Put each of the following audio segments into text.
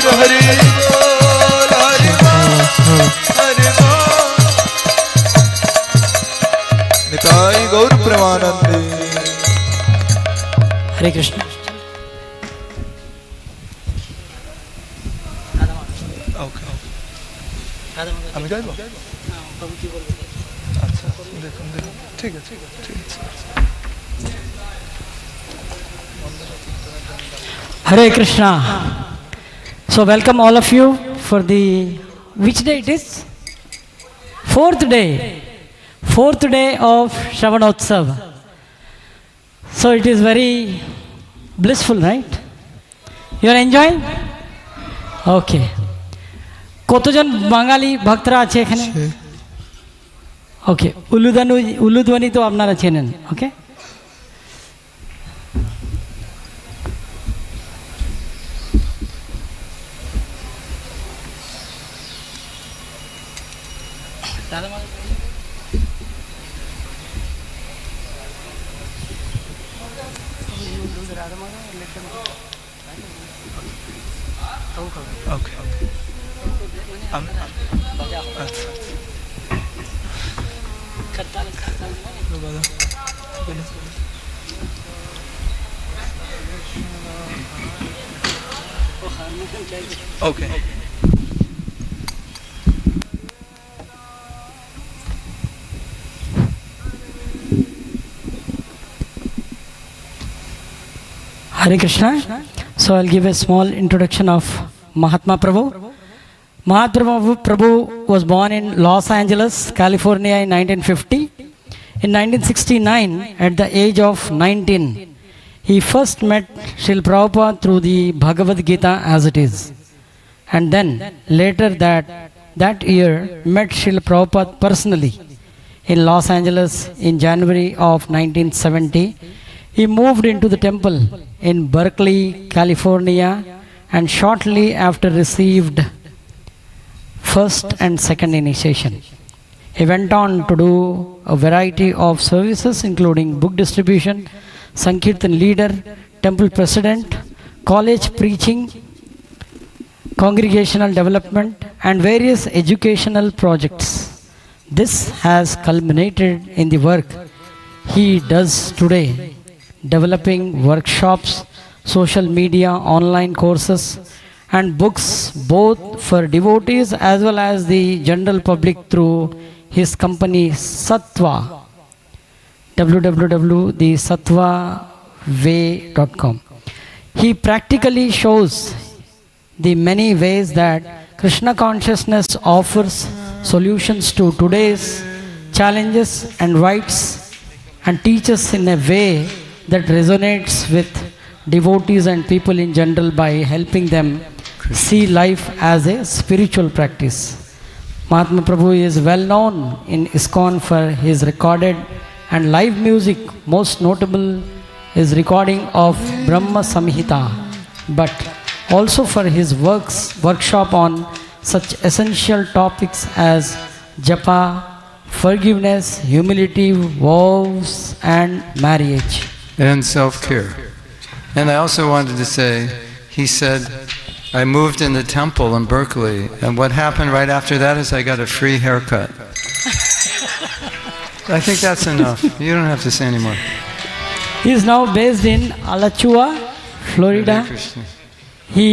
गौर हरि बोल हरि बोल हरि बोल निताई गौर प्रेमानंदे। हरे कृष्ण। আমি গাইব? আচ্ছা দেখুন দেখুন, ঠিক আছে ঠিক আছে। Hare Krishna. So welcome all of you for the, which day it is? Fourth day of Sravan Utsav. So it is very blissful, right? You are enjoying? Okay. কতজন বাঙালি ভক্তরা আছে এখানে? ওকে, উলুধ্বনি তো আপনারা চেনেন। ওকে, ওকে আচ্ছা ওকে। Hare Krishna. So I'll give a small introduction of Mahatma Prabhu. Mahatma Prabhu was born in Los Angeles, California in 1950. In 1969, at the age of 19, he first met Srila Prabhupada through the Bhagavad Gita as it is. And then later that year met Srila Prabhupada personally in Los Angeles in January of 1970. He moved into the temple in Berkeley, California, and shortly after received first and second initiation. He went on to do a variety of services including book distribution, Sankirtan leader, temple president, college preaching, congregational development, and various educational projects. This has culminated in the work he does today, developing workshops, social media, online courses, and books both for devotees as well as the general public through his company Sattva, www.thesattwaway.com. He practically shows the many ways that Krishna consciousness offers solutions to today's challenges and rights, and teaches in a way that resonates with devotees and people in general by helping them see life as a spiritual practice. Mahatma Prabhu is well known in ISKCON for his recorded and live music. Most notable is recording of Brahma Samhita, but also for his workshop on such essential topics as japa, forgiveness, humility, vows, and marriage. And self-care. And I also wanted to say, he said, I moved in the temple in Berkeley, and what happened right after that is I got a free haircut. I think that's enough. You don't have to say anymore. He is now based in Alachua, Florida. He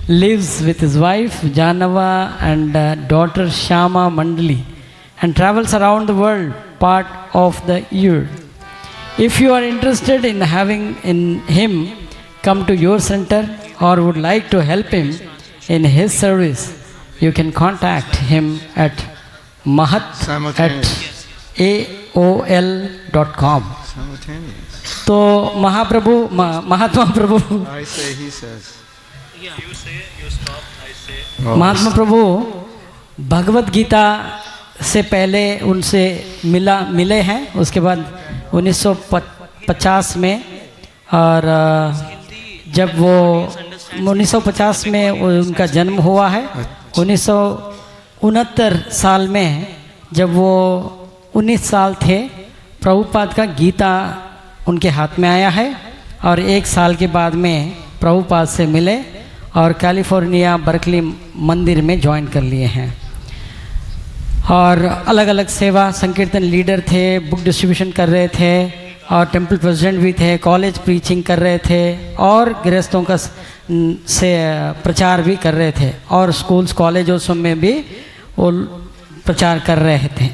lives with his wife Janava and daughter Shama Mandali and travels around the world part of the year. If you are interested in having him come to your center or would like to help him in his service, you can contact him at mahat@aol.com. तो महात्मा प्रभु, I say, he says. You say, you stop, I say. महात्मा प्रभु भगवत गीता से पहले उनसे मिले हैं, उसके बाद 1950 में, और जब वो 1950 में उनका जन्म हुआ है, 1969 साल में जब वो 19 साल थे, प्रभुपाद का गीता उनके हाथ में आया है, और 1 साल के बाद में प्रभुपाद से मिले और कैलिफोर्निया बर्कली मंदिर में ज्वाइन कर लिए हैं। और अलग अलग सेवा संकीर्तन लीडर थे, बुक डिस्ट्रीब्यूशन कर रहे थे और टेम्पल प्रेसिडेंट भी थे, कॉलेज प्रीचिंग कर रहे थे और गृहस्थों का से प्रचार भी कर रहे थे और स्कूल्स कॉलेजों सब में भी वो प्रचार कर रहे थे।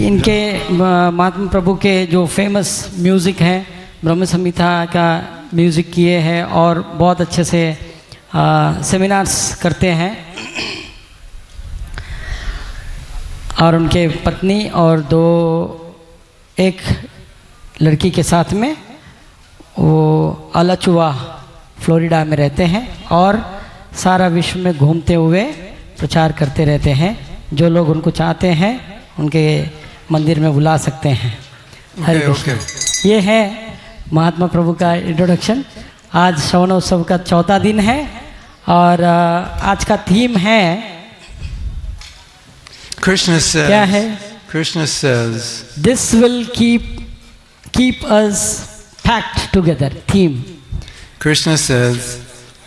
इनके महात्मा प्रभु के जो फेमस म्यूज़िक हैं, ब्रह्म संहिता का म्यूज़िक किए हैं और बहुत अच्छे से सेमिनार्स करते हैं। और उनके पत्नी और एक लड़की के साथ में वो अलाचुआ फ्लोरिडा में रहते हैं और सारा विश्व में घूमते हुए प्रचार करते रहते हैं। जो लोग उनको चाहते हैं उनके मंदिर में बुला सकते हैं। हरे कृष्ण। ये है महात्मा प्रभु का इंट्रोडक्शन। आज श्रवण उत्सव का 4था दिन है और आज का थीम है Krishna says, क्या है? Krishna says, This will keep us packed together. Theme. Krishna says,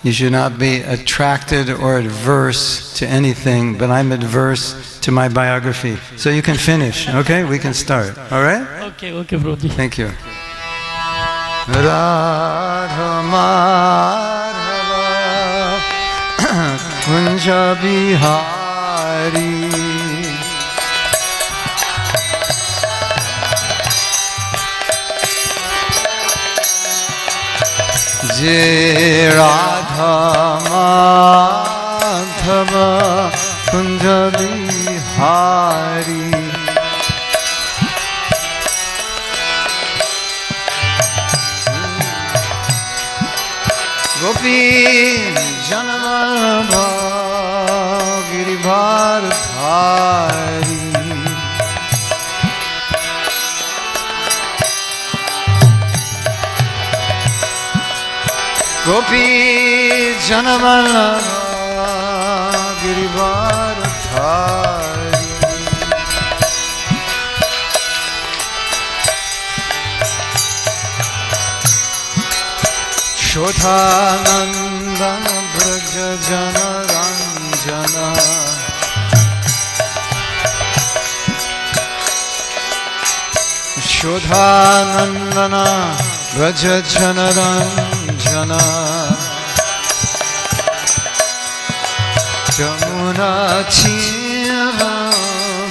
you should not be attracted or adverse to anything, but I'm adverse to my biography. So you can finish, okay? We can start, all right? Okay, Prabhuji. Thank you. Radha Madhava Kunja Bihari Jai Radha Madhava Kunja Bihari Gopi Janavallabha Giribhardhari Gopi Janavallabha Giribhardhari Shodhanandana Braja Jana Ranjana Shodhanandana Braja Jana Ranjana Jamuna Chira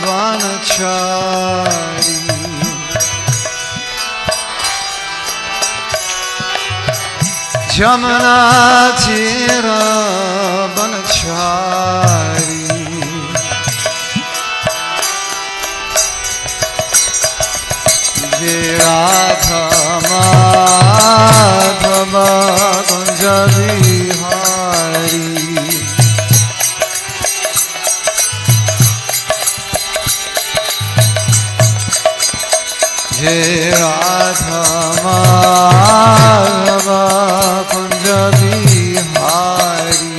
Vanachari Jamuna Chira Vanachari Radha Madhava Kunja Bihari Jai Radha Madhava Kunja Bihari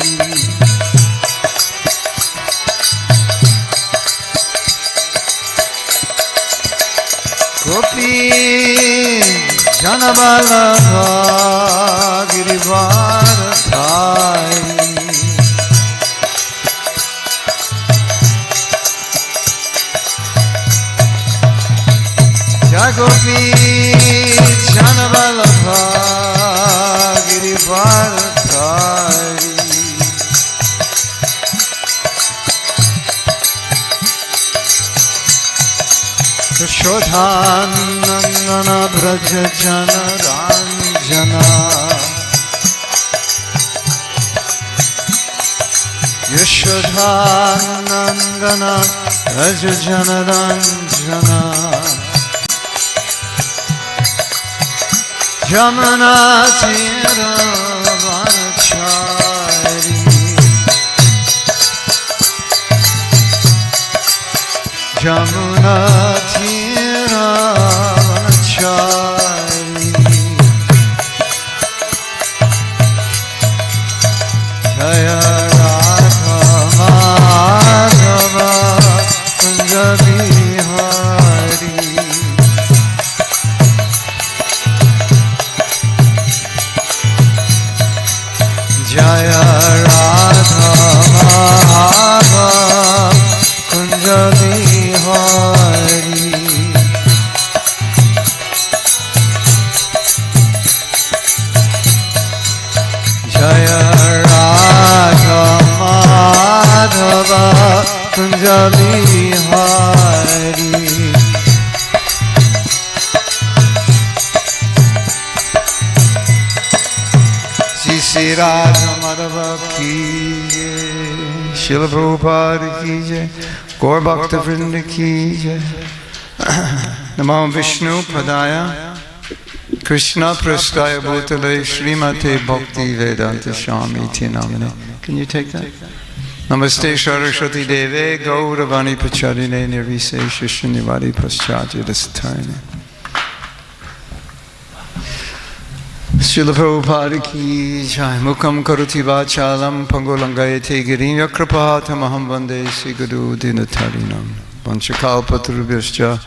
Gopi Janavallabha Giribhardhari Gopi Janavallabha Giribhardhari Shodhanandana Braja Jana Ranjana Yashodhanandana Braja Jana Ranjana Jamuna Tira Vanachari Jamuna Tira Vanachari Jaya Radha Madhava Kunja Bihari Bihari. Jaya Radha Madhava Kunja Bihari. Sri Radha Madhava ki jai, Srila Prabhupada ki jai, Gaur Bhakta Vrinda ki jai. Namo Vishnu Padaya Krishna Prasthaya Bhutale Srimate Bhakti Vedanta Swami Iti Namane. Can you take that? Namaste Saraswati Deve Gauravani Pacharine Nirvisesha Shrinivari Paschati Dastarine. Srila Prabhupada ki jai. Mukam karoti vachalam pangolangayate girim yakrapathamaham vande Sri Guru dinatarinam. Vanchakalpatarubhyascha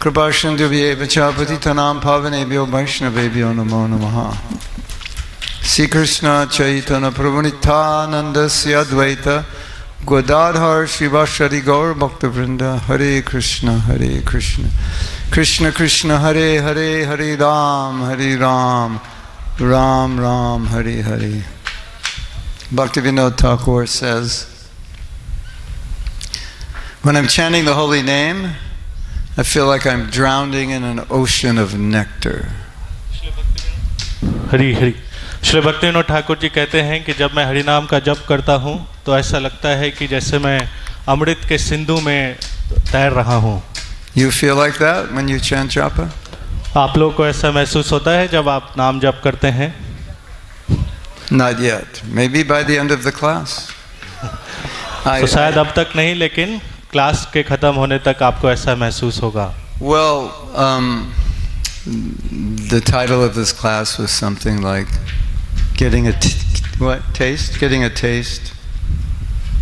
kripasindhubhye vachapatitanam pavanebhyo vaishnavebhyo namo namaha. Sri Krishna Chaitanya Prabhu Nityanandasya Advaita Gadadhar Shivashari Gaur Bhakta Vrinda. Hare Krishna Krishna Krishna Hare Hare Hare Ram Ram Ram Hare Hare. Bhaktivinoda Thakur says, when I'm chanting the holy name, I feel like I'm drowning in an ocean of nectar. Hari Hari. Shri Bhaktivinod Thakur ji कहते हैं कि जब मैं हरिनाम का जप करता हूँ तो ऐसा लगता है कि जैसे मैं अमृत के सिंधु में तैर रहा हूँ। You feel like that when you chant japa? आप लोगों को ऐसा महसूस होता है जब आप नाम जप करते हैं? Not yet. Maybe by the end of the class. तो शायद अब तक नहीं, लेकिन क्लास के ख़त्म होने तक आपको ऐसा महसूस होगा। Well, the title of this class was something like getting a taste? Getting a taste.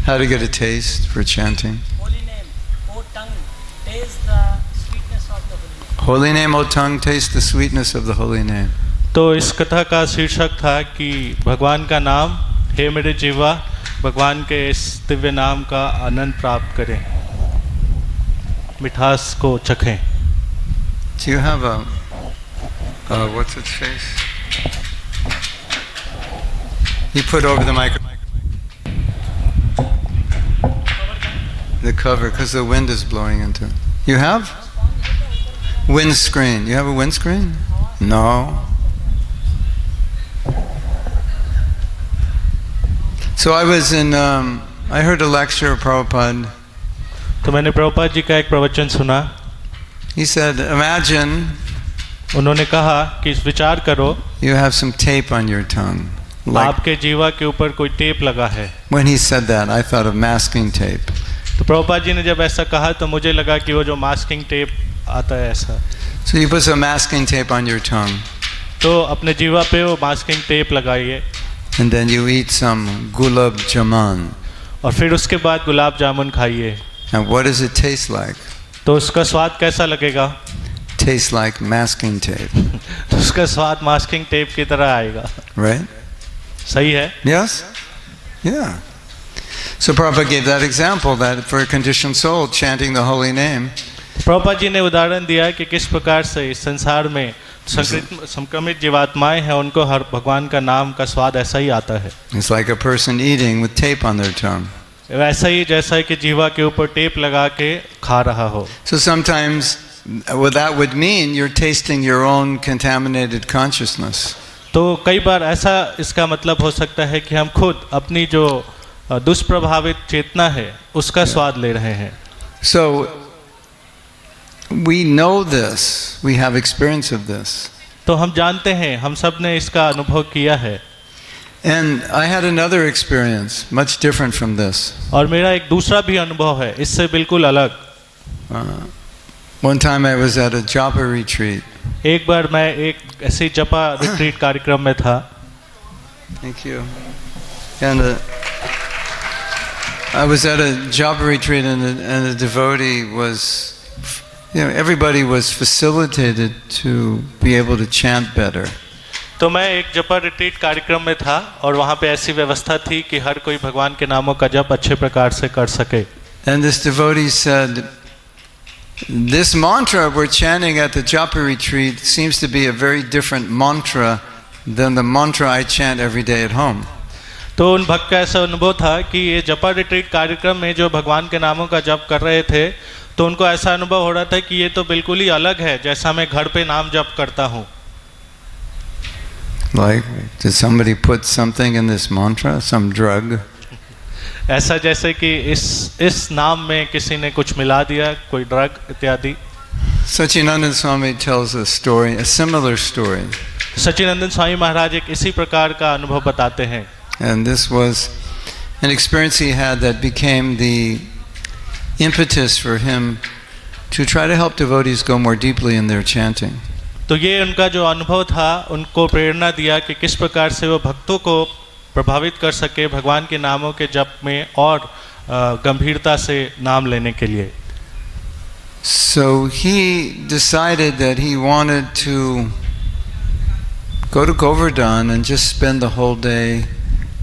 How to get a taste for chanting. Holy name, O tongue, taste the sweetness of the holy name. Holy name, O tongue, taste the sweetness of the holy name. तो इस कथा का शीर्षक था कि भगवान का नाम, हे मेरे जीवा, भगवान के इस दिव्य नाम का आनंद प्राप्त करें, मिठास को चखें। Do you have a what's its face? You put over the microphone. The cover, because the wind is blowing into it. You have? Windscreen. You have a windscreen? No. So I was in, I heard a lecture of Prabhupada. तो मैंने प्रभुपाद जी का एक प्रवचन सुना। He said, imagine उन्होंने कहा कि विचार करो, you have some tape on your tongue. Like, आपके जीवा के ऊपर कोई टेप लगा है। when he said that, I thought of masking tape. तो प्रभुपाद जी ने जब ऐसा कहा तो मुझे लगा कि वो जो मास्किंग टेप आता है ऐसा। So you put some masking tape on your tongue. तो अपने जीवा पे वो मास्किंग टेप लगाइए। And then you eat some gulab jamun. और फिर उसके बाद गुलाब जामुन खाइए। And what does it taste like? तो उसका स्वाद कैसा लगेगा? Tastes like masking tape. तो उसका स्वाद मास्किंग टेप की तरह आएगा। Right? सही है? Yes? Yeah. So Prabhupada gave that example that for a conditioned soul chanting the holy name. Prabhupada ji ने उदाहरण दिया कि किस प्रकार से इस संसार में संक्रमित जीवात्माएं हैं, उनको हर भगवान का नाम का स्वाद ऐसा ही आता है। It's like a person eating with tape on their tongue. वैसा ही जैसा कि जीवा के ऊपर टेप लगा के खा रहा हो। So sometimes what that would mean you're tasting your own contaminated consciousness. तो कई बार ऐसा इसका मतलब हो सकता है कि हम खुद अपनी जो दुष्प्रभावित चेतना है उसका स्वाद ले रहे हैं। So we know this, we have experience of this. तो हम जानते हैं, हम सब ने इसका अनुभव किया है। And I had another experience, much different from this. और मेरा एक दूसरा भी अनुभव है, इससे बिल्कुल अलग। One time I was at a japa retreat. एक बार मैं एक ऐसे जपा रिट्रीट कार्यक्रम में था। Thank you. And I was at a japa retreat, and the devotee was, everybody was facilitated to be able to chant better. तो मैं एक जपा रिट्रीट कार्यक्रम में था और वहाँ पे ऐसी व्यवस्था थी कि हर कोई भगवान के नामों का जप अच्छे प्रकार से कर सके। And this devotee said, this mantra we're chanting at the japa retreat seems to be a very different mantra than the mantra I chant every day at home. तो उन भक्त का ऐसा अनुभव था कि ये जपा रिट्रीट कार्यक्रम में जो भगवान के नामों का जप कर रहे थे, तो उनको ऐसा अनुभव हो रहा था कि ये तो बिल्कुल ही अलग है जैसा मैं घर पे नाम जप करता हूँ. Like, did somebody put something in this mantra, some drug? ऐसा जैसे कि इस नाम में किसी ने कुछ मिला दिया, कोई ड्रग इत्यादि. Sachinandan Swami tells a story, a similar story. सच्चिदानंद स्वामी महाराज एक इसी प्रकार का अनुभव बताते हैं. And this was an experience he had that became the impetus for him to try to help devotees go more deeply in their chanting. तो ये उनका जो अनुभव था उनको प्रेरणा दिया कि किस प्रकार से वो भक्तों को प्रभावित कर सके भगवान के नामों के जप में और गंभीरता से नाम लेने के लिए. So he decided that he wanted to go to Govardhan and just spend the whole day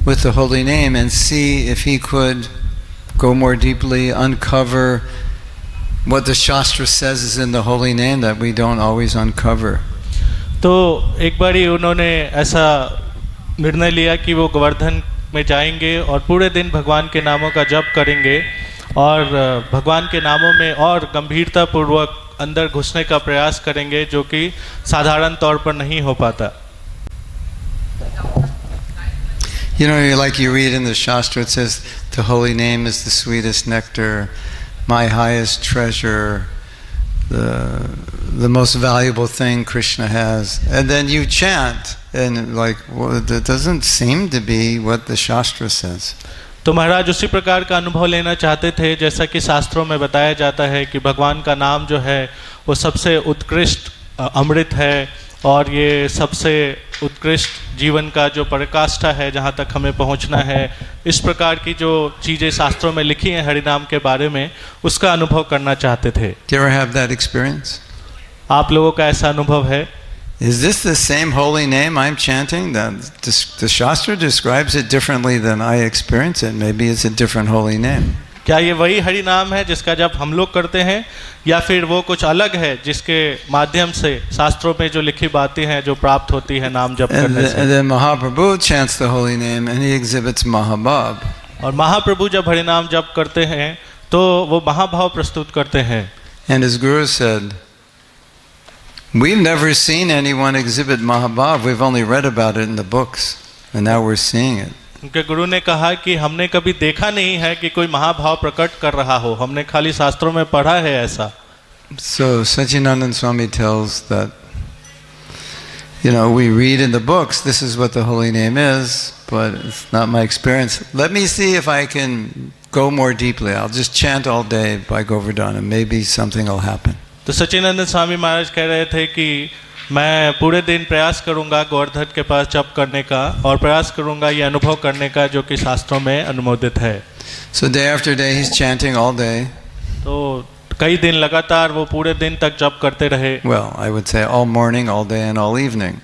with the holy name and see if he could go more deeply, uncover what the Shastra says is in the holy name that we don't always uncover. तो एक बारी उन्होंने ऐसा निर्णय लिया कि वो गोवर्धन में जाएंगे और पूरे दिन भगवान के नामों का जप करेंगे और भगवान के नामों में और गंभीरता पूर्वक अंदर घुसने का प्रयास करेंगे जो कि साधारण तौर पर नहीं हो पाता. You know, like you read in the Shastra, it says, the holy name is the sweetest nectar, my highest treasure, the most valuable thing Krishna has. And then you chant, and like, well, that doesn't seem to be what the Shastra says. तो महाराज उसी प्रकार का अनुभव लेना चाहते थे जैसा कि शास्त्रों में बताया जाता है कि भगवान का नाम जो है वो सबसे उत्कृष्ट अमृत है और ये सबसे उत्कृष्ट जीवन का जो पराकाष्ठा है जहाँ तक हमें पहुँचना है. इस प्रकार की जो चीज़ें शास्त्रों में लिखी हैं हरिनाम के बारे में उसका अनुभव करना चाहते थे. Do you ever have that experience? आप लोगों का ऐसा अनुभव है? Is this the same holy name I'm chanting? The Shastra describes it differently than I experience it. Maybe it's a different holy name. क्या ये वही हरि नाम है जिसका जप हम लोग करते हैं या फिर वो कुछ अलग है जिसके माध्यम से शास्त्रों में जो लिखी बातें हैं जो प्राप्त होती है नाम जप करने से. And then Mahaprabhu chants the holy name and he exhibits Mahabhav. और महाप्रभु जब हरि नाम जप करते हैं तो वो महाभाव प्रस्तुत करते हैं. And his guru said, we've never seen anyone exhibit Mahabhav. We've only read about it in the books and now we're seeing it. उनके गुरु ने कहा कि हमने कभी देखा नहीं है कि कोई महाभाव प्रकट कर रहा हो, हमने खाली शास्त्रों में पढ़ा है ऐसा. So Sachinandan Swami tells that, you know, we read in the books, this is what the holy name is, but it's not my experience. Let me see if I can go more deeply. I'll just chant all day by Govardhan and maybe something will happen. तो सच्चिदानंद स्वामी महाराज कह रहे थे कि मैं पूरे दिन प्रयास करूंगा गोवर्धन के पास जप करने का और प्रयास करूंगा ये अनुभव करने का जो कि शास्त्रों में अनुमोदित है. So day after day he's chanting all day. तो कई दिन लगातार वो पूरे दिन तक जप करते रहे. Well, I would say all morning, all day and all evening.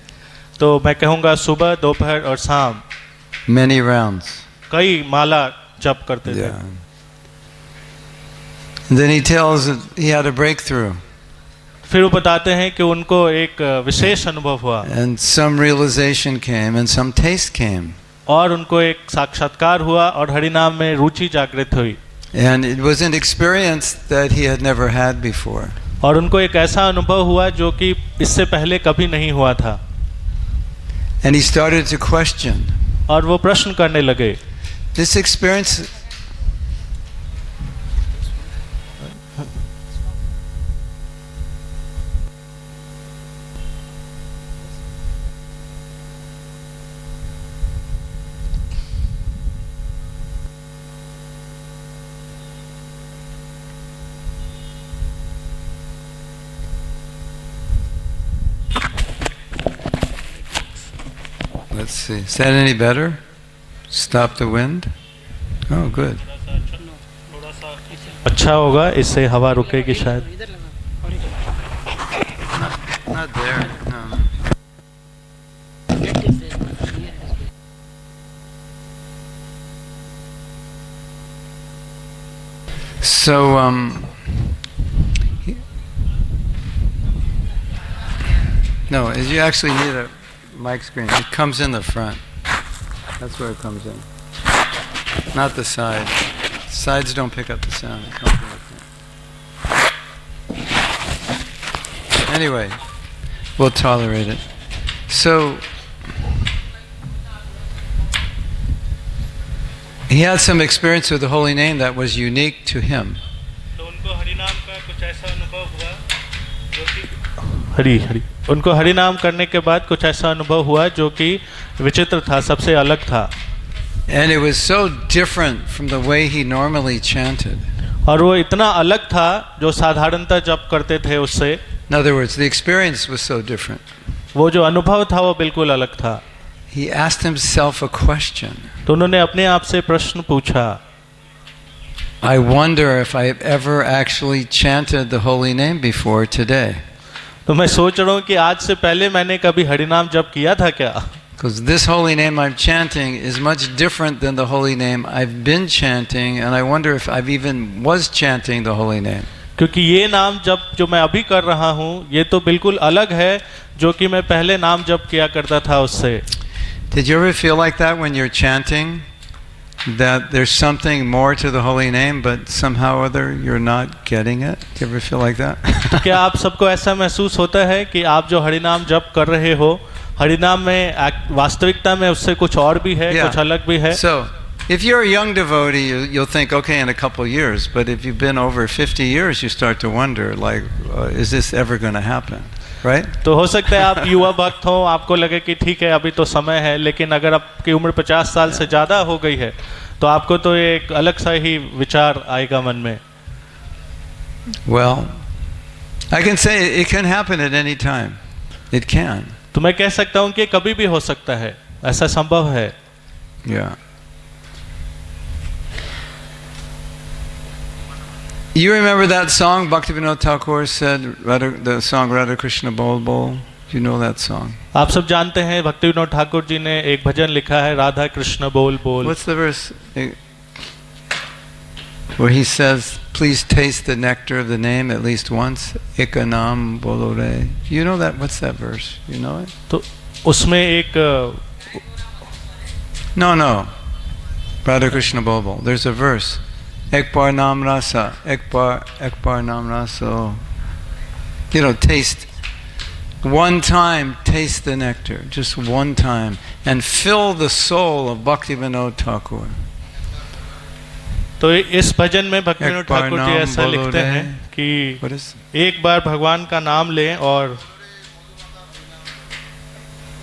तो मैं कहूँगा सुबह दोपहर और शाम Many rounds. कई माला जप करते थे. And then he tells that he had a breakthrough. फिर वो बताते हैं कि उनको एक विशेष अनुभव हुआ And some realization came and some taste came. और उनको एक साक्षात्कार हुआ और हरिनाम में रुचि जागृत हुई. And it was an experience that he had never had before. और उनको एक ऐसा अनुभव हुआ जो कि इससे पहले कभी नहीं हुआ था. And he started to question. और वो प्रश्न करने लगे. This experience Let's see. Is that any better? Stop the wind? Oh, good. अच्छा होगा इससे हवा रुकेगी शायद. Not there. No. So, no, you actually need a mic screen. It comes in the front. That's where it comes in. Not the side. Sides don't pick up the sound. It comes in the front. Anyway, we'll tolerate it. So, he had some experience with the holy name that was unique to him. उनको हरि नाम करने के बाद कुछ ऐसा अनुभव हुआ जो कि विचित्र था, सबसे अलग था. And it was so different from the way he normally chanted. और वो इतना अलग था जो साधारणतः जप करते थे उससे. In other words, the experience was so different. वो जो अनुभव था वो बिल्कुल अलग था. He asked himself a question. तो उन्होंने अपने आप से प्रश्न पूछा. I wonder if I have ever actually chanted the holy name before today. तो मैं सोच रहा हूँ कि आज से पहले मैंने कभी हरिनाम जप किया था क्या? Because this holy name I'm chanting is much different than the holy name I've been chanting, and I wonder if I've even was chanting the holy name. क्योंकि ये नाम जप जो मैं अभी कर रहा हूँ ये तो बिल्कुल अलग है जो कि मैं पहले नाम जप किया करता था उससे. Did you ever feel like that when you're chanting? That there's something more to the holy name, but somehow or other you're not getting it? Do you ever feel like that? क्या आप सबको ऐसा महसूस होता है कि आप जो हरिनाम जप कर रहे हो, हरिनाम में वास्तविकता में उससे कुछ और भी है, कुछ अलग भी है? So, if you're a young devotee, you'll think, okay, in a couple of years. But if you've been over 50 years, you start to wonder, like, is this ever going to happen? Right? तो हो सकता है आप युवा भक्त हो, आपको लगे कि ठीक है अभी तो समय है, लेकिन अगर आपकी उम्र 50 साल से ज़्यादा हो गई है तो आपको तो एक अलग सा ही विचार आएगा मन में. Well, I can say it can happen at any time. It can. तो मैं कह सकता हूँ कि कभी भी हो सकता है, ऐसा संभव है. Yeah. You remember that song Bhaktivinoda Thakur said, the song Radha Krishna Bol Bol? You know that song? आप सब जानते हैं भक्तिविनोद ठाकुर जी ने एक भजन लिखा है राधा कृष्ण बोल बोल. What's the verse where he says, please taste the nectar of the name at least once? Ekanam bolore. You know that? What's that verse? You know it? तो उसमें एक No. Radha Krishna Bol Bol. There's a verse. Ek bar nam rasa, ek bar nam rasa. You know, taste. One time, taste the nectar. Just one time. And fill the soul of Bhaktivinoda Thakur. तो इस भजन में भक्तिविनोद ठाकुर जी ऐसा लिखते हैं कि एक बार भगवान का नाम लें और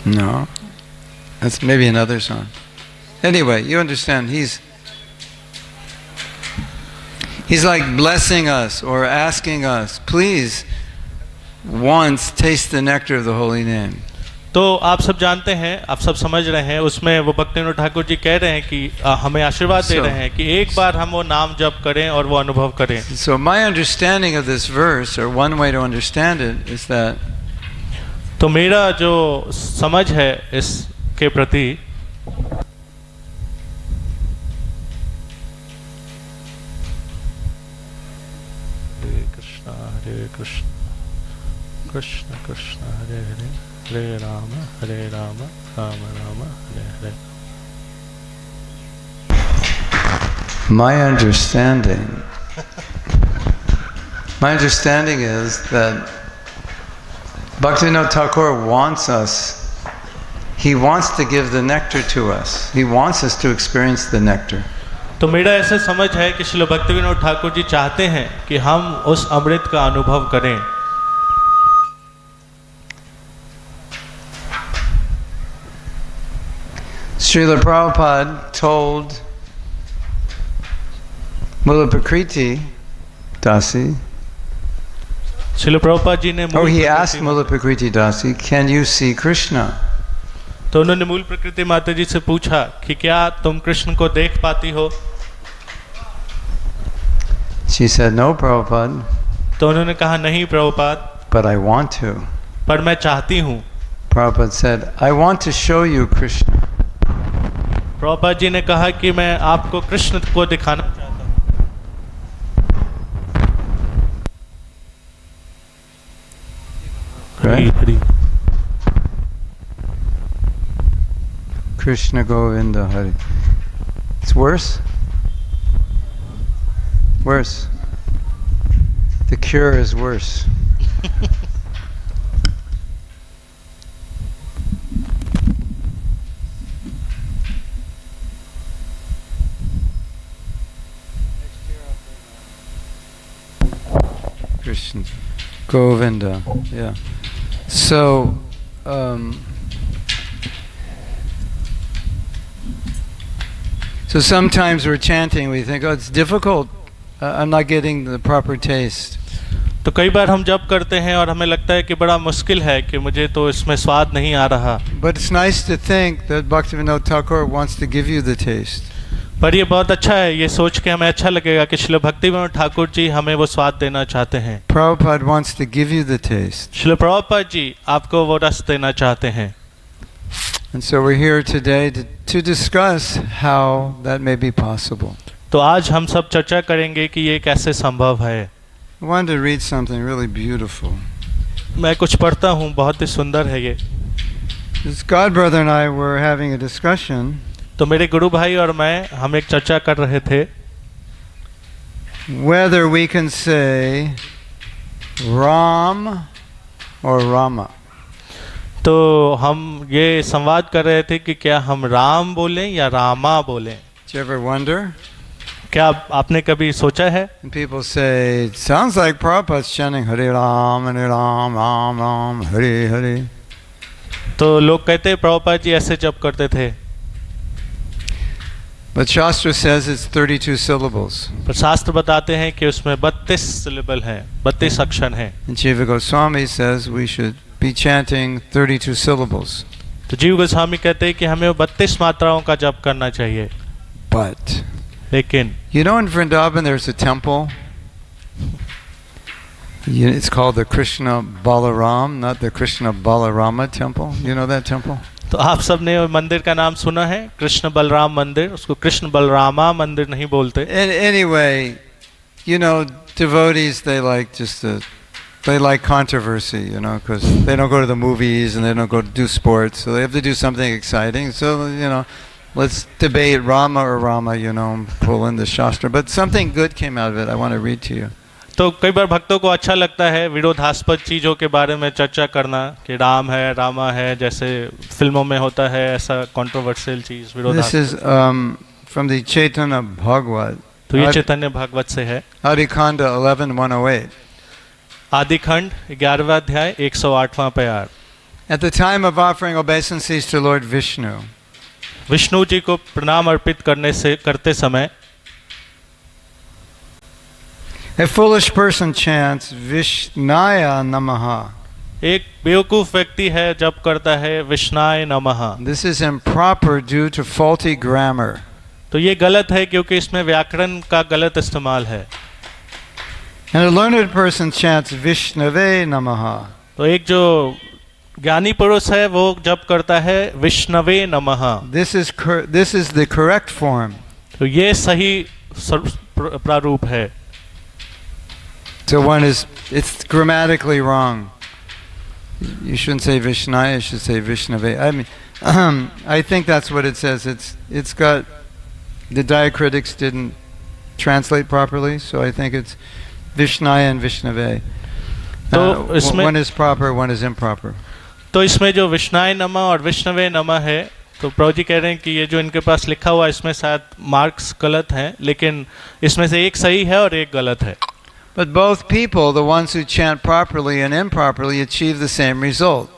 No. That's maybe another song. Anyway, you understand, He's like blessing us or asking us, please, once taste the nectar of the holy name. तो आप सब जानते हैं, आप सब समझ रहे हैं, उसमें वो भक्तिविनोद ठाकुर जी कह रहे हैं कि हमें आशीर्वाद दे रहे हैं कि एक बार हम वो नाम जप करें और वो अनुभव करें. So my understanding of this verse, or one way to understand it, is that तो मेरा जो समझ है इसके प्रति Hare Krishna, Krishna Krishna, Hare Hare, Hare Rama, Hare Rama, Rama Rama, Hare Hare. my understanding is that Bhaktivinoda Thakur wants us, he wants to give the nectar to us. He wants us to experience the nectar. तो मेरा ऐसा समझ है कि श्री भक्तिविनोद ठाकुर जी चाहते हैं कि हम उस अमृत का अनुभव करें. Srila Prabhupada told Mula Prakriti Dasi, Shri Prabhupada ji ने he asked Mula Prakriti Dasi, can you see Krishna? तो उन्होंने मूल प्रकृति माता जी से पूछा कि क्या तुम कृष्ण को देख पाती हो? She said, no, Prabhupada. तो उन्होंने कहा नहीं Prabhupada, But I want to. पर मैं चाहती हूँ. Prabhupada said, I want to show you Krishna. Prabhupada ji ने कहा कि मैं आपको कृष्ण को दिखाना चाहता हूँ. right? Hri. Krishna Govinda Hari. It's worse? Worse. The cure is worse. Krishna Govinda, yeah. So, so sometimes we're chanting, we think, oh, it's difficult. I'm not getting the proper taste. तो कई बार हम जप करते हैं और हमें लगता है कि बड़ा मुश्किल है कि मुझे तो इसमें स्वाद नहीं आ रहा. But it's nice to think that Bhaktivinoda Thakur wants to give you the taste. पर ये बहुत अच्छा है, ये सोच के हमें अच्छा लगेगा कि श्रील भक्तिविनोद ठाकुर जी हमें वो स्वाद देना चाहते हैं. Prabhupada wants to give you the taste. Srila Prabhupada ji आपको वो रस देना चाहते हैं. And so we're here today to discuss how that may be possible. तो आज हम सब चर्चा करेंगे कि ये कैसे संभव है. I wanted to read something really beautiful. मैं कुछ पढ़ता हूँ, बहुत ही सुंदर है ये. This God brother and I were having a discussion. तो मेरे गुरु भाई और मैं हम एक चर्चा कर रहे थे Whether we can say Ram or Rama. तो हम ये संवाद कर रहे थे कि क्या हम राम बोलें या रामा बोलें. Did you ever wonder? क्या आपने कभी सोचा है? And people say, it sounds like Prabhupada's chanting Hare Ram, Ram Ram, Hare Hare. तो लोग कहते हैं प्रभुपाद जी ऐसे जप करते थे. But Shastra says it's 32 syllables. पर शास्त्र बताते हैं कि उसमें 32 सिलेबल हैं, 32 अक्षर हैं. And Jiva Goswami says we should be chanting 32 syllables. तो जीव गोस्वामी कहते हैं कि हमें 32 मात्राओं का जप करना चाहिए. But लेकिन you know in Vrindavan there's a temple. It's called the Krishna Balaram, not the Krishna Balarama temple. You know that temple? तो आप सब ने मंदिर का नाम सुना है, कृष्ण बलराम मंदिर. उसको कृष्ण बलरामा मंदिर नहीं बोलते. And anyway, you know, devotees, they like controversy, you know, because they don't go to the movies and they don't go to do sports, so they have to do something exciting. So, you know, let's debate Rama or Rama, you know, pull in the Shastra. But something good came out of it. I want to read to you. तो कई बार भक्तों को अच्छा लगता है विरोधास्पद चीज़ों के बारे में चर्चा करना कि राम है, रामा है, जैसे फिल्मों में होता है ऐसा कंट्रोवर्शियल चीज़ विरोधास्पद. This is from the Chaitanya Bhagavad. तो ये चैतन्य भागवत से है. Adikanda 11:108. आदिखंड 11वां अध्याय 108वां प्यार. At the time of offering obeisances to Lord Vishnu, Vishnu ji को प्रणाम अर्पित करते समय a foolish person chants Vishnaya Namaha. एक बेवकूफ व्यक्ति है जप करता है विष्णाय नमः. This is improper due to faulty grammar. तो ये गलत है क्योंकि इसमें व्याकरण का गलत इस्तेमाल है. And a learned person chants Vishnave Namaha. तो एक जो ज्ञानी पुरुष है वो जप करता है विष्णवे नमः. This is the correct form. तो ये सही प्रारूप है. So it's grammatically wrong. You shouldn't say Vishnaya, you should say Vishnave. I mean, I think that's what it says. It's got, the diacritics didn't translate properly, so I think it's Vishnaya and Vishnave. One is proper, one is improper. तो इसमें जो विष्णाय नमः और विष्णवे नमः है, तो प्रभु जी कह रहे हैं कि ये जो इनके पास लिखा हुआ इसमें शायद मार्क्स गलत हैं, लेकिन इसमें से एक सही है और एक गलत है. But both people, the ones who chant properly and improperly, achieve the same result.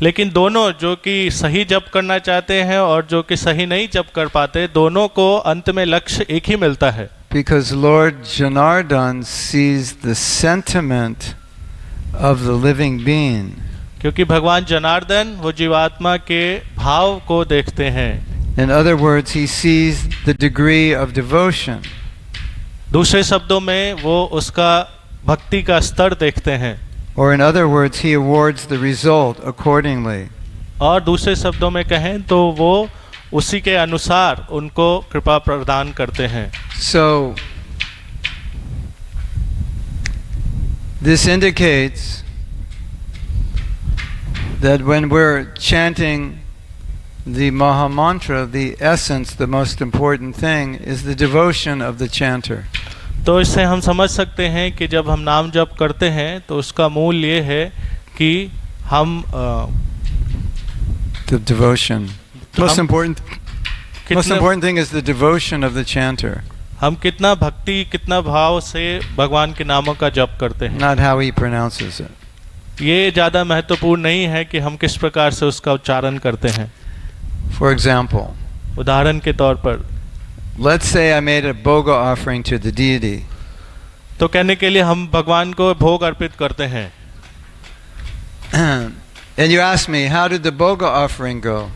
लेकिन दोनों जो कि सही जप करना चाहते हैं और जो कि सही नहीं जप कर पाते, दोनों को अंत में लक्ष्य एक ही मिलता है. Because Lord Janardhan sees the sentiment of the living being. क्योंकि भगवान जनार्दन वो जीवात्मा के भाव को देखते हैं. In other words, he sees the degree of devotion. दूसरे शब्दों में वो उसका भक्ति का स्तर देखते हैं. Or in other words, he awards the result accordingly. और दूसरे शब्दों में कहें तो वो उसी के अनुसार उनको कृपा प्रदान करते हैं. So this indicates that when we're chanting the Maha Mantra, the essence, the most important thing is the devotion of the chanter. तो इससे हम समझ सकते हैं कि जब हम नाम जप करते हैं तो उसका मूल ये है कि हम The devotion. Most important thing is the devotion of the chanter. हम कितना भक्ति कितना भाव से भगवान के नामों का जप करते हैं, Not how he pronounces it. ये ज़्यादा महत्वपूर्ण नहीं है कि हम किस प्रकार से उसका उच्चारण करते हैं. For example, उदाहरण के तौर पर let's say I made a boga offering to the deity. तो कहने के लिए हम भगवान को भोग अर्पित करते हैं. And you ask me, how did the boga offering go?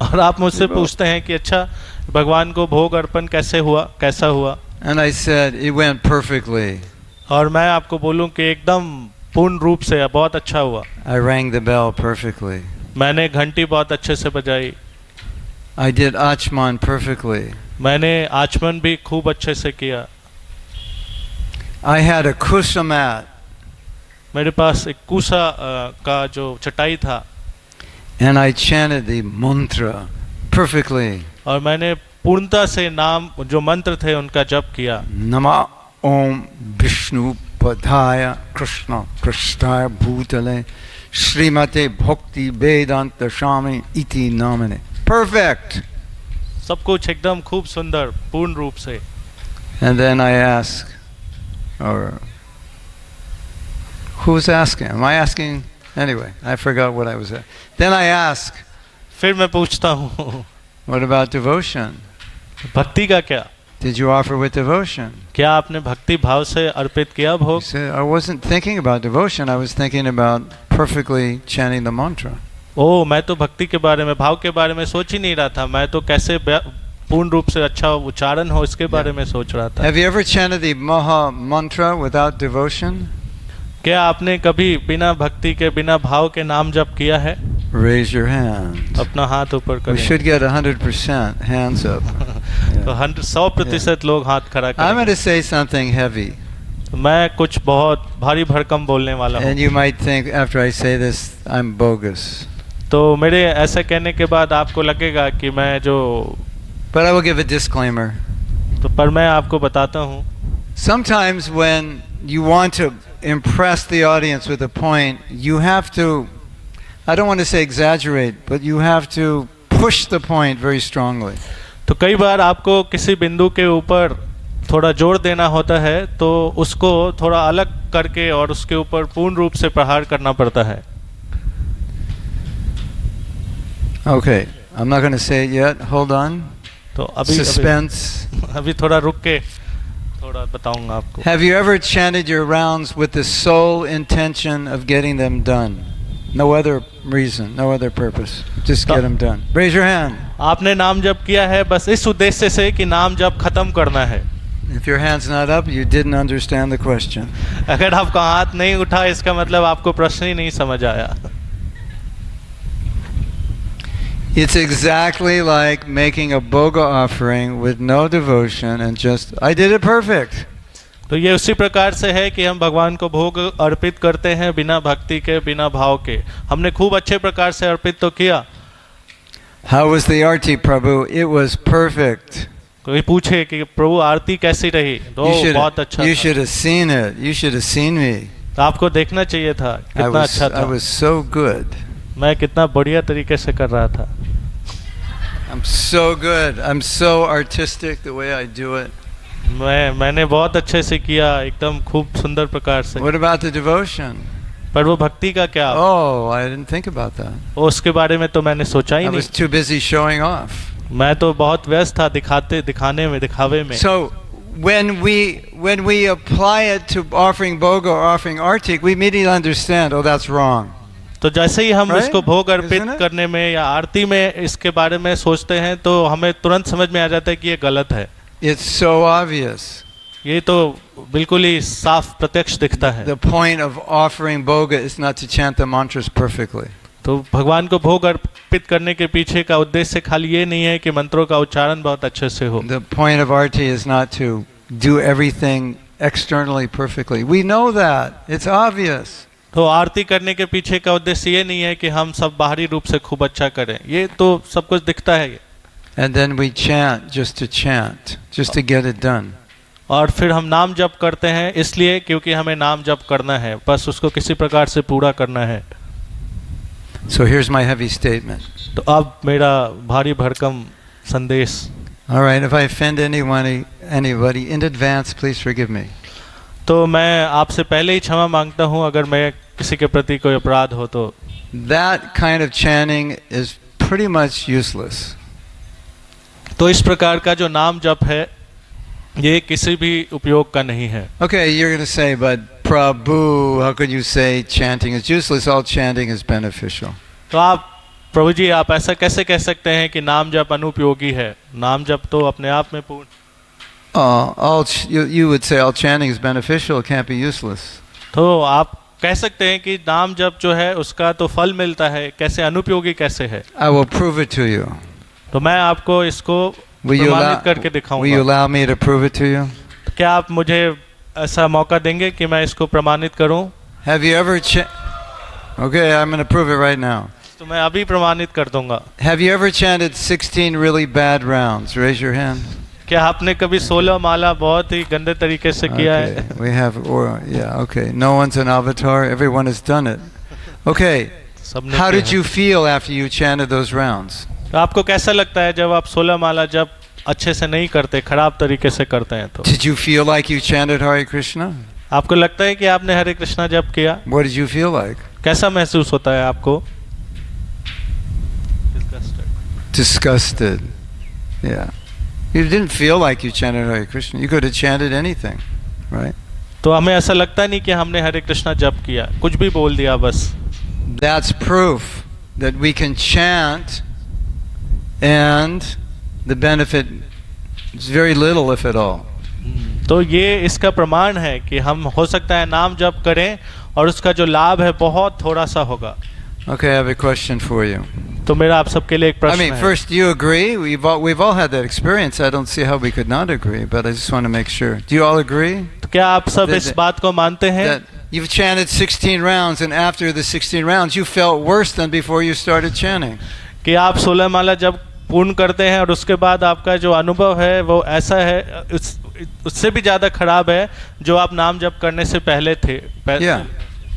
और आप मुझसे पूछते हैं कि अच्छा भगवान को भोग अर्पण कैसे हुआ, कैसा हुआ. And I said, it went perfectly. और मैं आपको बोलूं कि एकदम पूर्ण रूप से बहुत अच्छा हुआ. I rang the bell perfectly. मैंने घंटी बहुत अच्छे से बजाई. I did achman perfectly. मैंने आचमन भी खूब अच्छे से किया. I had a kusa mat. मेरे पास एक कुसा का जो चटाई था. And I chanted the mantra perfectly. और मैंने पूर्णता से नाम जो मंत्र थे उनका जप किया. Nama Om Vishnu Padaya Krishna Krishnaya Bhutale Srimate Bhakti Vedanta Swami Iti Namane. Perfect. सब कुछ एकदम खूब सुंदर पूर्ण रूप से. And then I ask, or who's asking? Am I asking? Anyway, I forgot what I was at. Then I ask, फिर मैं पूछता हूँ what about devotion? भक्ति का क्या? Did you offer with devotion? क्या आपने भक्ति भाव से अर्पित किया He भोग? said, I wasn't thinking about devotion. I was thinking about perfectly chanting the mantra. ओ, मैं तो भक्ति के बारे में, भाव के बारे में सोच ही नहीं रहा था. मैं तो कैसे पूर्ण रूप से अच्छा उच्चारण हो इसके बारे में सोच रहा था. Have you ever chanted the Maha Mantra without devotion? क्या आपने कभी बिना भक्ति के बिना भाव के नाम जप किया है? Raise your hand. अपना हाथ ऊपर We करें. should get 100% hands up. तो 100% लोग हाथ खड़ा I'm करें. going to say something heavy. मैं कुछ बहुत भारी भरकम बोलने वाला हूँ. And you might think after I say this, I'm bogus. तो मेरे ऐसा कहने के बाद आपको लगेगा कि मैं जो, But I will give a disclaimer. तो पर मैं आपको बताता हूँ. Sometimes when you want to impress the audience with a point, you have to, I don't want to say exaggerate, but you have to push the point very strongly. तो कई बार आपको किसी बिंदु के ऊपर थोड़ा जोर देना होता है, तो उसको थोड़ा अलग करके और उसके ऊपर पूर्ण रूप से प्रहार करना पड़ता है. Okay, I'm not going to say it yet. Hold on. तो अभी Suspense. अभी थोड़ा रुक के थोड़ा बताऊंगा आपको. Have you ever chanted your rounds with the sole intention of getting them done? No other reason, no other purpose. Just get them done. Raise your hand. आपने नाम जप किया है बस इस उद्देश्य से कि नाम जप खत्म करना है. If your hand's not up, you didn't understand the question. अगर आपका हाथ नहीं उठा इसका मतलब आपको प्रश्न ही नहीं समझ आया. It's exactly like making a boga offering with no devotion and just, I did it perfect. तो ये उसी प्रकार से है कि हम भगवान को भोग अर्पित करते हैं बिना भक्ति के बिना भाव के. हमने खूब अच्छे प्रकार से अर्पित तो किया. How was the arti, Prabhu? It was perfect. कोई पूछे कि प्रभु आरती कैसी रही, तो बहुत अच्छा You था. should have seen it. You should have seen me. तो आपको देखना चाहिए था कितना अच्छा था. I was so good. मैं कितना बढ़िया तरीके से कर रहा था. I'm so good. I'm so artistic the way I do it. मैंने बहुत अच्छे से किया, एकदम खूब सुंदर प्रकार से. What about the devotion? पर वो भक्ति का क्या? Oh, I didn't think about that. उसके बारे में तो मैंने सोचा ही I नहीं. was too busy showing off. मैं तो बहुत व्यस्त था दिखाने में, दिखावे में. So when we apply it to offering boga or offering artik, we immediately understand, oh, that's wrong. तो जैसे ही हम Right? इसको भोग अर्पित Isn't it? करने में या आरती में इसके बारे में सोचते हैं तो हमें तुरंत समझ में आ जाता है कि ये गलत है. It's so obvious. ये तो बिल्कुल ही साफ प्रत्यक्ष दिखता है. The point of offering boga is not to chant the mantras perfectly. तो भगवान को भोग अर्पित करने के पीछे का उद्देश्य खाली ये नहीं है कि मंत्रों का उच्चारण बहुत अच्छे से हो. The point of arti is not to do everything externally perfectly. We know that. It's obvious. तो आरती करने के पीछे का उद्देश्य ये नहीं है कि हम सब बाहरी रूप से खूब अच्छा करें, ये तो सब कुछ दिखता है ये। And then we chant, just to get it done. और फिर हम नाम जप करते हैं इसलिए क्योंकि हमें नाम जप करना है, बस उसको किसी प्रकार से पूरा करना है। So here's my heavy statement. तो अब मेरा भारी भरकम संदेश। All right, if I offend anybody in advance, please forgive me. तो मैं आपसे पहले ही क्षमा मांगता हूँ अगर मैं किसी के प्रति कोई अपराध हो तो। That kind of chanting is pretty much useless. तो इस प्रकार का जो नाम जप है ये किसी भी उपयोग का नहीं है। Okay, you're going to say, but Prabhu, how could you say chanting is useless? All chanting is beneficial. तो आप प्रभु जी आप ऐसा कैसे कह सकते हैं कि नाम जप अनुपयोगी है? नाम जप तो अपने आप में पूर्ण। You would say all chanting is beneficial, it can't be useless. तो आप कह सकते हैं कि नाम जप जो है उसका तो फल मिलता है, कैसे अनुपयोगी कैसे है? I will prove it to you. तो मैं आपको इसको प्रमाणित करके दिखाऊंगा। Will you allow me to prove it to you? तो क्या आप मुझे ऐसा मौका देंगे कि मैं इसको प्रमाणित करूं? Have you ever Okay, I'm going to prove it right now. तो मैं अभी प्रमाणित कर दूंगा। Have you ever chanted 16 really bad rounds? Raise your hand. क्या आपने कभी 16 माला बहुत ही गंदे तरीके से किया है? We have, okay. No one's an avatar. Everyone has done it. Okay. How did you feel after you chanted those rounds? तो आपको कैसा लगता है जब आप 16 माला जब अच्छे से नहीं करते, खराब तरीके से करते हैं तो? Did you feel like you chanted Hare Krishna? आपको लगता है कि आपने हरे कृष्णा जप किया? What did you feel like? कैसा महसूस होता है आपको? Disgusted. Yeah. You didn't feel like you chanted Hare Krishna. You could have chanted anything, right? तो हमें ऐसा लगता नहीं कि हमने हरे कृष्णा जप किया, कुछ भी बोल दिया बस। That's proof that we can chant and the benefit is very little if at all. तो ये इसका प्रमाण है कि हम हो सकता है नाम जप करें और उसका जो लाभ है बहुत थोड़ा सा होगा। Okay, I have a question for you. तो मेरा आप सबके लिए एक प्रश्न है। I mean, first, you agree? We've all had that experience. I don't see how we could not agree, but I just want to make sure. Do you all agree? तो क्या आप सब इस बात को मानते हैं? That you've chanted 16 rounds, and after the 16 rounds, you felt worse than before you started chanting. कि आप 16 माला जब पूर्ण करते हैं और उसके बाद आपका जो अनुभव है वो ऐसा है, उससे भी ज़्यादा खराब है जो आप नाम जप करने से पहले थे। Yeah.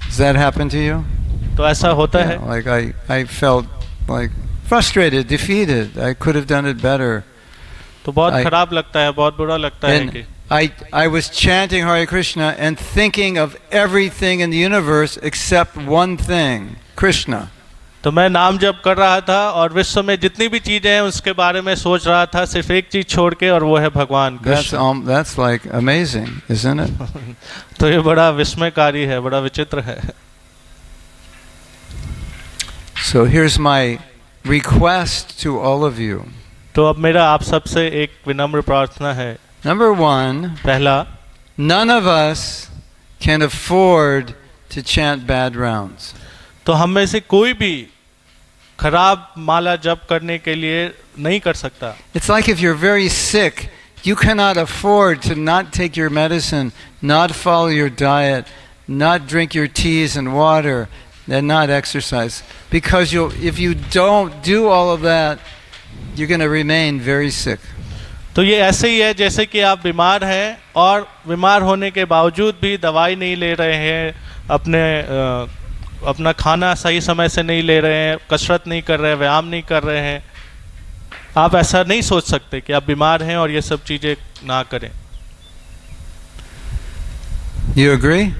Does that happen to you? तो ऐसा होता है? Like I felt like frustrated, defeated. I could have done it better. तो बहुत खराब लगता है, बहुत बुरा लगता है कि I was chanting Hare Krishna and thinking of everything in the universe except one thing, Krishna. तो मैं नाम जप कर रहा था और विश्व में जितनी भी चीजें हैं उसके बारे में सोच रहा था, सिर्फ एक चीज छोड़ के, और वो है भगवान Krishna. That's like amazing, isn't it? तो ये बड़ा विस्मयकारी है, बड़ा विचित्र है। So here's my request to all of you. तो अब मेरा आप सबसे एक विनम्र प्रार्थना है। Number one, पहला, none of us can afford to chant bad rounds. तो हम में से कोई भी खराब माला जप करने के लिए नहीं कर सकता। It's like if you're very sick, you cannot afford to not take your medicine, not follow your diet, not drink your teas and water, and not exercise. Because if you don't do all of that, you're going to remain very sick. तो ये ऐसे ही है जैसे कि आप बीमार हैं और बीमार होने के बावजूद भी दवाई नहीं ले रहे हैं, अपना खाना सही समय से नहीं ले रहे हैं, कसरत नहीं कर रहे हैं, व्यायाम नहीं कर रहे हैं, आप ऐसा नहीं सोच सकते कि आप बीमार हैं और ये सब चीजें ना करें। You agree?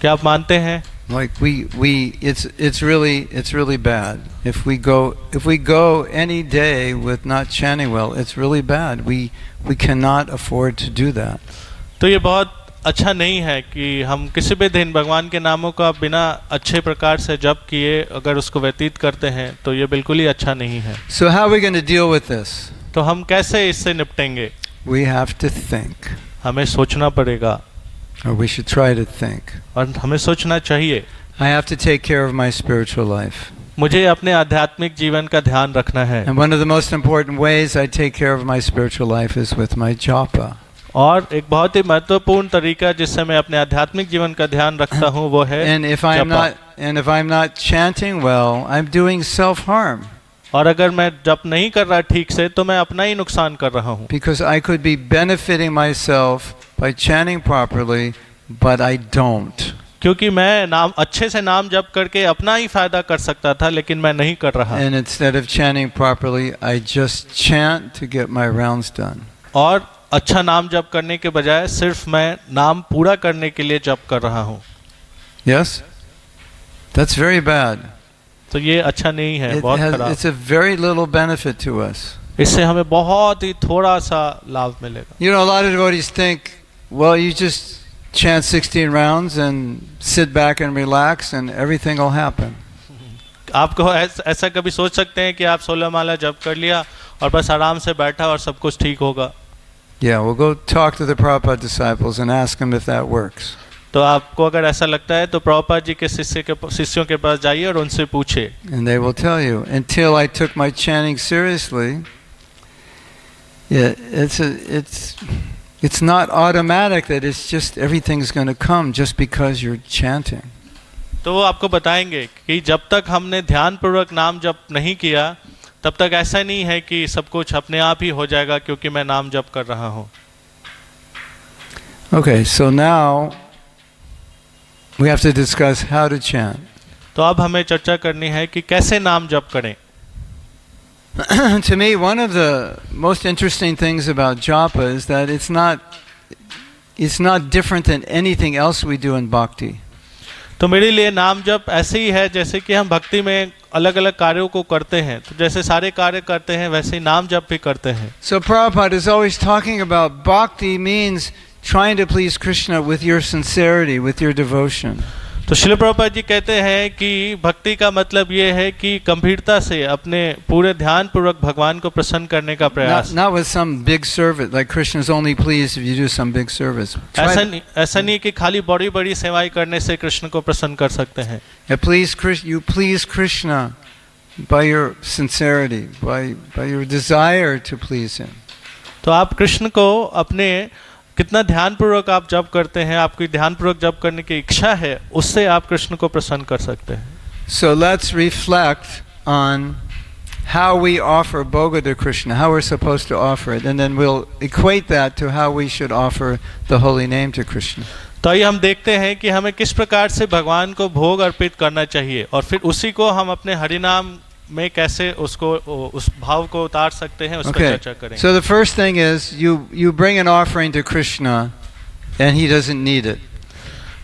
क्या आप मानते हैं? Like it's really bad. If we go any day with not chanting well, it's really bad. We cannot afford to do that. तो ये बहुत अच्छा नहीं है कि हम किसी भी दिन भगवान के नामों का बिना अच्छे प्रकार से जप किए अगर उसको व्यतीत करते हैं तो ये बिल्कुल ही अच्छा नहीं है। So how are we going to deal with this? तो हम कैसे इससे निपटेंगे? We have to think. हमें सोचना पड़ेगा। Or we should try to think. और हमें सोचना चाहिए। I have to take care of my spiritual life. मुझे अपने आध्यात्मिक जीवन का ध्यान रखना है। And one of the most important ways I take care of my spiritual life is with my japa. और एक बहुत ही महत्वपूर्ण तरीका जिससे मैं अपने आध्यात्मिक जीवन का ध्यान रखता हूँ वो है जपा। And if I'm not chanting well, I'm doing self-harm. और अगर मैं जप नहीं कर रहा ठीक से तो मैं अपना ही नुकसान कर रहा हूँ। Because I could be benefiting myself by chanting properly, but I don't. क्योंकि मैं नाम अच्छे से नाम जप करके अपना ही फायदा कर सकता था, लेकिन मैं नहीं कर रहा। And instead of chanting properly, I just chant to get my rounds done. और अच्छा नाम जप करने के बजाय सिर्फ मैं नाम पूरा करने के लिए जप कर रहा हूँ। Yes? That's very bad. तो ये अच्छा नहीं है, बहुत खराब। It's a very little benefit to us. इससे हमें बहुत ही थोड़ा सा लाभ मिलेगा। You know, a lot of devotees think, well, you just chant 16 rounds and sit back and relax and everything will happen. आपको ऐसा कभी सोच सकते हैं कि आप 16 माला जप कर लिया और बस आराम से बैठा और सब कुछ ठीक होगा। Yeah, we'll go talk to the Prabhupada disciples and ask them if that works. तो आपको अगर ऐसा लगता है तो प्रभुपाद जी के शिष्यों के पास जाइए और उनसे पूछिए। And they will tell you, until I took my chanting seriously, yeah, it's not automatic that it's just everything's going to come just because you're chanting. तो वो आपको बताएंगे कि जब तक हमने ध्यानपूर्वक नाम जप नहीं किया तब तक ऐसा नहीं है कि सब कुछ अपने आप ही हो जाएगा क्योंकि मैं नाम जप कर रहा हूँ। Okay, so now we have to discuss how to chant. तो अब हमें चर्चा करनी है कि कैसे नाम जप करें। To me, one of the most interesting things about japa is that it's not different than anything else we do in bhakti. तो मेरे लिए नाम जप ऐसे ही है जैसे कि हम भक्ति में अलग अलग कार्यों को करते हैं, तो जैसे सारे कार्य करते हैं वैसे ही नाम जप भी करते हैं। So Prabhupada is always talking about bhakti means trying to please Krishna with your sincerity, with your devotion. तो श्रील प्रभुपाद जी कहते हैं कि भक्ति का मतलब ये है कि गंभीरता से अपने पूरे ध्यान पूर्वक भगवान को प्रसन्न करने का प्रयास। Not with some big service, like Krishna is only pleased if you do some big service. ऐसा नहीं कि खाली बड़ी बड़ी सेवाएं करने से कृष्ण को प्रसन्न कर सकते हैं। You please Krishna by your sincerity, by your desire to please him. तो आप कृष्ण को अपने कितना ध्यानपूर्वक आप जप करते हैं, आपकी ध्यानपूर्वक जप करने की इच्छा है, उससे आप कृष्ण को प्रसन्न कर सकते हैं। So let's reflect on how we offer bhoga to Krishna, how we're supposed to offer it, and then we'll equate that to how we should offer the holy name to Krishna. तो आइए हम देखते हैं कि हमें किस प्रकार से भगवान को भोग अर्पित करना चाहिए और फिर उसी को हम अपने हरिनाम में कैसे उसको उस भाव को उतार सकते हैं, उसका चर्चा करेंगे। So the first thing is you bring an offering to Krishna and he doesn't need it.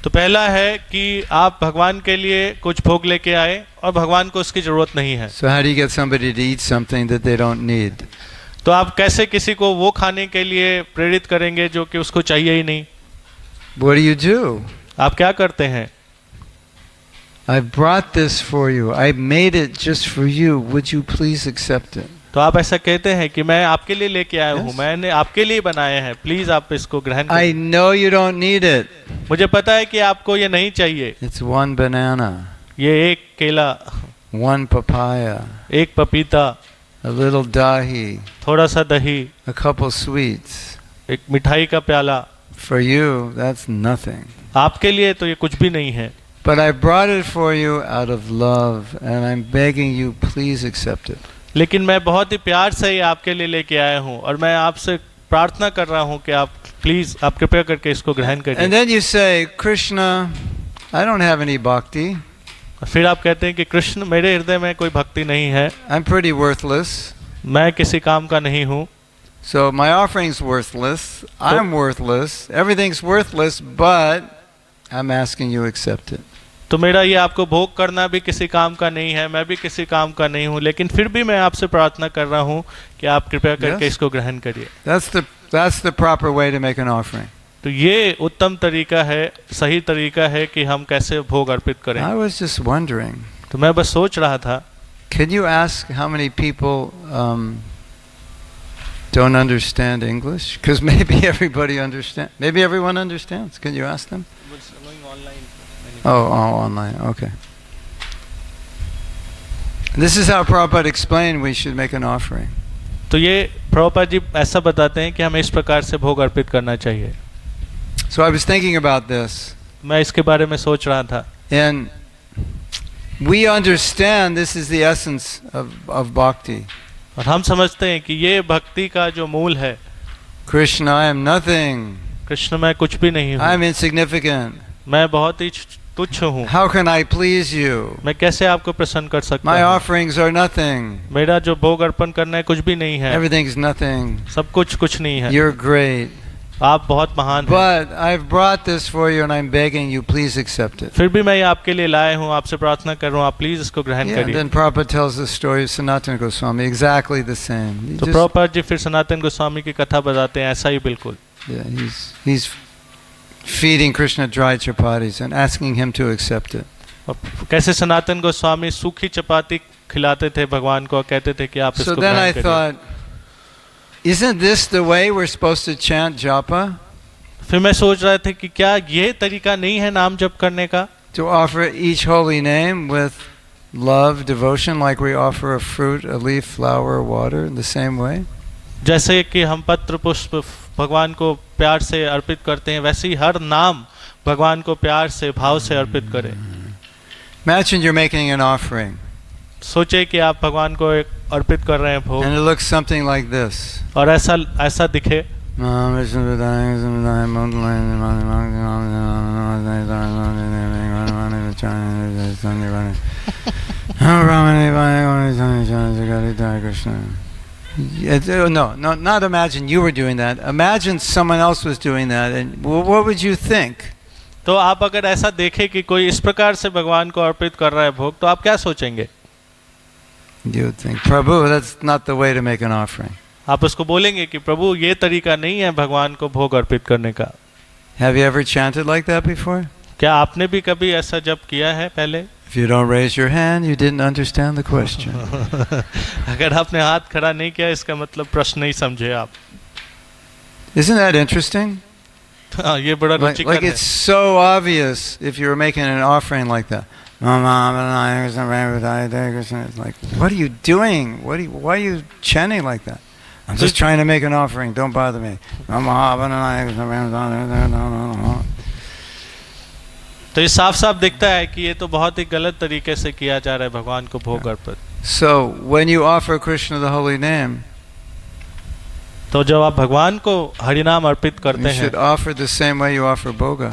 तो पहला है कि आप भगवान के लिए कुछ भोग लेके आए और भगवान को उसकी जरूरत नहीं है। So how do you get somebody to eat something that they don't need? तो आप कैसे किसी को वो खाने के लिए प्रेरित करेंगे जो कि उसको चाहिए ही नहीं? What do you do? आप क्या करते हैं? I brought this for you. I made it just for you. Would you please accept it? तो आप ऐसा कहते हैं कि मैं आपके लिए लेके आया हूँ, मैंने आपके लिए बनाया है, प्लीज आप इसको ग्रहण करें। I know you don't need it. मुझे पता है कि आपको ये नहीं चाहिए। It's one banana. ये एक केला, one papaya, एक पपीता, a little dahi, थोड़ा सा दही, a couple sweets. एक मिठाई का प्याला। For you, that's nothing. आपके लिए तो ये कुछ भी नहीं है। But I brought it for you out of love, and I'm begging you, please accept it. लेकिन मैं बहुत ही प्यार से ही आपके लिए लेके आया हूँ और मैं आपसे प्रार्थना कर रहा हूँ कि आप प्लीज आप कृपया करके इसको ग्रहण करें। And then you say, Krishna, I don't have any bhakti. फिर आप कहते हैं कि कृष्ण मेरे हृदय में कोई भक्ति नहीं है। I'm pretty worthless. मैं किसी काम का नहीं हूँ। So my offering's worthless. I'm worthless. Everything's worthless, but I'm asking you accept it. तो मेरा ये आपको भोग करना भी किसी काम का नहीं है, मैं भी किसी काम का नहीं हूँ, लेकिन फिर भी मैं आपसे प्रार्थना कर रहा हूँ कि आप कृपया करके इसको ग्रहण करिए। That's the proper way to make an offering. तो ये उत्तम तरीका है, सही तरीका है कि हम कैसे भोग अर्पित करें। I was just wondering. तो मैं बस सोच रहा था। Can you ask how many people don't understand English? Because maybe everybody understands. Maybe everyone understands. Can you ask them? Oh, online. Okay. This is how Prabhupada explained we should make an offering. तो ये प्रभुपाद जी ऐसा बताते हैं कि हमें इस प्रकार से भोग अर्पित करना चाहिए। So I was thinking about this. मैं इसके बारे में सोच रहा था। And we understand this is the essence of bhakti. और हम समझते हैं कि ये भक्ति का जो मूल है। Krishna, I am nothing. Krishna मैं कुछ भी नहीं हूँ। I am insignificant. मैं बहुत ही तुच्छ हूँ। How can I please you? मैं कैसे आपको प्रसन्न कर सकता My हूँ? offerings are nothing. मेरा जो भोग अर्पण करना है कुछ भी नहीं है। Everything is nothing. सब कुछ नहीं है। You're great. आप बहुत महान हैं। But I've brought this for you and I'm begging you, please accept it. फिर भी मैं ये आपके लिए लाया हूँ, आपसे प्रार्थना कर रहा हूँ, आप प्लीज इसको ग्रहण Yeah, and करिए। then Prabhupada tells the story of Sanatana Goswami, exactly the same. He तो just- प्रभुपाद जी फिर सनातन गोस्वामी की कथा बताते हैं ऐसा ही बिल्कुल। yeah, he's feeding Krishna dry chapatis and asking him to accept it. और कैसे सनातन गोस्वामी सूखी चपाती खिलाते थे भगवान को और कहते थे कि आप So इसको then I ग्रहण करिए। thought, isn't this the way we're supposed to chant japa? फिर मैं सोच रहा था कि क्या ये तरीका नहीं है नाम जप करने का? To offer each holy name with love, devotion, like we offer a fruit, a leaf, flower, water, in the same way? जैसे कि हम पत्र पुष्प भगवान को प्यार से अर्पित करते हैं, वैसे ही हर नाम भगवान को प्यार से भाव से अर्पित करें। Imagine you're making an offering. सोचे कि आप भगवान को एक अर्पित कर रहे हैं भोग, And it looks something like this. और ऐसा दिखे। No, not imagine you were doing that. Imagine someone else was doing that, and what would you think? तो आप अगर ऐसा देखें कि कोई इस प्रकार से भगवान को अर्पित कर रहा है भोग, तो आप क्या सोचेंगे? You would think, Prabhu, that's not the way to make an offering. आप उसको बोलेंगे कि प्रभु ये तरीका नहीं है भगवान को भोग अर्पित करने का। Have you ever chanted like that before? क्या आपने भी कभी ऐसा जप किया है पहले? If you don't raise your hand, you didn't understand the question. अगर आपने हाथ खड़ा नहीं किया इसका मतलब प्रश्न नहीं समझे आप। Isn't that interesting? हाँ, ये बड़ा Like रुचिकर है। it's so obvious if you were making an offering like that. It's like, what are you doing? Why are you chanting like that? I'm just trying to make an offering. Don't bother me. तो ये साफ साफ दिखता है कि ये तो बहुत ही गलत तरीके से किया जा रहा है भगवान को भोग अर्पित। So when you offer Krishna the holy name, तो जब आप भगवान को हरिनाम अर्पित you करते हैं should offer the same way you offer boga.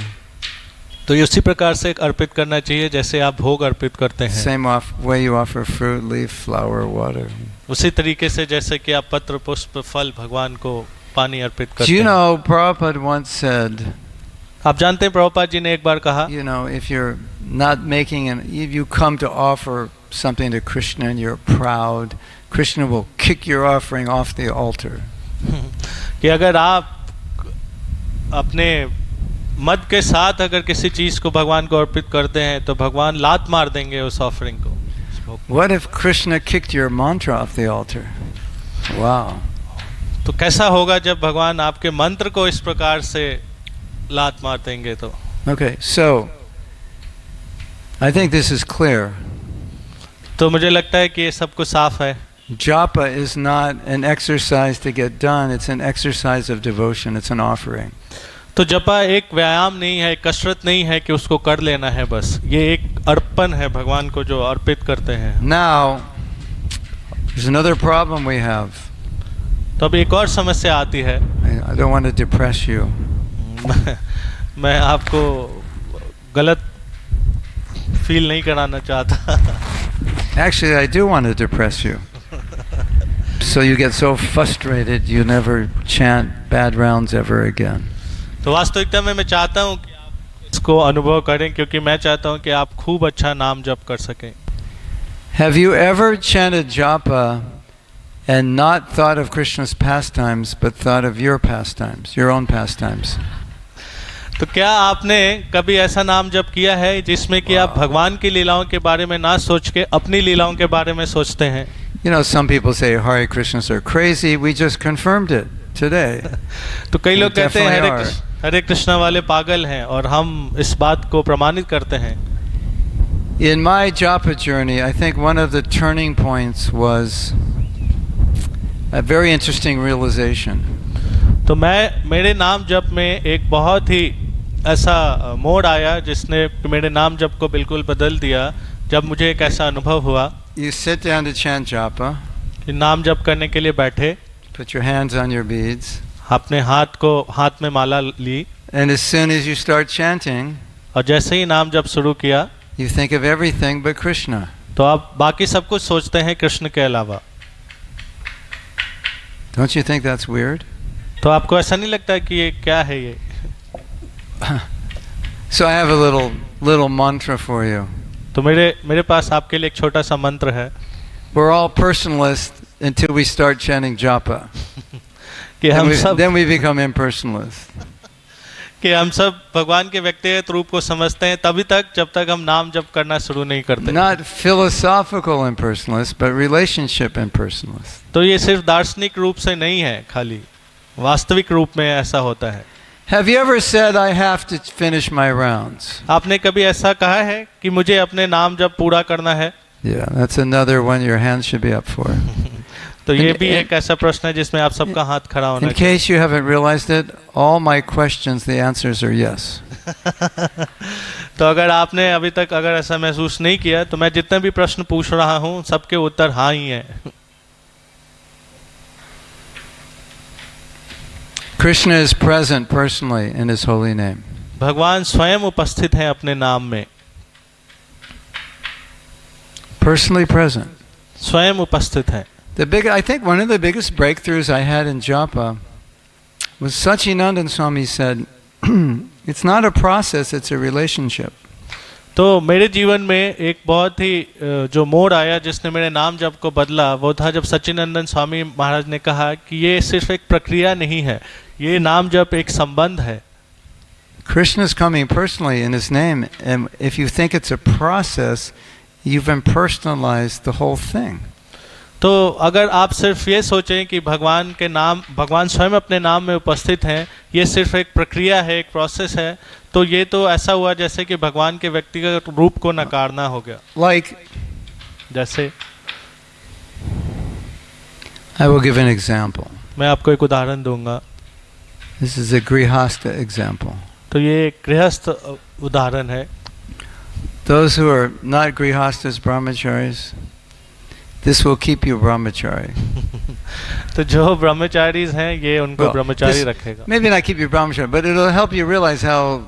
तो ये उसी प्रकार से अर्पित करना चाहिए जैसे आप भोग अर्पित करते हैं। Same way you offer fruit, leaf, flower, water. उसी तरीके से जैसे कि आप पत्र पुष्प फल भगवान को पानी अर्पित Do करते you हैं। know, Prabhupada once said, आप जानते हैं प्रभुपाद जी ने एक बार कहा, you know, if you're not making if you come to offer something to Krishna and you're proud, Krishna will kick your offering off the altar. कि अगर आप अपने मद के साथ अगर किसी चीज को भगवान को अर्पित करते हैं तो भगवान लात मार देंगे उस ऑफरिंग को। What if Krishna kicked your mantra off the altar? Wow. तो कैसा होगा जब भगवान आपके मंत्र को इस प्रकार से लात मार देंगे तो। Okay, so I think this is clear. तो मुझे लगता है कि ये सब कुछ साफ है। Japa is not an exercise to get done, it's an exercise of devotion, it's an offering. तो जपा एक व्यायाम नहीं है, कसरत नहीं है कि उसको कर लेना है बस, ये एक अर्पण है भगवान को जो अर्पित करते हैं। Now, there's another problem we have. तो अब एक और समस्या आती है। I don't want to depress you. मैं आपको गलत फील नहीं कराना चाहता। Actually, I do want to depress you. So you get so frustrated you never chant bad rounds ever again. तो वास्तविकता में मैं चाहता हूँ कि आप इसको अनुभव करें क्योंकि मैं चाहता हूँ कि आप खूब अच्छा नाम जप कर सकें। Have you ever chanted japa and not thought of Krishna's pastimes but thought of your pastimes, your own pastimes? तो क्या आपने कभी ऐसा नाम जप किया है जिसमें कि आप भगवान की लीलाओं के बारे में ना सोच के अपनी लीलाओं के बारे में सोचते हैं? You know, some people say Hare Krishnas are crazy. We just confirmed it today. तो कई लोग They कहते हैं definitely are. हरे कृष्णा वाले पागल हैं और हम इस बात को प्रमाणित करते हैं। In my japa journey, I think one of the turning points was a very interesting realization. तो मेरे नाम जप में एक बहुत ही ऐसा मोड़ आया जिसने मेरे नाम जप को बिल्कुल बदल दिया। जब मुझे एक ऐसा अनुभव हुआ You sit down to chant japa, कि नाम जप करने के लिए बैठे, put your hands on your beads, अपने हाथ में माला ली, and as soon as you start chanting, और जैसे ही नाम जप शुरू किया you think of everything but Krishna. तो आप बाकी सब कुछ सोचते हैं कृष्ण के अलावा। Don't you think that's weird? तो आपको ऐसा नहीं लगता कि ये क्या है ये? So I have a little mantra for you. तो मेरे पास आपके लिए एक छोटा सा मंत्र है। We're all personalists until we start chanting japa. कि Then we become impersonalists. कि हम सब भगवान के व्यक्तिगत रूप को समझते हैं तभी तक जब तक हम नाम जप करना शुरू नहीं करते। Not philosophical impersonalists, but relationship impersonalists. तो ये सिर्फ दार्शनिक रूप से नहीं है, खाली वास्तविक रूप में ऐसा होता है। Have you ever said, I have to finish my rounds? आपने कभी ऐसा कहा है कि मुझे अपने नाम जप पूरा करना है? Yeah, that's another one your hands should be up for. तो ये भी एक ऐसा प्रश्न है जिसमें आप सबका हाथ खड़ा होना In case you haven't realized it, all my questions, the answers are yes. तो अगर आपने अभी तक अगर ऐसा महसूस नहीं किया तो मैं जितने भी प्रश्न पूछ रहा हूँ सबके उत्तर हाँ ही हैं। Krishna is present personally in His holy name. भगवान स्वयं उपस्थित हैं अपने नाम में। Personally present. स्वयं उपस्थित हैं। I think one of the biggest breakthroughs I had in japa was Sachinandan Swami said, it's not a process, it's a relationship. तो मेरे जीवन में एक बहुत ही जो मोड़ आया जिसने मेरे नाम जप को बदला वो था जब सच्चिदानंद स्वामी महाराज ने कहा कि ये सिर्फ एक प्रक्रिया नहीं है, ये नाम जप एक संबंध है। Krishna is coming personally in His name, and if you think it's a process, you've impersonalized the whole thing. तो अगर आप सिर्फ ये सोचें कि भगवान स्वयं अपने नाम में उपस्थित हैं, ये सिर्फ एक प्रक्रिया है, एक प्रोसेस है, तो ये तो ऐसा हुआ जैसे कि भगवान के व्यक्तिगत रूप को नकारना हो गया। Like, जैसे I will give an example. मैं आपको एक उदाहरण दूंगा। This is a grihastha example. तो ये एक गृहस्थ उदाहरण है। Those who are not grihasthas, brahmacharis, this will keep you brahmachari. तो जो ब्रह्मचारी हैं ये उनको ब्रह्मचारी रखेगा। Maybe not keep you brahmachari, but it'll help you realize how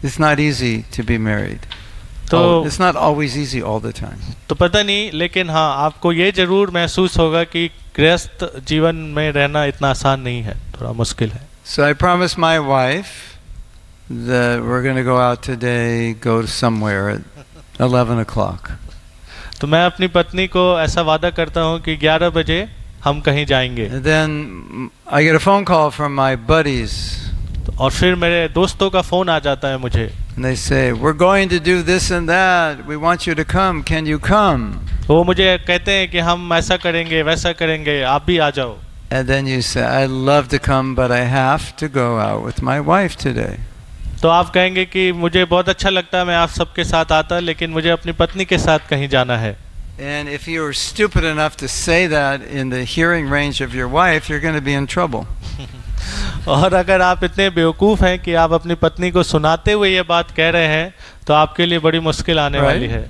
it's not easy to be married. तो it's not always easy all the time. तो पता नहीं, लेकिन हाँ आपको ये जरूर महसूस होगा कि गृहस्थ जीवन में रहना इतना आसान नहीं है, थोड़ा मुश्किल है। So I promised my wife that we're going to go out today, go somewhere at 11 o'clock. तो मैं अपनी पत्नी को ऐसा वादा करता हूँ कि 11 बजे हम कहीं जाएंगे। And then I get a phone call from my buddies. और फिर मेरे दोस्तों का फोन आ जाता है मुझे। And they say, we're going to do this and that. We want you to come. Can you come? वो मुझे कहते हैं कि हम ऐसा करेंगे, वैसा करेंगे, आप भी आ जाओ। And then you say, I'd love to come, but I have to go out with my wife today. तो आप कहेंगे कि मुझे बहुत अच्छा लगता है मैं आप सबके साथ आता, लेकिन मुझे अपनी पत्नी के साथ कहीं जाना है। And if you're stupid enough to say that in the hearing range of your wife, you're going to be in trouble. और अगर आप इतने बेवकूफ़ हैं कि आप अपनी पत्नी को सुनाते हुए ये बात कह रहे हैं तो आपके लिए बड़ी मुश्किल आने वाली है।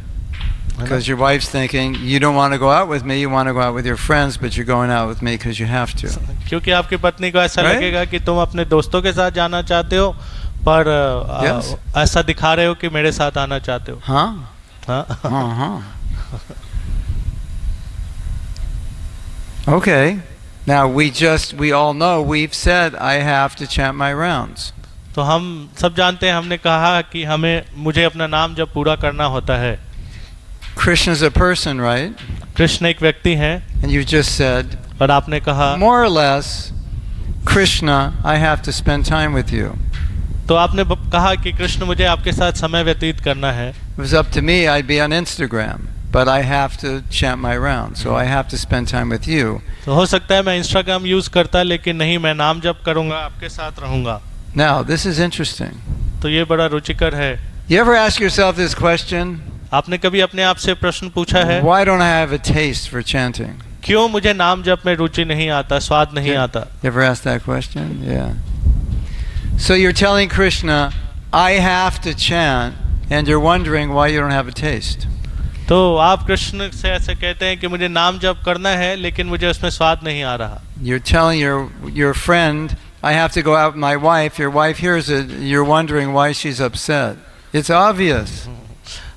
Because your wife's thinking, you don't want to go out with me, you want to go out with your friends, but you're going out with me because you have to. क्योंकि आपकी पत्नी को ऐसा लगेगा कि तुम अपने दोस्तों के साथ जाना चाहते हो, पर ऐसा दिखा रहे हो कि मेरे साथ आना चाहते हो। हाँ। Okay. Now we all know we've said I have to chant my rounds. तो हम सब जानते हैं, हमने कहा कि मुझे अपना नाम जब पूरा करना होता है। Krishna is a person, right? Krishna एक व्यक्ति हैं। And you just said, और आपने कहा more or less, Krishna, I have to spend time with you. तो आपने कहा कि कृष्ण मुझे आपके साथ समय व्यतीत करना है। If it was up to me, I'd be on Instagram, but I have to chant my rounds, so I have to spend time with you. तो हो सकता है मैं इंस्टाग्राम यूज करता, लेकिन नहीं, मैं नाम जप करूंगा, आपके साथ रहूंगा। Now, this is interesting. तो ये बड़ा रुचिकर है। You ever ask yourself this question? आपने कभी अपने आप से प्रश्न पूछा है, Why don't I have a taste for chanting? क्यों मुझे नाम जप में रुचि नहीं आता, स्वाद नहीं आता? You ever asked that question? Yeah. So you're telling Krishna, I have to chant, and you're wondering why you don't have a taste. तो आप कृष्ण से ऐसे कहते हैं कि मुझे नाम जप करना है लेकिन मुझे उसमें स्वाद नहीं आ रहा. You're telling your friend, I have to go out with my wife. Your wife hears it. You're wondering why she's upset. It's obvious.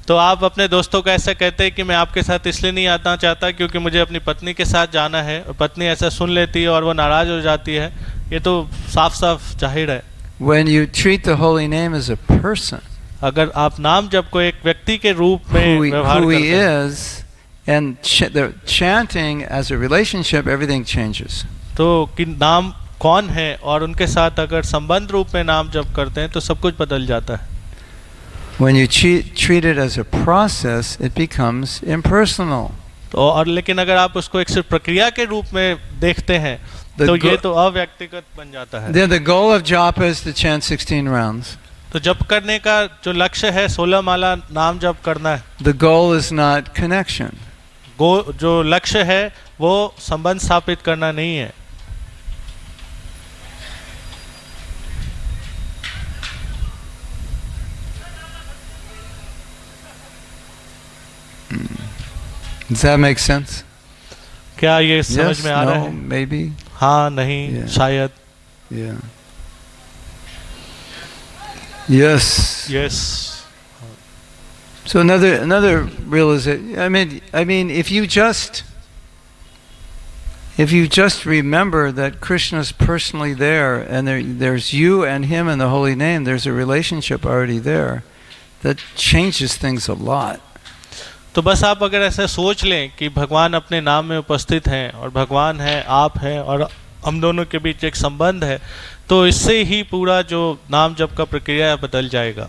तो आप अपने दोस्तों को ऐसा कहते हैं कि मैं आपके साथ इसलिए नहीं आना चाहता क्योंकि मुझे अपनी पत्नी के साथ जाना है, और पत्नी ऐसा सुन लेती है और वो नाराज हो जाती है. ये तो साफ साफ जाहिर है. When you treat the holy name as a person, अगर आप नाम जप को एक व्यक्ति के रूप में व्यवहार who he करते हैं, is, and the chanting as a relationship, everything changes. तो कि नाम कौन है और उनके साथ अगर संबंध रूप में नाम जप करते हैं तो सब कुछ बदल जाता है. When you treat it as a process, it becomes impersonal. तो और लेकिन अगर आप उसको एक सिर्फ प्रक्रिया के रूप में देखते हैं तो ये तो अव्यक्तिगत बन जाता है. Then the goal of japa is to chant 16 rounds. तो जप करने का जो लक्ष्य है 16 माला नाम जप करना है. The goal is not connection. जो लक्ष्य है वो संबंध स्थापित करना नहीं है. Does that make sense? क्या ये समझ में आ रहा है? Maybe. हाँ, नहीं, शायद. Yeah. Yes. Yes. So another realization. I mean, if you just remember that Krishna's personally there, and there's you and him in the holy name, there's a relationship already there, that changes things a lot. तो बस आप अगर ऐसा सोच लें कि भगवान अपने नाम में उपस्थित हैं और भगवान है, आप हैं और हम दोनों के बीच एक संबंध है, तो इससे ही पूरा जो नाम जप का प्रक्रिया बदल जाएगा.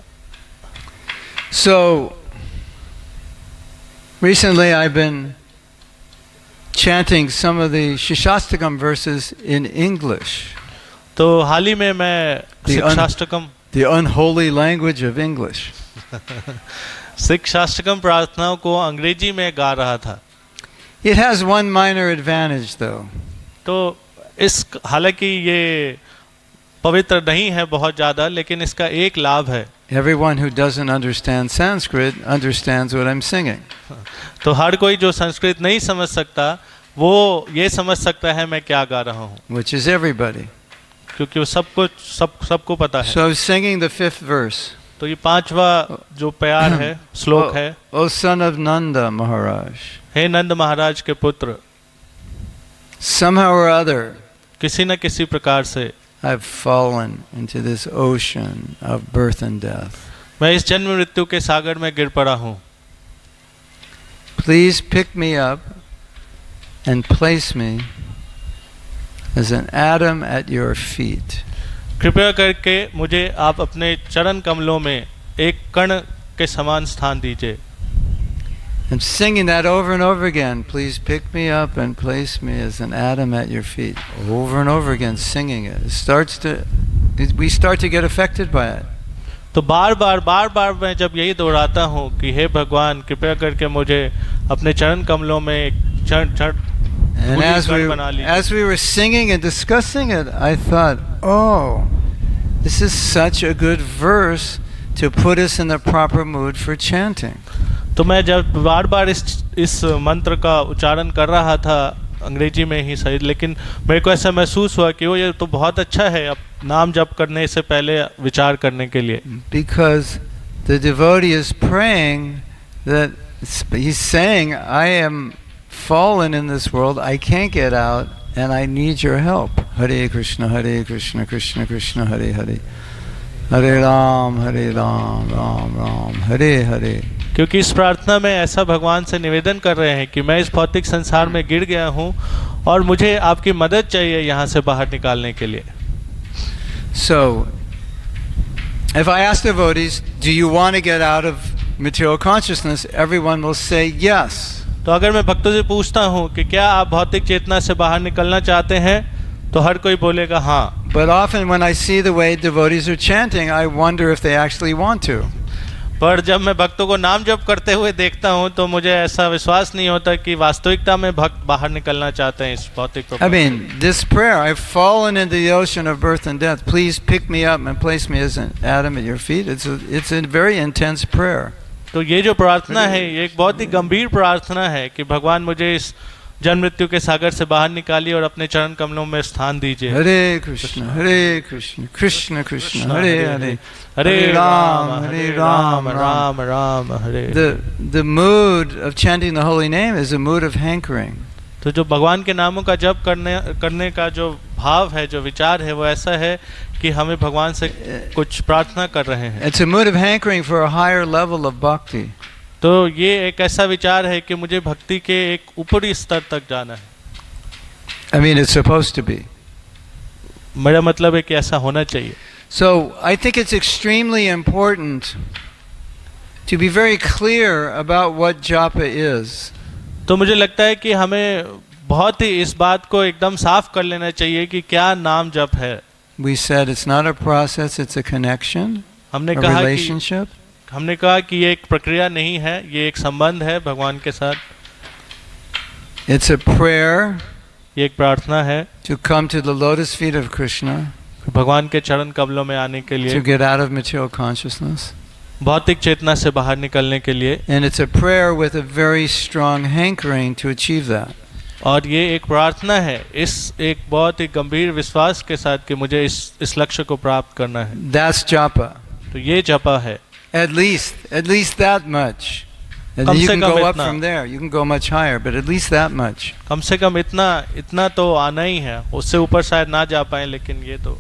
So recently I've been chanting some of the Shikshastakam verses in English. तो हाल ही में मैं शिक्षाष्टकम, the unholy language of English. शिक्षाष्टकम प्रार्थनाओं को अंग्रेजी में गा रहा था. It has one minor advantage though. तो इस हालांकि ये पवित्र नहीं है बहुत ज़्यादा, लेकिन इसका एक लाभ है. Everyone who doesn't understand Sanskrit understands what I'm singing. तो हर कोई जो संस्कृत नहीं समझ सकता वो ये समझ सकता है मैं क्या गा रहा हूँ. Which is everybody. क्योंकि वो सबको पता है. So I was singing the 5th verse. तो ये 5वां जो प्यार है, श्लोक है. O son of Nanda Maharaj. हे नंद महाराज के पुत्र. Somehow or other, किसी न किसी प्रकार से I've fallen into this ocean of birth and death. मैं इस जन्म मृत्यु के सागर में गिर पड़ा हूँ. Please pick me up and place me as an atom at your feet. कृपया करके मुझे आप अपने चरण कमलों में एक कण के समान स्थान दीजिए. I'm singing that over and over again. Please pick me up and place me as an atom at your feet. Over and over again, singing it. We start to get affected by it. तो बार बार मैं जब यही दोहराता हूँ कि हे भगवान कृपया करके मुझे अपने चरण कमलों में एक And as we were singing and discussing it, I thought, oh, this is such a good verse to put us in the proper mood for chanting. तो मैं जब बार इस मंत्र का उच्चारण कर रहा था अंग्रेजी में ही सही, लेकिन मेरे को ऐसा महसूस हुआ कि वो ये तो बहुत अच्छा है अब नाम जप करने से पहले विचार करने के लिए. Because the devotee is praying that he's saying, I am fallen in this world, I can't get out, and I need your help. Hare Krishna, Krishna Krishna, Hare Hare. Hare Ram, Ram Ram, Hare Hare. क्योंकि इस प्रार्थना में ऐसा भगवान से निवेदन कर रहे हैं कि मैं इस भौतिक संसार में गिर गया हूँ और मुझे आपकी मदद चाहिए यहाँ से बाहर निकालने के लिए. So, if I ask devotees, do you want to get out of material consciousness? Everyone will say yes. तो अगर मैं भक्तों से पूछता हूँ कि क्या आप भौतिक चेतना से बाहर निकलना चाहते हैं, तो हर कोई बोलेगा हाँ. But often when I see the way devotees are chanting, I wonder if they actually want to. पर जब मैं भक्तों को नाम जप करते हुए देखता हूँ तो मुझे ऐसा विश्वास नहीं होता कि वास्तविकता में भक्त बाहर निकलना चाहते हैं इस भौतिक I mean, this prayer, I've fallen into the ocean of birth and death. Please pick me up and place me as an atom at your feet. It's a very intense prayer. तो ये जो प्रार्थना है ये एक बहुत ही गंभीर प्रार्थना है कि भगवान मुझे इस जन्म मृत्यु के सागर से बाहर निकालिए और अपने चरण कमलों में स्थान दीजिए। Hare Krishna, Krishna Krishna, Hare Hare, Hare Ram, Ram Ram, Hare। The mood of chanting the holy name is a mood of hankering. तो जो भगवान के नामों का जप करने का जो भाव है, जो विचार है, वो ऐसा है कि हमें भगवान से कुछ प्रार्थना कर रहे हैं। It's a mood of hankering for a higher level of bhakti. तो ये एक ऐसा विचार है कि मुझे भक्ति के एक ऊपरी स्तर तक जाना है। I mean, it's supposed to be. मेरा मतलब है कि ऐसा होना चाहिए। So I think it's extremely important to be very clear about what japa is. तो मुझे लगता है कि हमें बहुत ही इस बात को एकदम साफ कर लेना चाहिए कि क्या नाम जप है। We said it's not a process, it's a connection, हमने a कहा relationship. हमने कहा कि ये एक प्रक्रिया नहीं है, ये एक संबंध है भगवान के साथ। It's a prayer ये एक प्रार्थना है to come to the lotus feet of Krishna, भगवान के चरण कमलों में आने के लिए, to get out of material consciousness. भौतिक चेतना से बाहर निकलने के लिए। And it's a prayer with a very strong hankering to achieve that. और ये एक प्रार्थना है इस एक बहुत ही गंभीर विश्वास के साथ कि मुझे इस लक्ष्य को प्राप्त करना है। That's japa. तो ये जपा है। At least that much. And then you can go up from there. You can go much higher, but at least that much. कम से कम इतना तो आना ही है। उससे ऊपर शायद ना जा पाए, लेकिन ये तो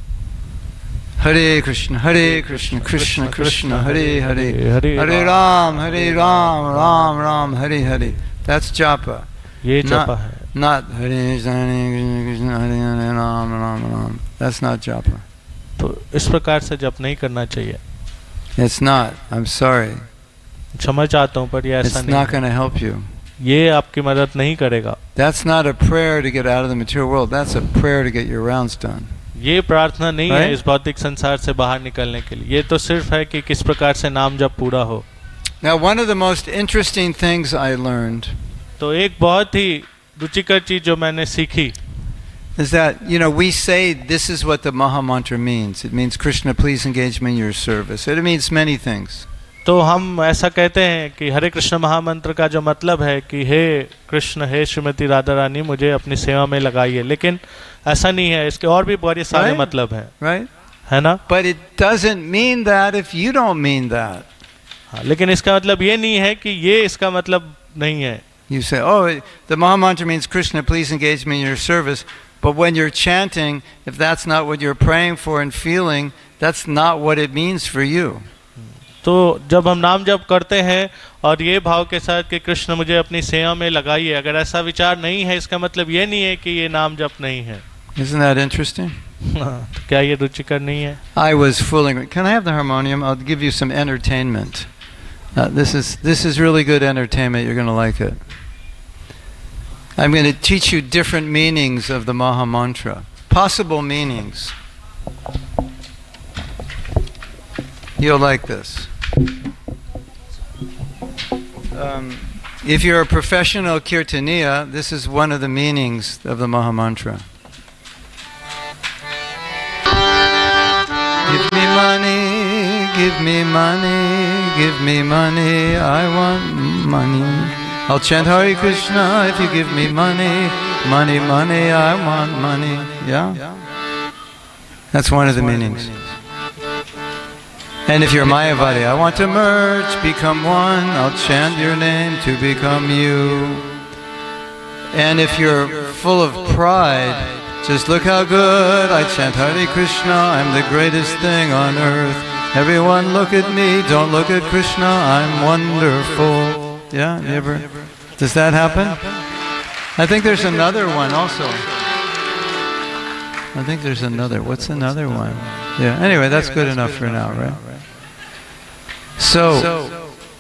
Hare Krishna, Krishna Krishna, Hare Hare, Hare Ram, Ram Ram, Hare Hare. That's japa. ये जपा है। Not Hare Krishna, Hare Ram, Ram. That's not japa. तो इस प्रकार से जप नहीं करना चाहिए। It's not. I'm sorry. क्षमा चाहता हूँ पर ये ऐसा It's नहीं not है। going to help you. ये आपकी मदद नहीं करेगा। That's not a prayer to get out of the material world. That's a prayer to get your rounds done. ये प्रार्थना नहीं है इस भौतिक संसार से बाहर निकलने के लिए। ये तो सिर्फ है कि किस प्रकार से नाम जप पूरा हो। Now, one of the most interesting things I learned तो एक बहुत ही रुचिकर चीज जो मैंने सीखी is that, we say this is what the Maha Mantra means. It means, Krishna, please engage me in your service. It means many things. तो हम ऐसा कहते हैं कि हरे कृष्ण महामंत्र का जो मतलब है कि हे कृष्ण, हे श्रीमती राधा रानी, मुझे अपनी सेवा में लगाइए, लेकिन ऐसा नहीं है, इसके और भी बहुत सारे मतलब हैं, Right? है ना? But it doesn't mean that if you don't mean that. हाँ, लेकिन इसका मतलब ये नहीं है कि ये इसका मतलब नहीं है। You say, oh, the Maha Mantra means, Krishna, please engage me in your service. But when you're chanting, if that's not what you're praying for and feeling, that's not what it means for you. तो जब हम नाम जप करते हैं और ये भाव के साथ कि कृष्ण मुझे अपनी सेवा में लगाइए, अगर ऐसा विचार नहीं है, इसका मतलब ये नहीं है कि ये नाम जप नहीं है। Isn't that interesting? तो क्या ये रुचिकर नहीं है? I was fooling. Can I have the harmonium? I'll give you some entertainment. This is really good entertainment. You're going to like it. I'm going to teach you different meanings of the Maha Mantra. Possible meanings. You'll like this. If you're a professional kirtaniya, this is one of the meanings of the Maha Mantra. Give me money, give me money, give me money, I want money. I'll chant Hare Krishna if you give me money, money, money, I want money. Yeah? That's one of the meanings. And if you're Mayavadi, I want to merge, become one, I'll chant your name to become you. And if you're full of pride, just look how good I chant Hare Krishna, I'm the greatest thing on earth. Everyone look at me, don't look at Krishna, I'm wonderful. Yeah, you ever? Does that happen? I think there's another one also. I think there's another. What's another one? Yeah, anyway, that's good enough for now, right? So,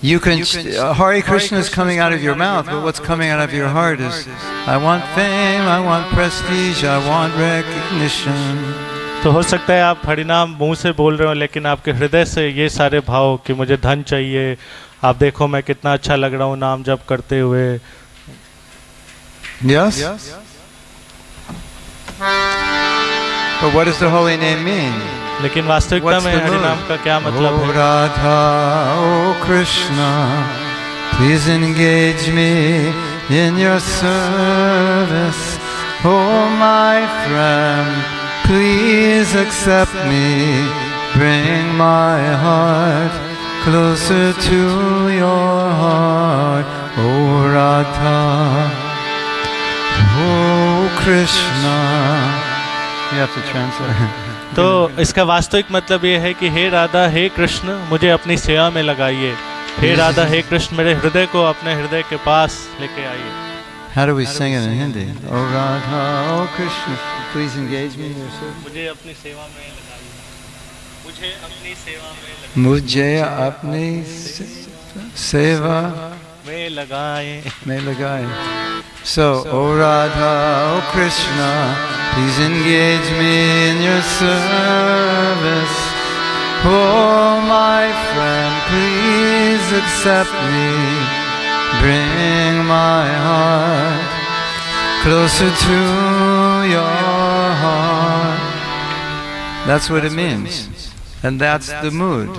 you can, Hare Krishna is coming out of your mouth, but what's coming out of your heart is, I want fame, I want prestige, I want recognition. तो हो सकता है आप हरिनाम मुंह से बोल रहे हो लेकिन आपके हृदय से ये सारे भाव कि मुझे धन चाहिए, आप देखो मैं कितना अच्छा लग रहा हूँ नाम जप करते हुए। Yes? But what does the holy name mean? लेकिन वास्तविकता में हरिनाम का क्या मतलब है? Oh Radha, oh Krishna, please engage me in your service. Oh my friend, please accept me, bring my heart closer to your heart. Oh Radha, oh Krishna. You have to translate. तो इसका वास्तविक मतलब ये है कि हे राधा हे कृष्ण मुझे अपनी सेवा में लगाइए, हे राधा हे कृष्ण मेरे हृदय को अपने हृदय के पास लेके आइए। How do we sing it in Hindi? Oh Radha, oh Krishna, please engage me in your service. मुझे अपनी सेवा में लगाइए, मुझे अपनी सेवा में लगाइए, मुझे अपनी सेवा में लगाए. So, oh Radha, oh Krishna, please engage me in your service. Oh my friend, please accept me, bring my heart closer to your heart. That's what it means. And that's the mood.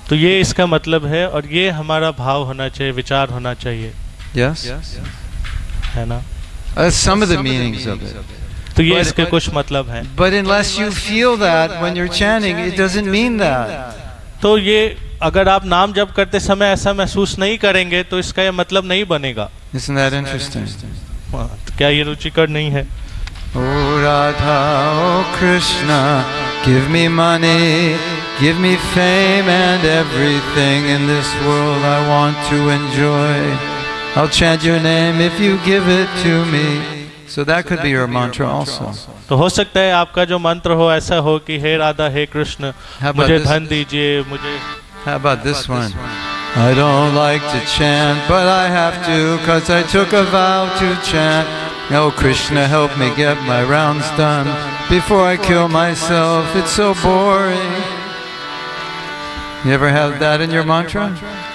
तो ये इसका मतलब है और ये हमारा भाव होना चाहिए, विचार होना चाहिए। Yes? है ना? That's some of the meanings of it. तो ये इसके कुछ मतलब हैं। But unless you feel that when you're chanting, it doesn't mean that. तो ये अगर आप नाम जप करते समय ऐसा महसूस नहीं करेंगे तो इसका ये मतलब नहीं बनेगा। Isn't that interesting? तो क्या ये रुचिकर नहीं है? Oh Radha, oh Krishna, give me money, give me fame and everything in this world I want to enjoy. I'll chant your name if you give it to me. So that could be your mantra also. तो हो सकता है आपका जो मंत्र हो ऐसा हो कि हे राधा हे कृष्ण मुझे धन दीजिए, मुझे। How about this one? I don't like to chant, but I have to, 'cause I took a vow to chant. Oh Krishna, help me get my rounds done before I kill myself. It's so boring. You ever have that in your mantra?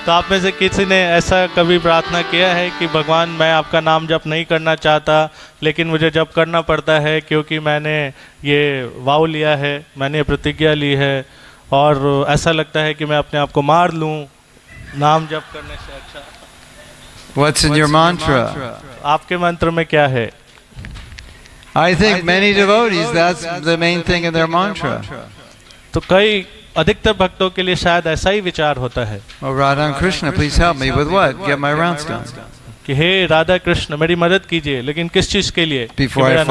तो आप में से किसी ने ऐसा कभी प्रार्थना किया है कि भगवान मैं आपका नाम जप नहीं करना चाहता लेकिन मुझे जप करना पड़ता है क्योंकि मैंने ये वाव लिया है, मैंने प्रतिज्ञा ली है और ऐसा लगता है कि मैं अपने आप को मार लूं नाम जप करने से अच्छा। What's in your mantra? आपके मंत्र में क्या है? I think many devotees, that's the main thing in their mantra. तो कई अधिकतर भक्तों के लिए शायद ऐसा ही विचार होता है। Oh Radha and Krishna, please help me with what? Get my rounds done. कि हे राधा कृष्ण मेरी मदद कीजिए, लेकिन किस चीज के लिए? Before I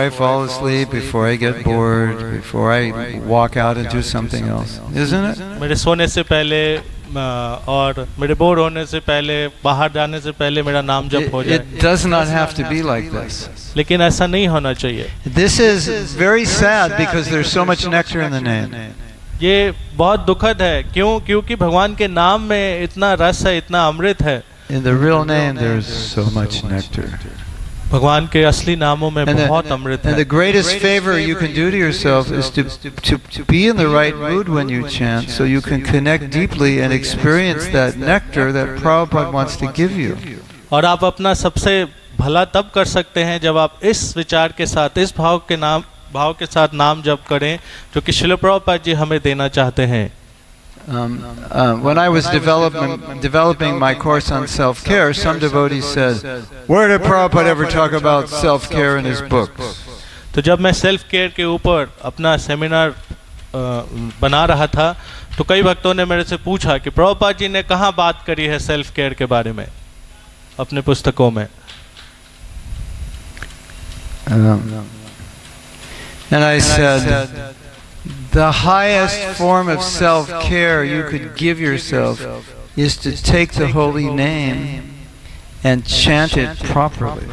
fall asleep, before I get bored, before I walk out and do something else, isn't it? मेरे सोने से पहले और मेरे बोर होने से पहले, बाहर जाने से पहले मेरा नाम जप हो जाए। It does not have to be like this. लेकिन ऐसा नहीं होना चाहिए। This is very sad because there's so much nectar in the name. ये बहुत दुखद है, क्यों? क्योंकि भगवान के नाम में इतना रस है, इतना अमृत है। In the real name, there's so much nectar. भगवान के असली नामों में बहुत अमृत है। And the greatest favor you can do to yourself is to be in the right mood when you chant, so you can connect deeply and experience that nectar that Prabhupada wants to give you. और आप अपना सबसे भला तब कर सकते हैं जब आप इस विचार के साथ, इस भाव के साथ नाम जप करें जो कि श्रील प्रभुपाद जी हमें देना चाहते हैं। When I was developing my course on self-care, some devotees said, "Where did Prabhupada ever talk about self-care in his books?" तो जब मैं सेल्फ केयर के ऊपर अपना सेमिनार बना रहा था तो कई भक्तों ने मेरे से पूछा कि प्रभुपाद जी ने कहाँ बात करी है सेल्फ केयर के बारे में अपने पुस्तकों में। And I said, the highest form of self-care you could give yourself is to take the holy name and chant it properly.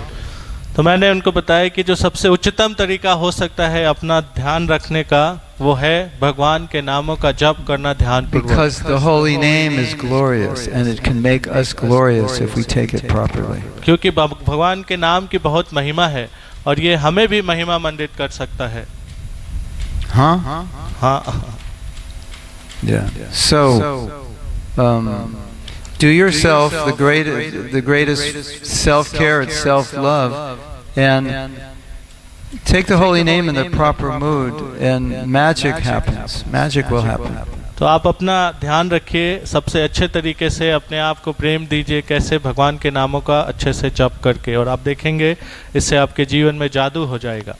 तो मैंने उनको बताया कि जो सबसे उच्चतम तरीका हो सकता है अपना ध्यान रखने का वो है भगवान के नामों का जप करना ध्यानपूर्वक। Because the holy name is glorious and it can make us glorious if we take it properly. क्योंकि भगवान के नाम की बहुत महिमा है और ये हमें भी महिमा मंडित कर सकता है। Huh? हाँ, Yeah. So, do yourself the greatest self-care and self-love, and take the holy name in the proper mood, and magic happens. Magic will happen. तो आप अपना ध्यान रखिए, सबसे अच्छे तरीके से अपने आप को प्रेम दीजिए, कैसे भगवान के नामों का अच्छे से जप करके, और आप देखेंगे इससे आपके जीवन में जादू हो जाएगा।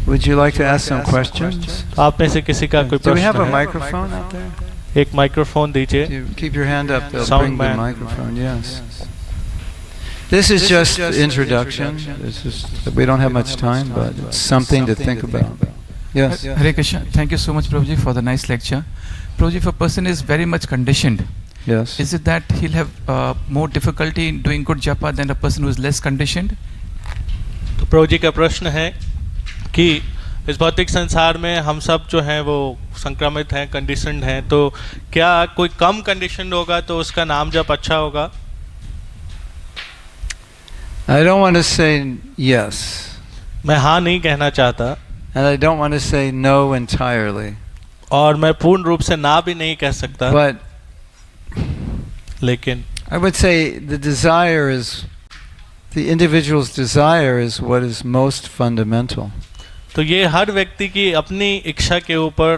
Would you like to ask some questions? आप में से किसी का कोई Do we have a प्रश्न है? microphone out there? एक माइक्रोफोन दीजिए। You keep your hand up. They'll Sound bring the man. microphone. Yes. This is just introduction. This is, we don't have much time, but it's something to think about. Yes. Hare Krishna. Thank you so much, Prabhuji, for the nice lecture. Prabhuji, if a person is very much conditioned, Yes. is it that he'll have more difficulty in doing good japa than a person who is less conditioned? तो प्रभु जी का प्रश्न है कि इस भौतिक संसार में हम सब जो हैं वो संक्रमित हैं, कंडीशनड हैं, तो क्या कोई कम कंडीशन होगा तो उसका नाम जप अच्छा होगा? I don't want to say yes, मैं हाँ नहीं कहना चाहता, and I don't want to say no entirely. और मैं पूर्ण रूप से ना भी नहीं कह सकता, But लेकिन I would say the individual's desire is what is most fundamental. तो ये हर व्यक्ति की अपनी इच्छा के ऊपर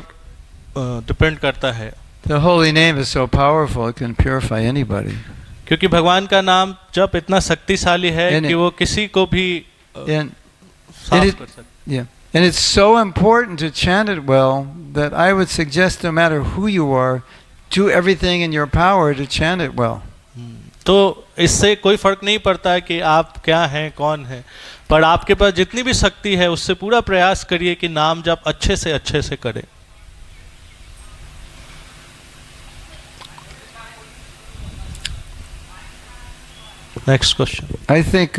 डिपेंड करता है। The holy name is so powerful, it can purify anybody. क्योंकि भगवान का नाम जप इतना शक्तिशाली है And कि वो किसी को भी And साफ it- कर सकता है। yeah, and it's so important to chant it well that I would suggest, no matter who you are, do everything in your power to chant it well. तो इससे कोई फर्क नहीं पड़ता है कि आप क्या हैं, कौन हैं, पर आपके पास जितनी भी शक्ति है उससे पूरा प्रयास करिए कि नाम जप अच्छे से करें। Next question. I think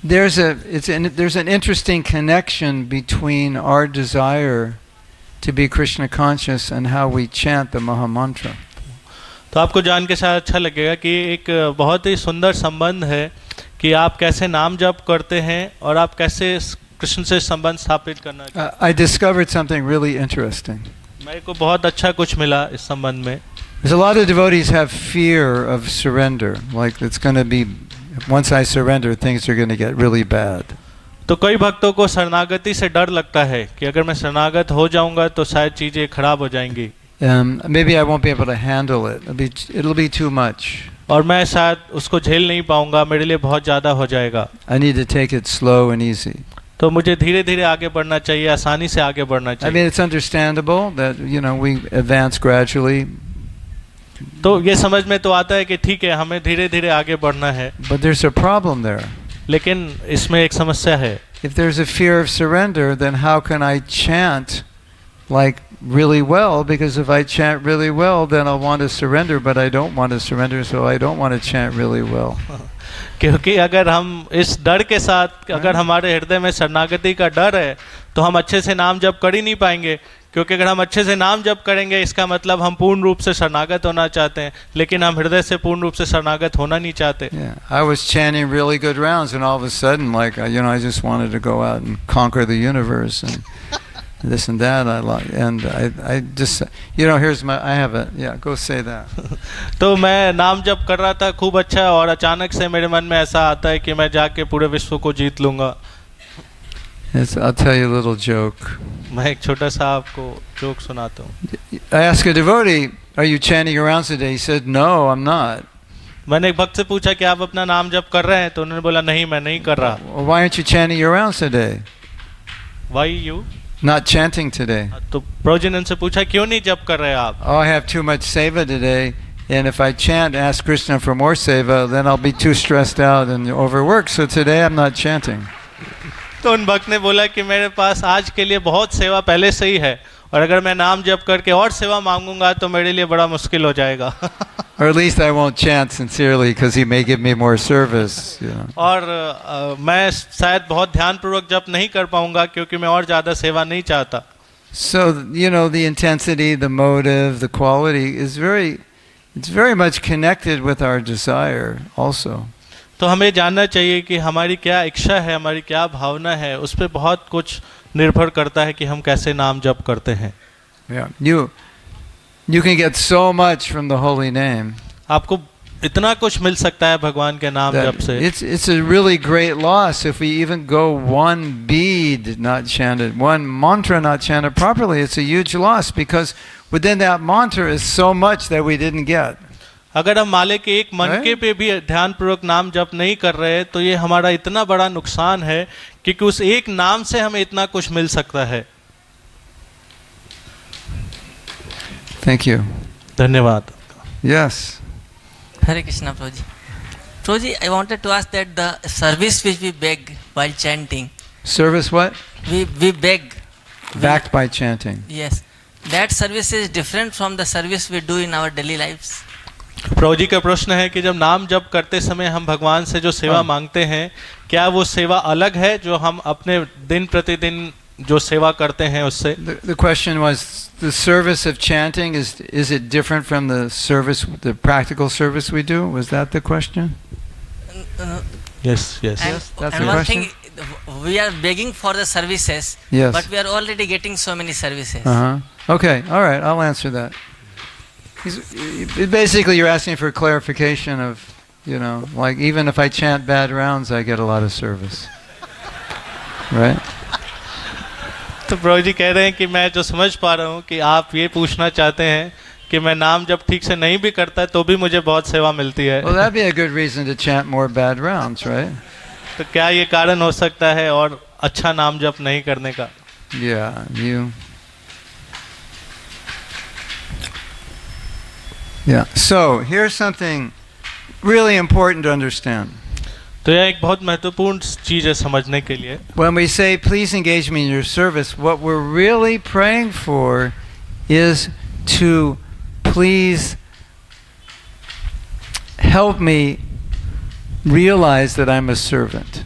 there's an interesting connection between our desire to be Krishna conscious and how we chant the Maha Mantra. तो आपको जान के शायद अच्छा लगेगा कि एक बहुत ही सुंदर संबंध है कि आप कैसे नाम जप करते हैं और आप कैसे कृष्ण से संबंध स्थापित करना चाहते I discovered something really interesting. हैं। मेरे को बहुत अच्छा कुछ मिला इस संबंध में। There's a lot of devotees have fear of surrender, like it's going to be, once I surrender, things are going to get really bad. तो कई भक्तों को शरणागति से डर लगता है कि अगर मैं शरणागत हो जाऊंगा तो शायद चीजें खराब हो जाएंगी। Maybe I won't be able to handle it. It'll be too much. और मैं शायद उसको झेल नहीं पाऊंगा, मेरे लिए बहुत ज़्यादा हो जाएगा। I need to take it slow and easy. तो मुझे धीरे धीरे आगे बढ़ना चाहिए, आसानी से आगे बढ़ना I चाहिए। mean, it's understandable that we advance gradually. तो ये समझ में तो आता है कि ठीक है, हमें धीरे धीरे आगे बढ़ना है। But there's a problem there. लेकिन इसमें एक समस्या है। If there's a fear of surrender, then how can I chant like really well? Because if I chant really well, then I'll want to surrender, but I don't want to surrender, so I don't want to chant really well. क्योंकि अगर हम इस डर के साथ, अगर हमारे हृदय में शरणागति का डर है, तो हम अच्छे से नाम जप कर ही नहीं पाएंगे। क्योंकि अगर हम अच्छे से नाम जप करेंगे, इसका मतलब हम पूर्ण रूप से शरणागत होना चाहते हैं, लेकिन हम हृदय से पूर्ण रूप से शरणागत होना नहीं चाहते। Yeah, I was chanting really good rounds, and all of a sudden, like I just wanted to go out and conquer the universe and this and that. I just here's I have a go say that. तो मैं नाम जप कर रहा था खूब अच्छा, और अचानक से मेरे मन में ऐसा आता है कि मैं जाके पूरे विश्व को जीत लूंगा। I'll tell you a little joke. मैं एक छोटा सा आपको जोक सुनाता हूँ। I asked a devotee, "Are you chanting around today?" He said, "No, I'm not." मैंने एक भक्त से पूछा कि आप अपना नाम जप कर रहे हैं, तो उन्होंने बोला नहीं, मैं नहीं कर रहा। Well, why aren't you chanting your rounds today? Why you? Not chanting today. तो प्रभु जी ने उनसे पूछा क्यों नहीं जप कर रहे आप? Oh, I have too much seva today, and if I chant, ask Krishna for more seva, then I'll be too stressed out and overworked. So today I'm not chanting. तो उन भक्त ने बोला कि मेरे पास आज के लिए बहुत सेवा पहले से ही है, और अगर मैं नाम जप करके और सेवा मांगूंगा तो मेरे लिए बड़ा मुश्किल हो जाएगा। Or at least I won't chant sincerely because he may give me more service. और मैं शायद बहुत ध्यानपूर्वक जप नहीं कर पाऊंगा क्योंकि मैं और ज़्यादा सेवा नहीं चाहता। So the intensity, the motive, the quality is it's very much connected with our desire also. तो हमें जानना चाहिए कि हमारी क्या इच्छा है, हमारी क्या भावना है, उस पर बहुत कुछ निर्भर करता है कि हम कैसे नाम जप करते हैं। You can get so much from the holy name. आपको इतना कुछ मिल सकता है भगवान के नाम जप से। It's a really great loss if we even go one bead not chanted, one mantra not chanted properly. It's a huge loss because within that mantra is so much that we didn't get. अगर हम माले के एक मनके पे भी ध्यान पूर्वक नाम जप नहीं कर रहे तो ये हमारा इतना बड़ा नुकसान है क्योंकि उस एक नाम से हमें इतना कुछ मिल सकता है। Thank you. धन्यवाद। Yes. Hare Krishna, Prabhuji. Prabhuji, I wanted to ask that the service which we beg while chanting. Service what? We beg. Backed by chanting. Yes. That service is different from the service we do in our daily lives. प्रभु जी का प्रश्न है कि जब नाम जप करते समय हम भगवान से जो सेवा मांगते हैं, क्या वो सेवा अलग है जो हम अपने दिन प्रतिदिन जो सेवा करते हैं उससे? The question was, the service of chanting, is it different from the service, the practical service we do? Was that the question? Yes. That's the And one question. thing, we are begging for the services, Yes. but we are already getting so many services. Okay, all right, I'll answer that. Basically, you're asking for clarification of, like even if I chant bad rounds, I get a lot of service. Right? तो प्रभु जी कह रहे हैं कि मैं जो समझ पा रहा हूँ कि आप ये पूछना चाहते हैं कि मैं नाम जब ठीक से नहीं भी करता तो भी मुझे बहुत सेवा मिलती है। Well, that'd be a good reason to chant more bad rounds, right? तो क्या ये कारण हो सकता है और अच्छा नाम जप नहीं करने का? Yeah. So here's something really important to understand. तो यह एक बहुत महत्वपूर्ण चीज है समझने के लिए। When we say please engage me in your service, what we're really praying for is to please help me realize that I'm a servant.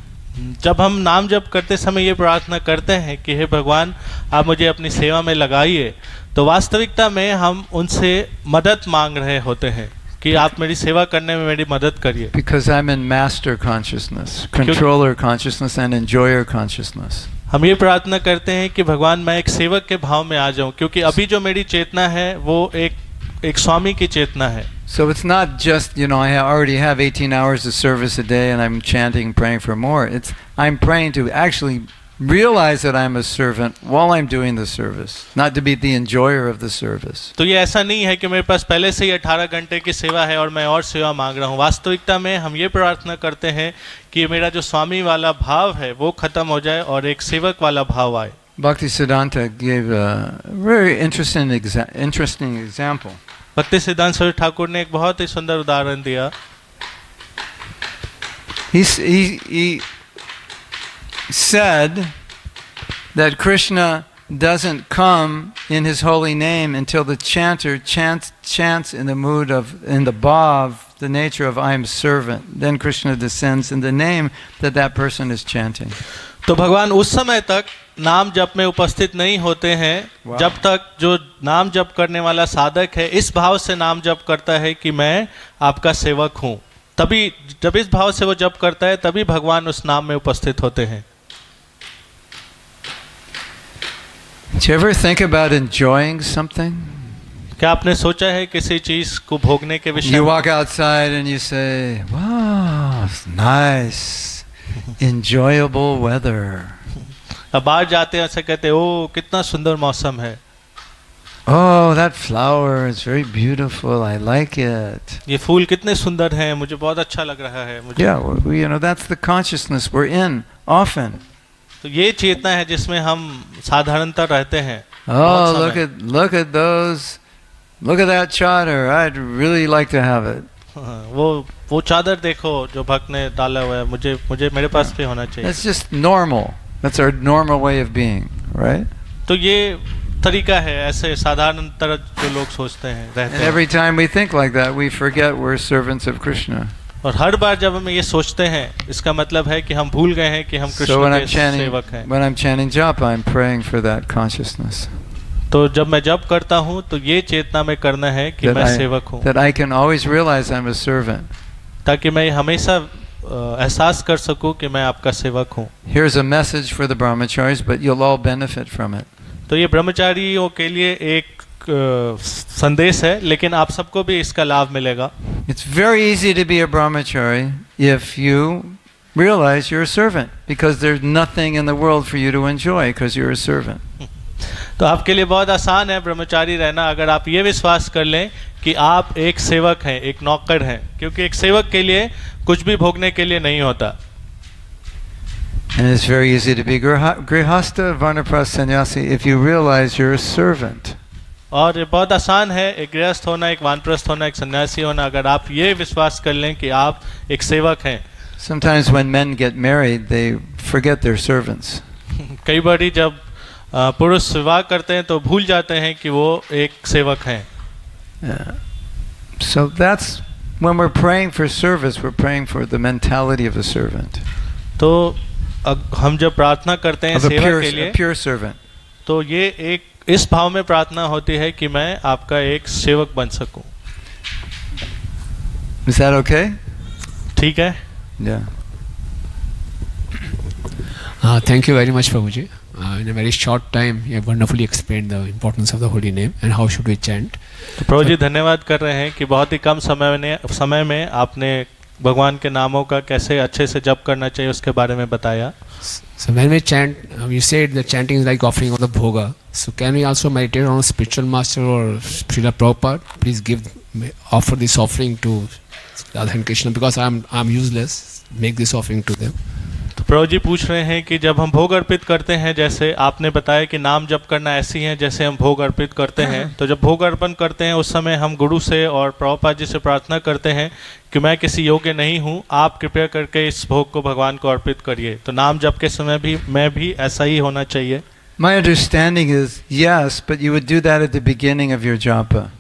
जब हम नाम जप करते समय ये प्रार्थना करते हैं कि हे भगवान आप मुझे अपनी सेवा में लगाइए, तो वास्तविकता में हम उनसे मदद मांग रहे होते हैं कि आप मेरी सेवा करने में मेरी मदद करिए। Because I'm in master consciousness, controller consciousness and enjoyer consciousness. हम ये प्रार्थना करते हैं कि भगवान मैं एक सेवक के भाव में आ जाऊं, क्योंकि अभी जो मेरी चेतना है वो एक स्वामी की चेतना है। So it's not just, I already have 18 hours of service a day and I'm chanting, praying for more. I'm praying to actually realize that I'm a servant while I'm doing the service, not to be the enjoyer of the service. तो ये ऐसा नहीं है कि मेरे पास पहले से ही 18 घंटे की सेवा है और मैं और सेवा मांग रहा हूँ। वास्तविकता में हम ये प्रार्थना करते हैं कि मेरा जो स्वामी वाला भाव है वो खत्म हो जाए और एक सेवक वाला भाव आए। Bhaktisiddhanta gave a very interesting example. भक्ति सिद्धांत सरस्वती ठाकुर ने एक बहुत ही सुंदर उदाहरण दिया। He said that Krishna doesn't come in his holy name until the chanter chants in the bhav, the nature of I am servant. Then Krishna descends in the name that person is chanting. तो भगवान उस समय तक नाम जप में उपस्थित नहीं होते हैं जब तक जो नाम जप करने वाला साधक है इस भाव से नाम जप करता है कि मैं आपका सेवक हूँ। तभी जब इस भाव से वो जप करता है तभी भगवान उस नाम में उपस्थित होते हैं। Did you ever think about enjoying something? क्या आपने सोचा है किसी चीज को भोगने के विषय में? You walk outside and you say, "Wow, it's nice, enjoyable weather." अब बाहर जाते हैं ऐसे कहते हैं ओ कितना सुंदर मौसम है। Oh, that flower is very beautiful. I like it. ये फूल कितने सुंदर हैं, मुझे बहुत अच्छा लग रहा है मुझे। Yeah, that's the consciousness we're in often. तो ये चेतना है जिसमें हम साधारणता रहते हैं। Oh, look at those. Look at that chadar. I'd really like to have it. वो चादर देखो जो भक्त ने डाला हुआ है, मुझे मेरे पास भी होना चाहिए। That's just normal. That's our normal way of being, right? तो ये तरीका है, ऐसे साधारण तरह जो लोग सोचते हैं रहते हैं। Every time we think like that, we forget we're servants of Krishna. और हर बार जब हम ये सोचते हैं इसका मतलब है कि हम भूल गए हैं कि हम कृष्ण के सेवक हैं। When I'm chanting japa, I'm praying for that consciousness. तो जब मैं जप करता हूँ तो ये चेतना में करना है कि मैं सेवक हूँ, that I can always realize I'm a servant. ताकि मैं हमेशा एहसास कर सकूं कि मैं आपका सेवक हूं। Here's a message for the brahmacharis, but you'll all benefit from it. तो ये ब्रह्मचारियों के लिए एक संदेश है, लेकिन आप सबको भी इसका लाभ मिलेगा। It's very easy to be a brahmachari if you realize you're a servant, because there's nothing in the world for you to enjoy because you're a servant. तो आपके लिए बहुत आसान है ब्रह्मचारी रहना अगर आप ये विश्वास कर लें कि आप एक सेवक हैं, एक नौकर हैं, क्योंकि एक सेवक के लिए कुछ भी भोगने के लिए नहीं होता। And it's very easy to be grihasta, vanaprastha, sannyasi if you realize you're a servant. और ये बहुत आसान है एक गृहस्थ होना, एक वानप्रस्थ होना, एक सन्यासी होना अगर आप ये विश्वास कर लें कि आप एक सेवक हैं। Sometimes when men get married, they forget their servants. कई बारी जब पुरुष विवाह करते हैं तो भूल जाते हैं कि वो एक सेवक हैं। So that's when we're praying for service, we're praying for the mentality of a servant. तो हम जब प्रार्थना करते हैं सेवक के लिए, a pure servant. तो ये एक इस भाव में प्रार्थना होती है कि मैं आपका एक सेवक बन सकूं। Is that okay? ठीक है? Yeah. Thank you very much, Prabhuji. In a very short time, you have wonderfully explained the importance of the holy name and how should we chant. तो प्रभु जी धन्यवाद कर रहे हैं कि बहुत ही कम समय में आपने भगवान के नामों का कैसे अच्छे से जप करना चाहिए उसके बारे में बताया। So when we chant, you said the chanting is like offering of the bhoga. So can we also meditate on a spiritual master or Srila Prabhupada? Please offer this offering to Radha and Krishna because I'm useless. Make this offering to them. तो प्रभु जी पूछ रहे हैं कि जब हम भोग अर्पित करते हैं, जैसे आपने बताया कि नाम जप करना ऐसी है जैसे हम भोग अर्पित करते हैं, तो जब भोग अर्पण करते हैं उस समय हम गुरु से और प्रभुपाद जी से प्रार्थना करते हैं कि मैं किसी योग्य नहीं हूँ, आप कृपया करके इस भोग को भगवान को अर्पित करिए। तो नाम जप के समय भी मैं भी ऐसा ही होना चाहिए। My understanding is yes, but you would do that at the beginning of your japa.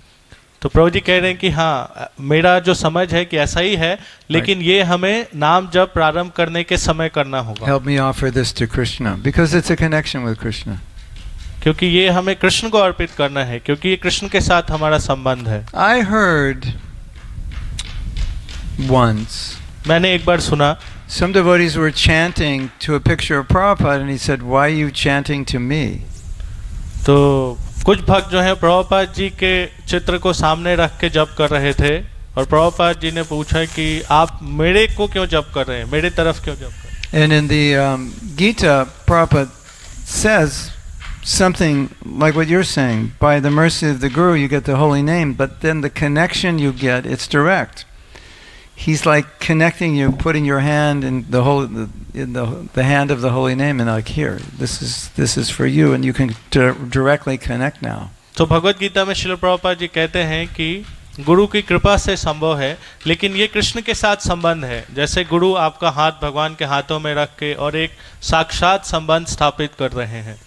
तो प्रभु जी कह रहे हैं कि हाँ, मेरा जो समझ है कि ऐसा ही है, लेकिन ये हमें नाम जप प्रारंभ करने के समय करना होगा। Help me offer this to Krishna because it's a connection with Krishna. क्योंकि ये हमें कृष्ण को अर्पित करना है, क्योंकि ये कृष्ण के साथ हमारा संबंध है। I heard once. मैंने एक बार सुना। Some devotees were chanting to a picture of Prabhupada and he said, "Why are you chanting to me?" तो कुछ भक्त जो है प्रभुपाद जी के चित्र को सामने रख के जप कर रहे थे और प्रभुपाद जी ने पूछा कि आप मेरे को क्यों जप कर रहे हैं, मेरे तरफ क्यों जप कर रहे हैं। And in the Gita, Prabhupada says something like what you're saying. By the mercy of the Guru, you get the holy name, but then the connection you get, it's direct. He's like connecting you, putting your hand in the hand of the holy name, and like here, this is for you, and you can directly connect now. तो भगवत गीता में श्रील प्रभुपाद जी कहते हैं कि गुरु की कृपा से संभव है, लेकिन ये कृष्ण के साथ संबंध है, जैसे गुरु आपका हाथ भगवान के हाथों में रख के और एक साक्षात संबंध स्थापित कर रहे हैं।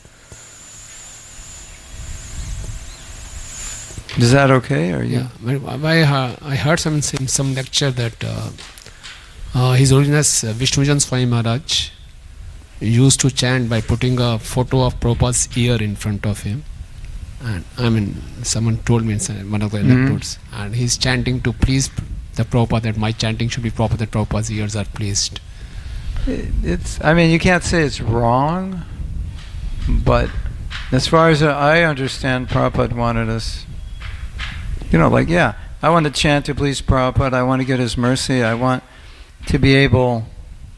Is that okay? Or yeah, I heard some lecture that His Holiness Swami Maharaj used to chant by putting a photo of Prabhupada's ear in front of him. And I mean, someone told me in one of the anecdotes, and he's chanting to please the Prabhupada that my chanting should be proper, that Prabhupada's ears are pleased. I mean, you can't say it's wrong, but as far as I understand, Prabhupada wanted us. Like, yeah, I want to chant to please Prabhupada, I want to get his mercy, I want to be able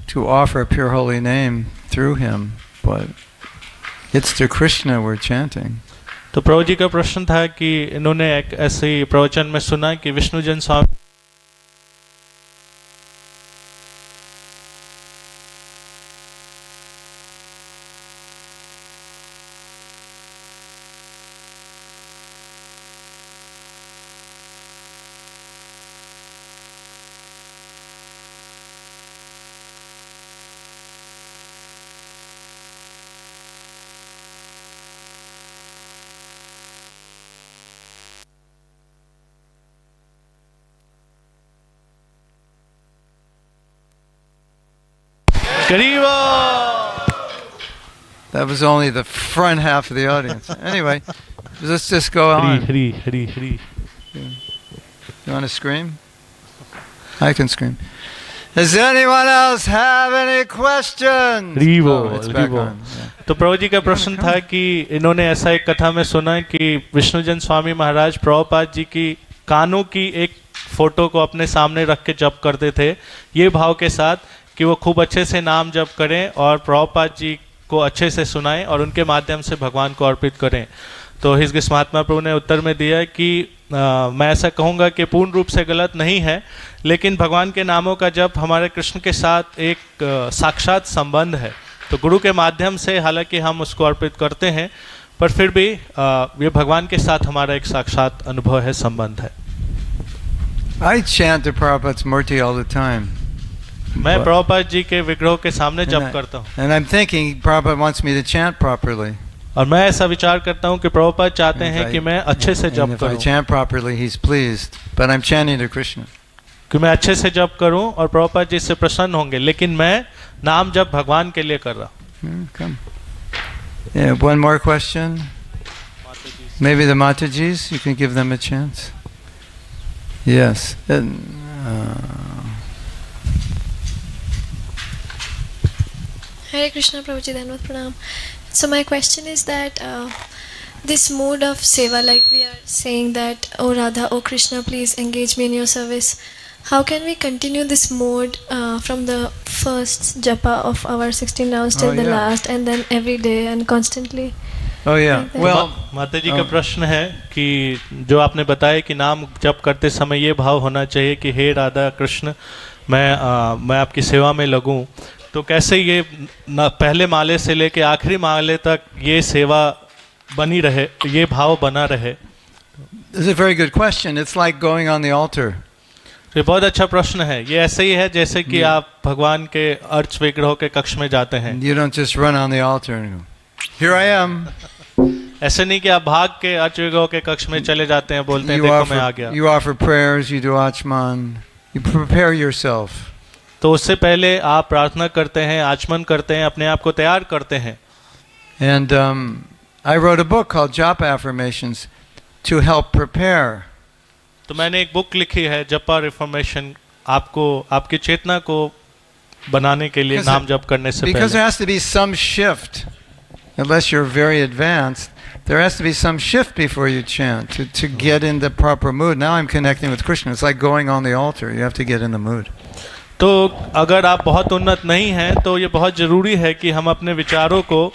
to offer a pure holy name through him, but it's to Krishna we're chanting. तो प्रभु जी का प्रश्न था कि इन्होंने एक ऐसे प्रवचन में सुना कि विष्णुजन स्वामी That was only the front half of the audience. Anyway, let's just go on. Hri. You want to scream? I can scream. Does anyone else have any questions? It's back on. तो प्रभु जी का प्रश्न था कि इन्होंने ऐसा एक कथा में सुना कि विष्णुजन स्वामी महाराज प्रभुपाद जी की कानों की एक फोटो को अपने सामने रख के जप करते थे, ये भाव के साथ कि वो खूब अच्छे से नाम जप करें और प्रभुपाद जी को अच्छे से सुनाएं और उनके माध्यम से भगवान को अर्पित करें। तो हिज ग्रेस महात्मा प्रभु ने उत्तर में दिया कि मैं ऐसा कहूँगा कि पूर्ण रूप से गलत नहीं है, लेकिन भगवान के नामों का जप हमारे कृष्ण के साथ एक साक्षात संबंध है। तो गुरु के माध्यम से हालांकि हम उसको अर्पित करते हैं, पर फिर भी ये भगवान के साथ हमारा एक साक्षात अनुभव है, संबंध है। I chant the Prabhupada's murti all the time. मैं प्रभुपाद जी के विग्रह के सामने जप करता हूँ। And I'm thinking Prabhupada wants me to chant properly. और मैं ऐसा विचार करता हूँ कि प्रभुपाद चाहते हैं कि मैं अच्छे से जप If I करूँ, chant properly, he's pleased. But I'm chanting to Krishna. कि मैं अच्छे से जप करूँ और प्रभुपाद जी से प्रसन्न होंगे, लेकिन मैं नाम जप भगवान के लिए कर रहा हूँ। Come. Yeah, one more question. Maybe the Matajis, you can give them a chance. Yes. Hare Krishna Prabhuji, Dhanvat Pranam. So my question is that this mode of seva, like we are saying that, oh Radha, oh Krishna, please engage me in your service. How can we continue this mode from the first japa of our 16 rounds till the last, and then every day and constantly? Oh yeah. Well, माता जी का प्रश्न है कि जो आपने बताया कि नाम जप करते समय ये भाव होना चाहिए कि हे राधा कृष्ण, मैं आपकी सेवा में लगूं, तो कैसे ये पहले माले से लेके आखिरी माले तक ये सेवा बनी रहे, ये भाव बना रहे? This is a very good question. It's like going on the altar. ये बहुत अच्छा प्रश्न है। ये ऐसे ही है जैसे कि आप भगवान के अर्च विग्रह के कक्ष में जाते हैं। You don't just run on the altar and go, here I am. ऐसे नहीं कि आप भाग के अर्च विग्रह के कक्ष में चले जाते हैं, बोलते हैं देखो मैं आ गया। You offer prayers, you do achman, you prepare yourself. तो उससे पहले आप प्रार्थना करते हैं, आचमन करते हैं, अपने आप को तैयार करते हैं। And I wrote a book called Japa Affirmations to help prepare. तो मैंने एक बुक लिखी है जपा रिफॉर्मेशन, आपको आपकी चेतना को बनाने के लिए नाम जप करने से Because there पहले। has to be some shift, unless you're very advanced. There has to be some shift before you chant to get in the proper mood. Now I'm connecting with Krishna. It's like going on the altar. You have to get in the mood. तो अगर आप बहुत उन्नत नहीं हैं तो ये बहुत ज़रूरी है कि हम अपने विचारों को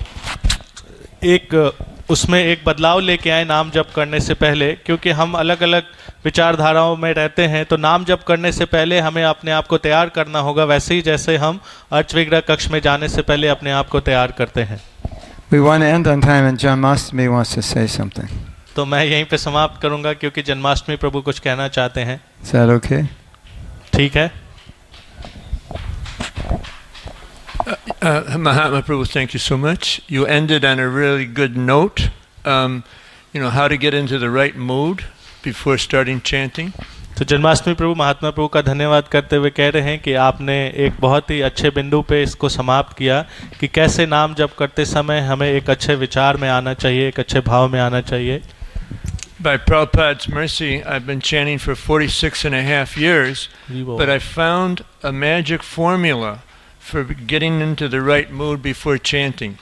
उसमें एक बदलाव लेके आए नाम जप करने से पहले, क्योंकि हम अलग अलग विचारधाराओं में रहते हैं। तो नाम जप करने से पहले हमें अपने आप को तैयार करना होगा, वैसे ही जैसे हम अर्च विग्रह कक्ष में जाने से पहले अपने आप को तैयार करते हैं। We want to end on time, and Janmashtami wants to say something. तो मैं यहीं पे समाप्त करूंगा क्योंकि जन्माष्टमी प्रभु कुछ कहना चाहते हैं। Is that okay? ठीक है। Mahatma Prabhu, thank you so much. You ended on a really good note. How to get into the right mood before starting chanting. तो जन्माष्टमी प्रभु महात्मा प्रभु का धन्यवाद करते हुए कह रहे हैं कि आपने एक बहुत ही अच्छे बिंदु पे इसको समाप्त किया कि कैसे नाम जप करते समय हमें एक अच्छे विचार में आना चाहिए, एक अच्छे भाव में आना चाहिए। By Prabhupada's mercy, I've been chanting for 46.5 years, but I found a magic formula for getting into the right mood before chanting.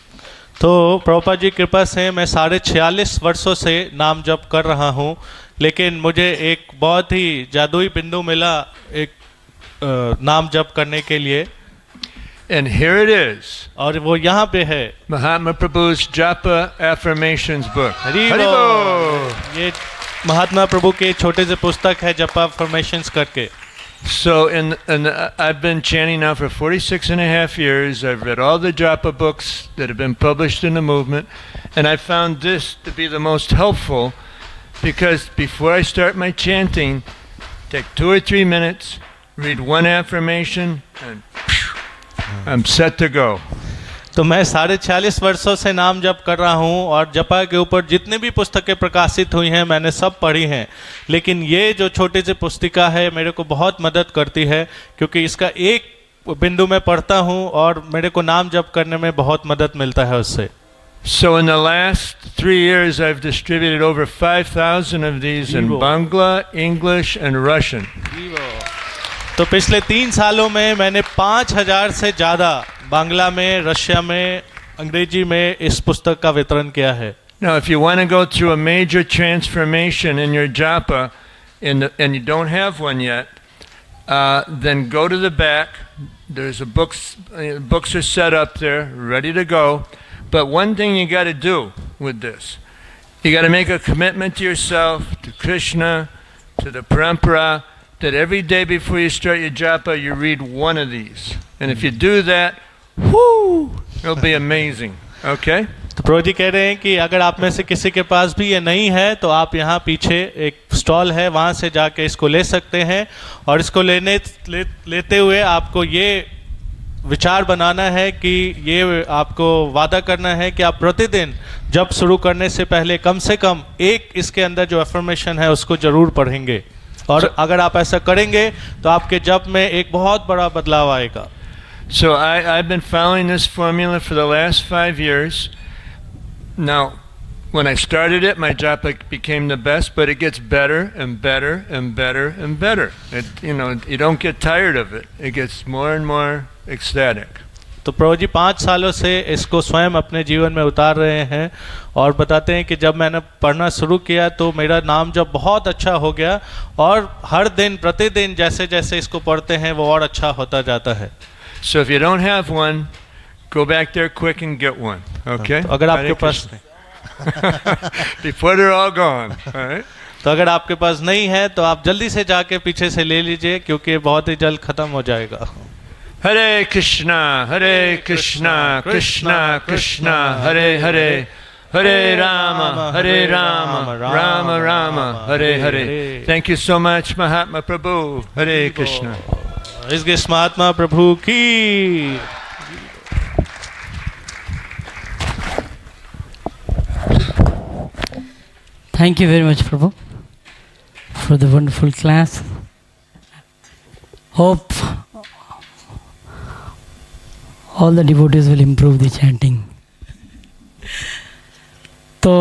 तो प्रभुपाद जी कृपा से मैं 46 वर्षों से नाम जप कर रहा हूँ, लेकिन मुझे एक बहुत ही जादुई बिंदु मिला एक नाम जप करने के लिए। And here it is. और वो यहाँ पे है Mahatma Prabhu's Japa Affirmations book. Haribol. ये महात्मा प्रभु के छोटे से पुस्तक है जपा अफर्मेशंस करके। So I've been chanting now for 46.5 years. I've read all the japa books that have been published in the movement, and I found this to be the most helpful because before I start my chanting, take 2 or 3 minutes, read one affirmation, and I'm set to go. तो मैं 46 वर्षों से नाम जप कर रहा हूँ और जपा के ऊपर जितने भी पुस्तकें प्रकाशित हुई हैं मैंने सब पढ़ी हैं, लेकिन ये जो छोटी सी पुस्तिका है मेरे को बहुत मदद करती है क्योंकि इसका एक बिंदु में पढ़ता हूँ और मेरे को नाम जप करने में बहुत मदद मिलता है उससे। So in the last 3 years I've distributed over 5,000 of these in Bangla, English and Russian. तो पिछले 3 सालों में मैंने 5000 से ज़्यादा बांग्ला में, रशिया में, अंग्रेजी में इस पुस्तक का वितरण किया है. Now, if you want to go through a major transformation in your japa, and you don't have one yet, then go to the back. There's books are set up there, ready to go. But one thing you got to do with this, you got to make a commitment to yourself, to Krishna, to the parampara, that every day before you start your japa, you read one of these. And if you do that, whoo, it'll be amazing. Okay? तो प्रभु जी कह रहे हैं कि अगर आप में से किसी के पास भी ये नहीं है तो आप यहाँ पीछे एक स्टॉल है, वहाँ से जाके इसको ले सकते हैं. और इसको लेते हुए आपको ये विचार बनाना है कि ये आपको वादा करना है कि आप प्रतिदिन जब शुरू करने से पहले कम से कम एक इसके अंदर जो अफर्मेशन है उसको जरूर पढ़ेंगे. और अगर आप ऐसा करेंगे तो आपके जप में एक बहुत बड़ा बदलाव आएगा. So I've been following this formula for the last 5 years. Now, when I started it, my japa became the best, but it gets better and better and better and better. You don't get tired of it. It gets more and more ecstatic. तो प्रभु जी 5 सालों से इसको स्वयं अपने जीवन में उतार रहे हैं और बताते हैं कि जब मैंने पढ़ना शुरू किया तो मेरा नाम जब बहुत अच्छा हो गया और हर दिन प्रतिदिन जैसे जैसे इसको पढ़ते हैं वो और अच्छा होता जाता है. So if you don't have one, go back there quick and get one. Okay? तो अगर आपके पास before they're all gone. All right? तो अगर आपके पास नहीं है तो आप जल्दी से जाके पीछे से ले लीजिए क्योंकि बहुत ही जल्द खत्म हो जाएगा. Hare Krishna, Krishna Krishna, Hare Hare, Hare Rama, Rama Rama, Hare Hare. Thank you so much, Mahatma Prabhu. Hare Krishna. His Grace Mahatma Prabhu ki. Thank you very much, Prabhu, for the wonderful class. Hope all the devotees will improve the chanting. तो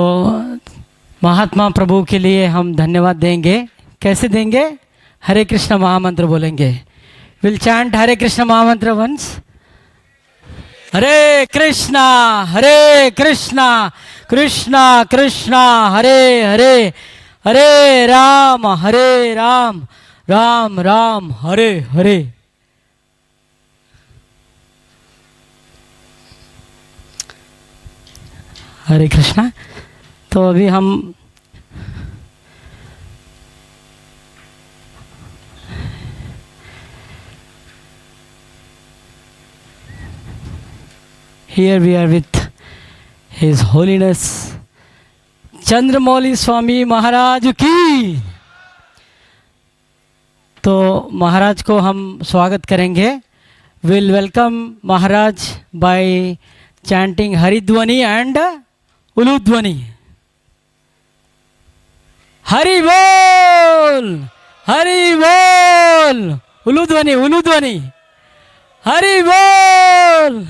महात्मा प्रभु के लिए हम धन्यवाद देंगे. कैसे देंगे? हरे कृष्ण महामंत्र बोलेंगे. We'll chant Hare Krishna Mahamantra once. Hare Krishna, Krishna Krishna, Hare Hare, Hare Ram, Ram Ram, Hare Hare. हरे कृष्णा. तो अभी हम here we are with His Holiness Chandramauli Swami Maharaj की. तो महाराज को हम स्वागत करेंगे. We'll welcome Maharaj by chanting Haridwani and Uludwani. Hari Bol, Hari Bol, Uludwani, Hari Bol.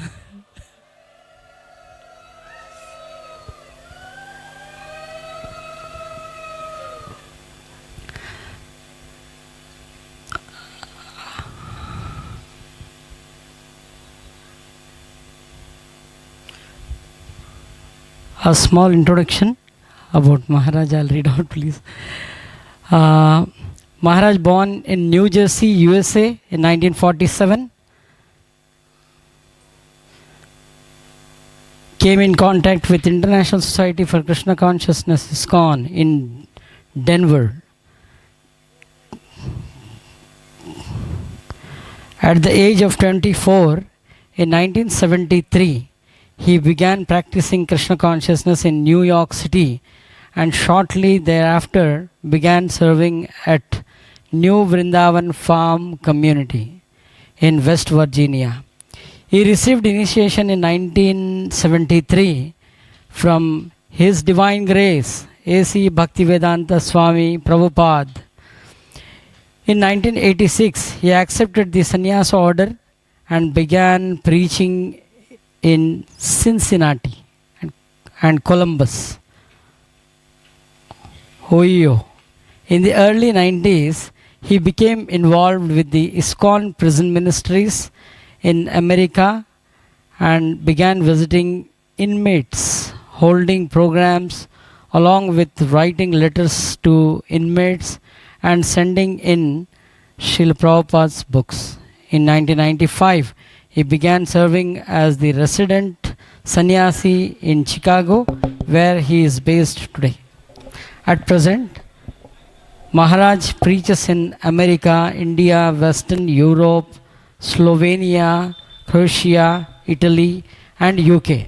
A small introduction about Maharaj. I'll read out, please. Maharaj born in New Jersey, USA in 1947. Came in contact with International Society for Krishna Consciousness, ISKCON, in Denver. At the age of 24, in 1973, he began practicing Krishna consciousness in New York City and shortly thereafter began serving at New Vrindavan Farm Community in West Virginia. He received initiation in 1973 from His Divine Grace A.C. Bhaktivedanta Swami Prabhupada. In 1986, he accepted the sannyasa order and began preaching in Cincinnati and Columbus, Ohio. In the early 90s, He became involved with the ISKCON prison ministries in America and began visiting inmates, holding programs along with writing letters to inmates and sending in Srila Prabhupada's books. In 1995, he began serving as the resident sannyasi in Chicago, where he is based today. At present, Maharaj preaches in America, India, Western Europe, Slovenia, Croatia, Italy, and UK.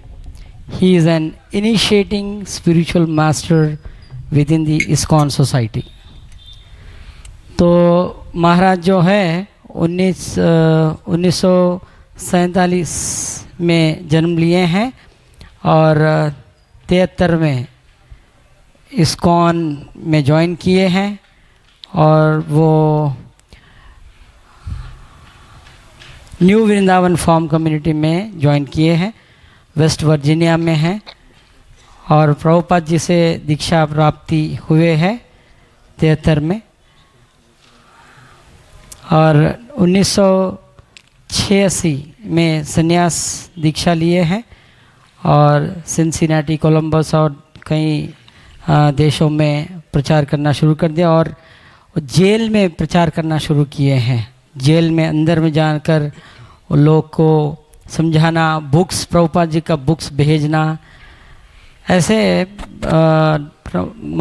He is an initiating spiritual master within the ISKCON society. तो महाराज जो है 1947 में जन्म लिए हैं और 73 में ISKCON में ज्वाइन किए हैं और वो न्यू वृंदावन फॉर्म कम्युनिटी में ज्वाइन किए हैं, वेस्ट वर्जीनिया में हैं और प्रभुपाद जी से दीक्षा प्राप्ति हुए है 73 में और 1986 में संन्यास दीक्षा लिए हैं और सिंसिनाटी, कोलंबस और कई देशों में प्रचार करना शुरू कर दिया और जेल में प्रचार करना शुरू किए हैं। जेल में अंदर में जाकर लोग को समझाना, बुक्स, प्रभुपाद जी का बुक्स भेजना, ऐसे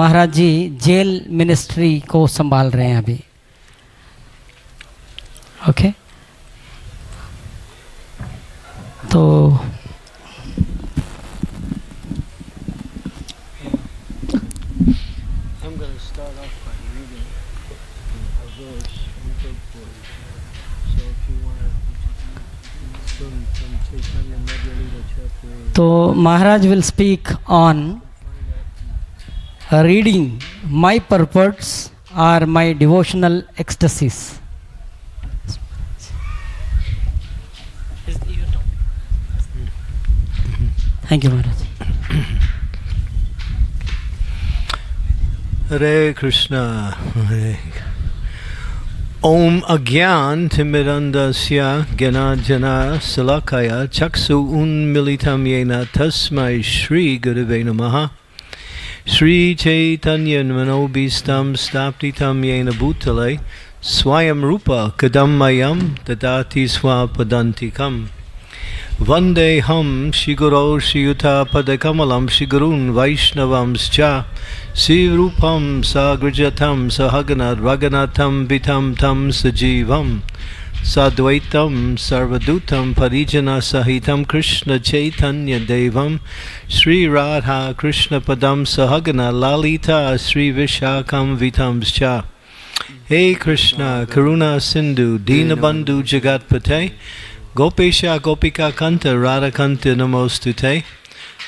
महाराज जी जेल मिनिस्ट्री को संभाल रहे हैं अभी। ओके तो तो महाराज will speak on reading my purports or my devotional ecstasies. Thank you, Maharaj. Hare Krishna. Hare Om Agyan Timidandasya Gyanajana Salakaya Chaksu Unmilitam Yena Tasmai Shri Gurave Namaha Shri Chaitanya Manobistam Staptitam Yena Bhutale Swayam Rupa Kadammayam Dadati Swapadantikam Vande Ham Shiguro Shiyuta Padakamalam Shigurun Vaishnavamscha Sri Rupam Sagrajatam Sahaganat Raganatam Vitam Tam Sajivam Sadvaitam Sarvadutam Parijana Sahitam Krishna Chaitanya Devam Sri Radha Krishna Padam Sahagana Lalita Sri Vishakam Vitamscha Hey Krishna Karuna Sindhu Dinabandhu Jagatpate Gopesha Gopika Kanta Radha Kanta Namostute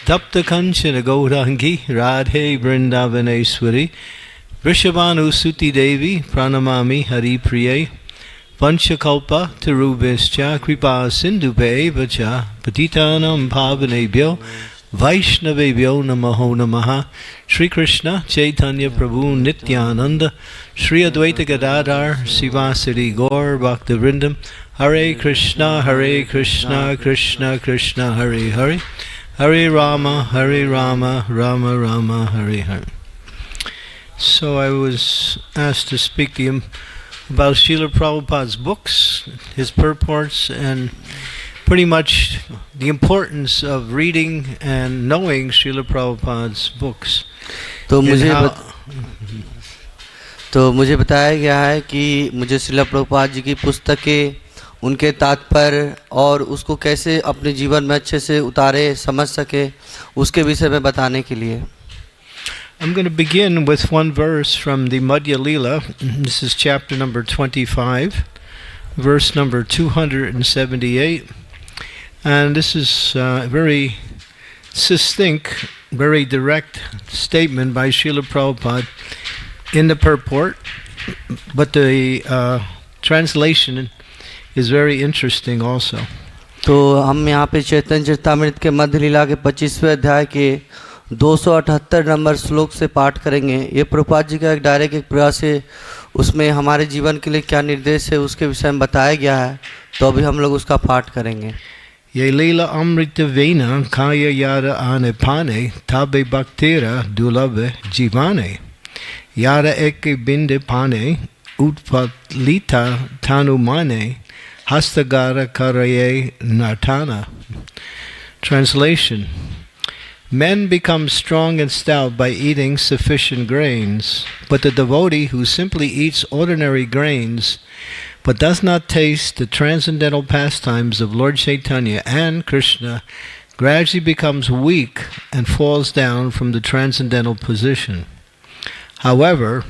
Tapta Kanchana Gaurangi Radhe Vrindavaneshwari Vrishabhanu Suti Devi Pranamami Hari Priye Vanchakalpa Tarubhischa Kripa Sindhupe Vacha Patitanam Pavanebhyo Vaishnavebhyo Namaho Namaha Shri Krishna Chaitanya Prabhu Nityananda Shri Advaita Gadadhar Sivasari Gaur Bhaktavrindam Hare Krishna Krishna Krishna Hare Hare Hare Rama Rama Rama Hare Hare. So I was asked to speak to you about Srila Prabhupada's books, his purports, and pretty much the importance of reading and knowing Srila Prabhupada's books. तो मुझे बताया गया है कि मुझे श्रील प्रभुपाद जी की पुस्तकें, उनके तात्पर्य और उसको कैसे अपने जीवन में अच्छे से उतारे, समझ सके, उसके विषय में बताने के लिए। I'm going to begin with one verse from the Madhya Lila. This is chapter number 25, verse number 278. And this is a very succinct, very direct statement by Srila Prabhupada in the purport, but the translation is very interesting also. तो हम यहाँ पे चैतन्य चरितामृत के मध्य लीला के 25वें अध्याय के 278 number श्लोक से पाठ करेंगे। ये प्रभुपाद जी का एक डायरेक्ट एक प्रयास है उसमें हमारे जीवन के लिए क्या निर्देश है उसके विषय में बताया गया है, तो अभी हम लोग उसका पाठ करेंगे। Ye lila amrita vena kaya yada ane pane tabe bhaktera dulave jivane yada eke binde pane utpatlita tanumane hastagara karaye nartana. Translation: Men become strong and stout by eating sufficient grains, but the devotee who simply eats ordinary grains but does not taste the transcendental pastimes of Lord Chaitanya and Krishna gradually becomes weak and falls down from the transcendental position. However,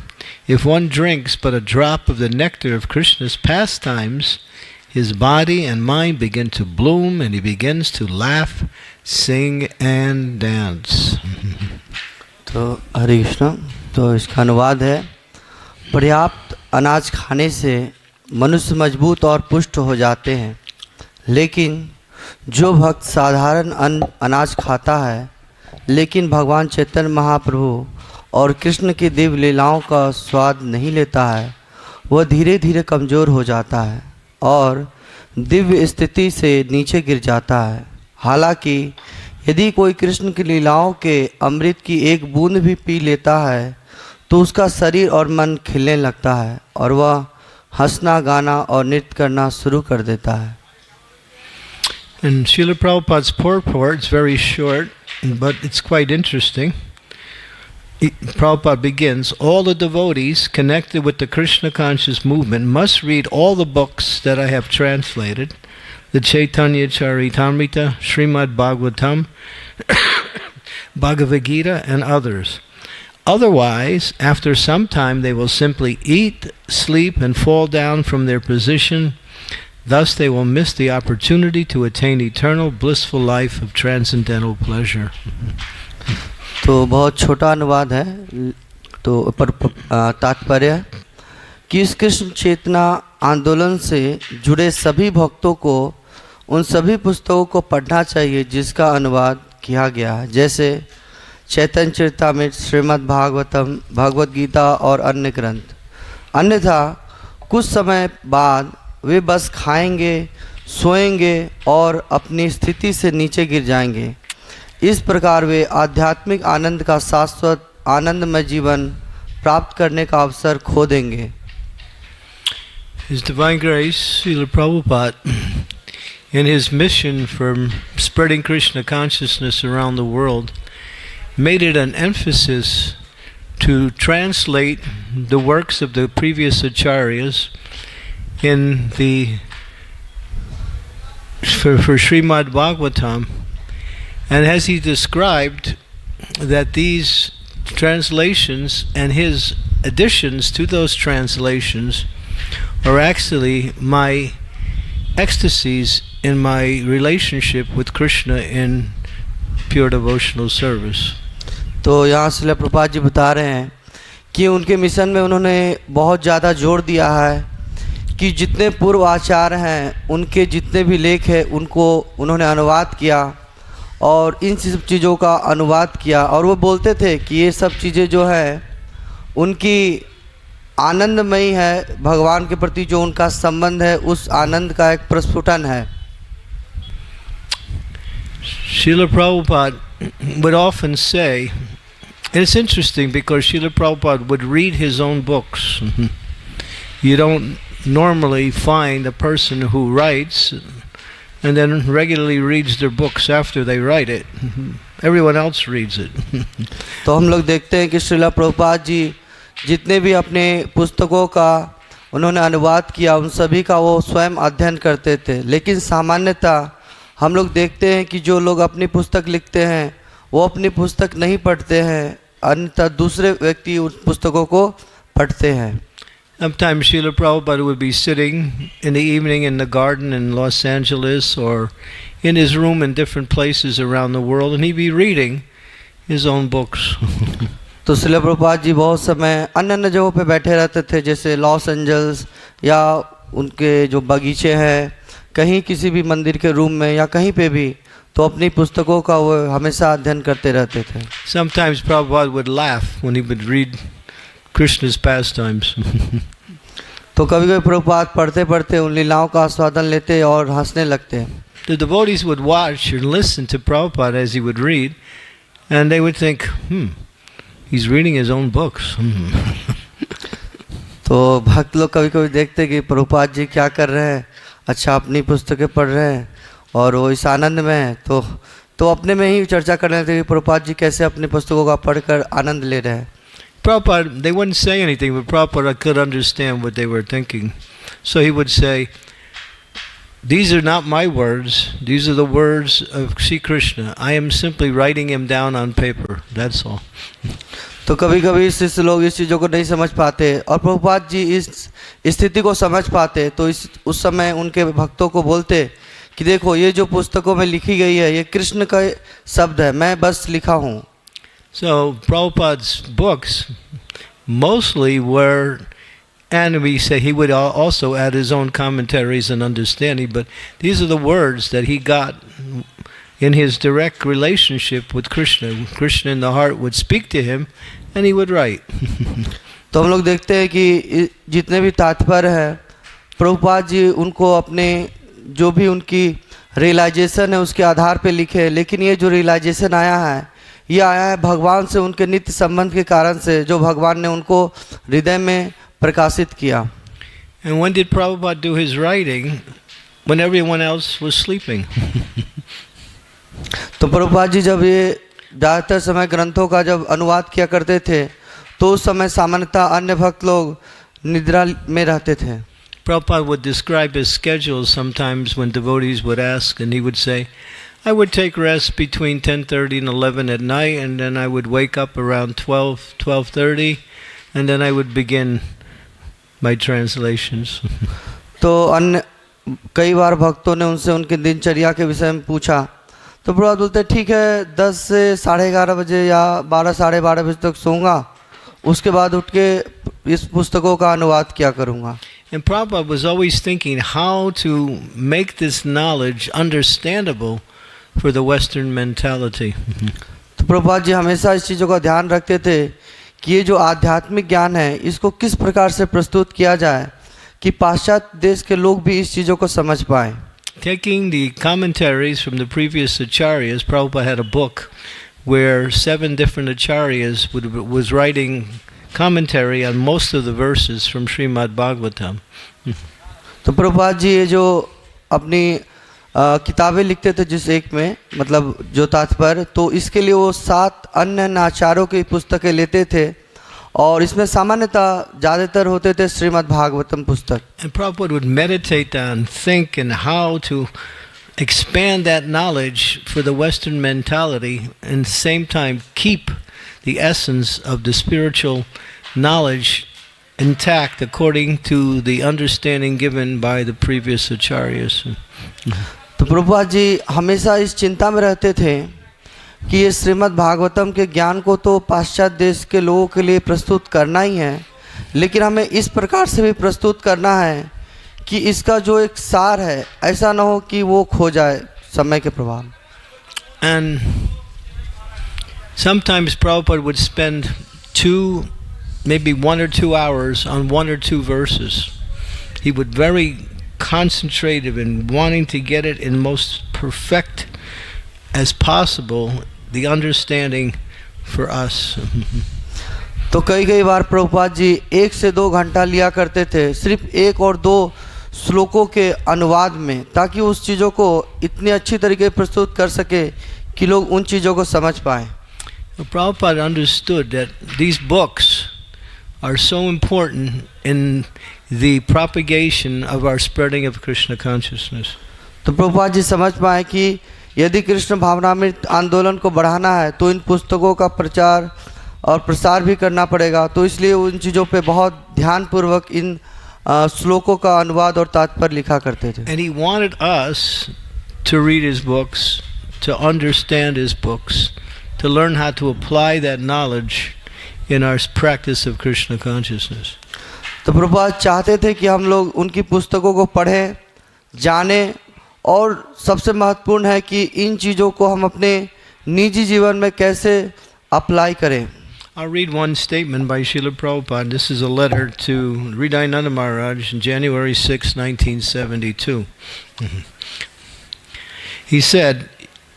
if one drinks but a drop of the nectar of Krishna's pastimes, his body and mind begin to bloom and he begins to laugh, sing and dance. तो हरे कृष्ण, तो इसका अनुवाद है, पर्याप्त अनाज खाने से मनुष्य मजबूत और पुष्ट हो जाते हैं, लेकिन जो भक्त साधारण अनाज खाता है लेकिन भगवान चैतन्य महाप्रभु और कृष्ण की दिव्य लीलाओं का स्वाद नहीं लेता है, वह धीरे धीरे कमज़ोर हो जाता है और दिव्य स्थिति से नीचे गिर जाता है। हालांकि यदि कोई कृष्ण की लीलाओं के अमृत की एक बूंद भी पी लेता है तो उसका शरीर और मन खिलने लगता है और वह हंसना, गाना और नृत्य करना शुरू कर देता है। And Srila Prabhupada's purport is very short, but it's quite interesting. Prabhupada begins, all the devotees connected with the Krishna conscious movement must read all the books that I have translated, the Chaitanya Charitamrita, Srimad Bhagavatam, Bhagavad Gita, and others. Otherwise, after some time they will simply eat, sleep, and fall down from their position. Thus they will miss the opportunity to attain eternal blissful life of transcendental pleasure. तो बहुत छोटा अनुवाद है, तो पर तात्पर्य कि इस कृष्ण चेतना आंदोलन से जुड़े सभी भक्तों को उन सभी पुस्तकों को पढ़ना चाहिए जिसका अनुवाद किया गया है, जैसे चैतन्य चरितामृत, श्रीमद् भागवतम, भगवद गीता और अन्य ग्रंथ। अन्यथा कुछ समय बाद वे बस खाएंगे, सोएंगे और अपनी स्थिति से नीचे गिर जाएंगे। इस प्रकार वे आध्यात्मिक आनंद का शाश्वत आनंदमय जीवन प्राप्त करने का अवसर खो देंगे। His Divine Grace, Srila Prabhupada, in his mission for spreading Krishna consciousness around the world, made it an emphasis to translate the works of the previous acharyas in the for Srimad Bhagavatam, and as he described that these translations and his additions to those translations are actually my ecstasies in my relationship with Krishna in pure devotional service. तो यहाँ श्रील प्रभुपाद जी बता रहे हैं कि उनके mission में उन्होंने बहुत ज़्यादा जोर दिया है कि जितने पूर्व आचार्य हैं उनके जितने भी लेख हैं उनको उन्होंने अनुवाद किया और इन सब चीज़ों का अनुवाद किया, और वो बोलते थे कि ये सब चीज़ें जो है उनकी आनंदमयी है, भगवान के प्रति जो उनका संबंध है उस आनंद का एक प्रस्फुटन है। Srila Prabhupada would often say, and it's interesting because Srila Prabhupada would read his own books. You don't normally find a person who writes and then regularly reads their books after they write it. Everyone else reads it. तो हम लोग देखते हैं कि श्रील प्रभुपाद जी जितने भी अपने पुस्तकों का उन्होंने अनुवाद किया उन सभी का वो स्वयं अध्ययन करते थे, लेकिन सामान्यतः हम लोग देखते हैं कि जो लोग अपनी पुस्तक लिखते हैं वो अपनी पुस्तक नहीं पढ़ते हैं, अन्यथा दूसरे व्यक्ति उन पुस्तकों को पढ़ते हैं। Sometimes Srila Prabhupada would be sitting in the evening in the garden in Los Angeles or in his room in different places around the world, and he'd be reading his own books. तो श्रील प्रभुपाद जी बहुत समय अन्य अन्य जगहों पे बैठे रहते थे, जैसे लॉस एंजल्स या उनके जो बगीचे हैं, कहीं किसी भी मंदिर के रूम में या कहीं पे भी, तो अपनी पुस्तकों का वो हमेशा अध्ययन करते रहते थे। Sometimes Prabhupada would laugh when he would read Krishna's pastimes. तो कभी कभी प्रभुपाद पढ़ते पढ़ते उन लीलाओं का आस्वादन लेते और हंसने लगते. The devotees would watch and listen to Prabhupada as he would read, and they would think, he's reading his own books. तो भक्त लोग कभी कभी देखते कि प्रभुपाद जी क्या कर रहे हैं, अच्छा अपनी पुस्तकें पढ़ रहे हैं और वो इस आनंद में हैं, तो अपने में ही चर्चा कर रहे थे कि प्रभुपाद जी कैसे अपनी पुस्तकों का पढ़कर आनंद ले रहे हैं. Prabhupada, they wouldn't say anything, but Prabhupada could understand what they were thinking. So he would say, these are not my words, these are the words of Sri Krishna. I am simply writing him down on paper, that's all. तो कभी कभी शिष्य लोग इस चीज़ों को नहीं समझ पाते और प्रभुपाद जी इस स्थिति को समझ पाते, तो उस समय उनके भक्तों को बोलते कि देखो ये जो पुस्तकों में लिखी गई है ये कृष्ण का शब्द है, मैं बस लिखा हूँ. So Prabhupada's books mostly were, and we say he would also add his own commentaries and understanding, but these are the words that he got in his direct relationship with Krishna. Krishna in the heart would speak to him and he would write. तो हम लोग देखते हैं कि जितने भी तात्पर्य है प्रभुपाद जी उनको अपने जो भी उनकी रियलाइजेशन है उसके आधार पे लिखे, लेकिन ये जो रियलाइजेशन आया है ये आया है भगवान से उनके नित्य संबंध के कारण से, जो भगवान ने उनको हृदय में प्रकाशित किया. And when did Prabhupada do his writing? When everyone else was sleeping. तो प्रभुपाद जी जब ये ज़्यादातर समय ग्रंथों का जब अनुवाद किया करते थे तो उस समय सामान्यतः अन्य भक्त लोग निद्रा में रहते थे. Prabhupada would describe his schedule sometimes when devotees would ask, and he would say, I would take rest between 10:30 and 11 at night, and then I would wake up around 12:30, and then I would begin my translations. तो अन्य कई बार भक्तों ने उनसे उनकी दिनचर्या के विषय में पूछा, तो प्रभुपाद बोलते ठीक है 10 से 11:30 बजे या 12 साढ़े 12 बजे तक सोऊंगा, उसके बाद उठ के इस पुस्तकों का अनुवाद किया करूँगा. And Prabhupada was always thinking how to make this knowledge understandable for the Western mentality. तो प्रभुपाद जी हमेशा इस चीज़ों का ध्यान रखते थे कि ये जो आध्यात्मिक ज्ञान है इसको किस प्रकार से प्रस्तुत किया जाए कि पाश्चात्य देश के लोग भी इस चीज़ों को समझ पाएं. Taking the commentaries from the previous acharyas, Prabhupada had a book where 7 different acharyas was writing commentary on most of the verses from Srimad Bhagavatam. तो प्रभुपाद जी ये जो अपनी किताबें लिखते थे जिस एक में मतलब जो तात्पर्य, तो इसके लिए वो 7 अन्य आचार्यों की पुस्तकें लेते थे और इसमें सामान्यतः ज़्यादातर होते थे श्रीमद् भागवतम पुस्तक. And Prabhupada would meditate on, think, and how to expand that knowledge for the Western mentality and at the same time keep the essence of the spiritual knowledge intact according to the understanding given by the previous acharyas. तो प्रभुपाद जी हमेशा इस चिंता में रहते थे कि ये श्रीमद् भागवतम के ज्ञान को तो पाश्चात्य देश के लोगों के लिए प्रस्तुत करना ही है, लेकिन हमें इस प्रकार से भी प्रस्तुत करना है कि इसका जो एक सार है ऐसा ना हो कि वो खो जाए समय के प्रभाव. And sometimes Prabhupada would spend 2, maybe 1 or 2 hours on 1 or 2 verses. He would very concentrative in wanting to get it in most perfect as possible the understanding for us. तो कई बार प्रभुपाद जी 1 से 2 घंटा लिया करते थे सिर्फ 1 और 2 श्लोकों के अनुवाद में, ताकि उस चीज़ों को इतनी अच्छी तरीके से प्रस्तुत कर सके कि लोग उन चीज़ों को समझ पाएं. Prabhupada understood that these books are so important in the propagation of our spreading of Krishna consciousness. तो प्रभुपाद जी समझ पाए कि यदि कृष्ण भावनामृत आंदोलन को बढ़ाना है तो इन पुस्तकों का प्रचार और प्रसार भी करना पड़ेगा, तो इसलिए उन चीज़ों पे बहुत ध्यानपूर्वक इन श्लोकों का अनुवाद और तात्पर्य लिखा करते थे. And he wanted us to read his books, to understand his books, to learn how to apply that knowledge in our practice of Krishna consciousness. तो प्रभुपाद चाहते थे कि हम लोग उनकी पुस्तकों को पढ़ें, जानें, और सबसे महत्वपूर्ण है कि इन चीज़ों को हम अपने निजी जीवन में कैसे अप्लाई करें. I'll read one statement by Srila Prabhupada. This is a letter to Hridayananda Maharaj on January 6, 1972. He said,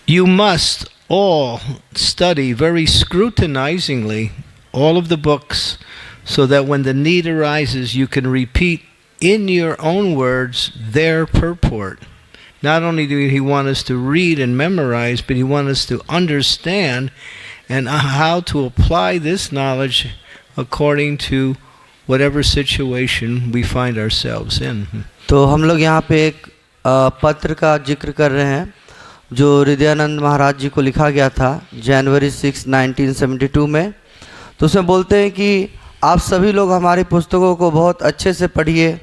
"You must all study very scrutinizingly all of the books so that when the need arises you can repeat in your own words their purport." Not only did he want us to read and memorize, but he wanted us to understand and how to apply this knowledge according to whatever situation we find ourselves in. तो हम लोग यहाँ पे एक पत्र का जिक्र कर रहे हैं जो हृदयानंद महाराज जी को लिखा गया था जनवरी 6, 1972 में। तो उसमें बोलते हैं कि आप सभी लोग हमारी पुस्तकों को बहुत अच्छे से पढ़िए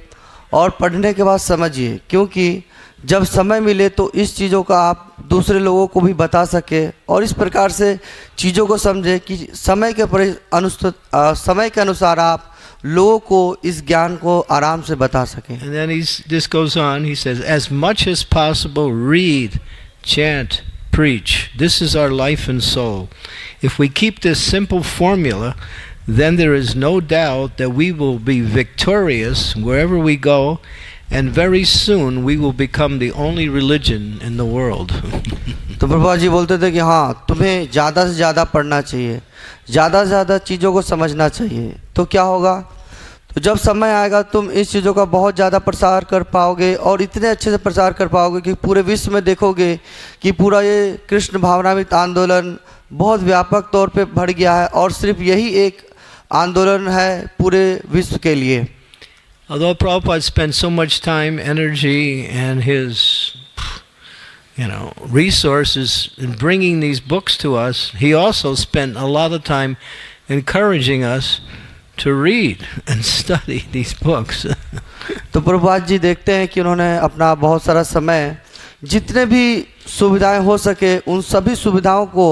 और पढ़ने के बाद समझिए, क्योंकि जब समय मिले तो इस चीज़ों का आप दूसरे लोगों को भी बता सके और इस प्रकार से चीज़ों को समझे कि समय के अनुसार आप लोगों को इस ज्ञान को आराम से बता सकें। And then this goes on, he says, as much as possible read, chant, preach. This is our life and soul. If we keep this simple formula, then there is no doubt that we will be victorious wherever we go, and very soon we will become the only religion in the world. तो प्रभुपाद जी बोलते थे कि हाँ, तुम्हें ज़्यादा से ज़्यादा पढ़ना चाहिए, ज़्यादा से ज़्यादा चीज़ों को समझना चाहिए। तो क्या होगा? तो जब समय आएगा तुम इस चीज़ों का बहुत ज़्यादा प्रसार कर पाओगे और इतने अच्छे से प्रसार कर पाओगे कि पूरे विश्व में देखोगे कि पूरा ये कृष्ण भावनामृत आंदोलन बहुत व्यापक तौर पे बढ़ गया है और सिर्फ यही एक आंदोलन है पूरे विश्व के लिए। Although Prabhupada spent so much time, energy, and his resources in bringing these books to us, he also spent a lot of time encouraging us to read and study these books. तो प्रभुपाद जी देखते हैं कि उन्होंने अपना बहुत सारा समय जितने भी सुविधाएं हो सके उन सभी सुविधाओं को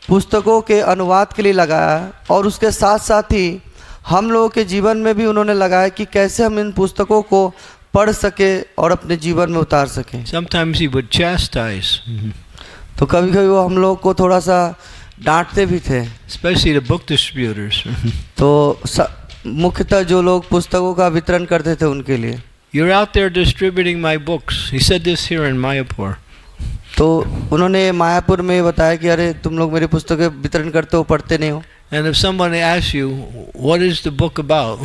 पुस्तकों के अनुवाद के लिए लगाया और उसके साथ साथ ही हम लोगों के जीवन में भी उन्होंने लगाया कि कैसे हम इन पुस्तकों को पढ़ सके और अपने जीवन में उतार सकें। Sometimes he would chastise. तो कभी कभी वो हम लोग को थोड़ा सा डांटते भी थे, especially the book distributors. तो मुख्यतः जो लोग पुस्तकों का वितरण करते थे उनके लिए। You're out there distributing my books. He said this here in Mayapur. तो उन्होंने मायापुर में बताया कि अरे तुम लोग मेरी पुस्तकें वितरण करते हो, पढ़ते नहीं हो। And if someone asks you, what is the book about?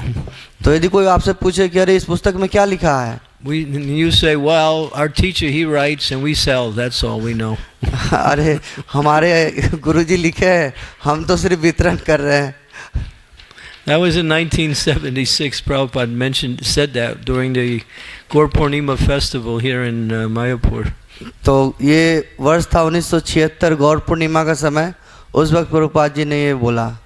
तो यदि कोई आपसे पूछे कि अरे इस पुस्तक में क्या लिखा है, you say, well, our teacher, he writes and we sell. That's all we know. अरे हमारे गुरुजी लिखे हैं, हम तो सिर्फ वितरण कर रहे हैं। That was in 1976. Prabhupada said that during the Gaur Purnima festival here in Mayapur. तो ये वर्ष था 1976 गौर पूर्णिमा का समय, उस वक्त प्रभुपाद जी ने ये बोला।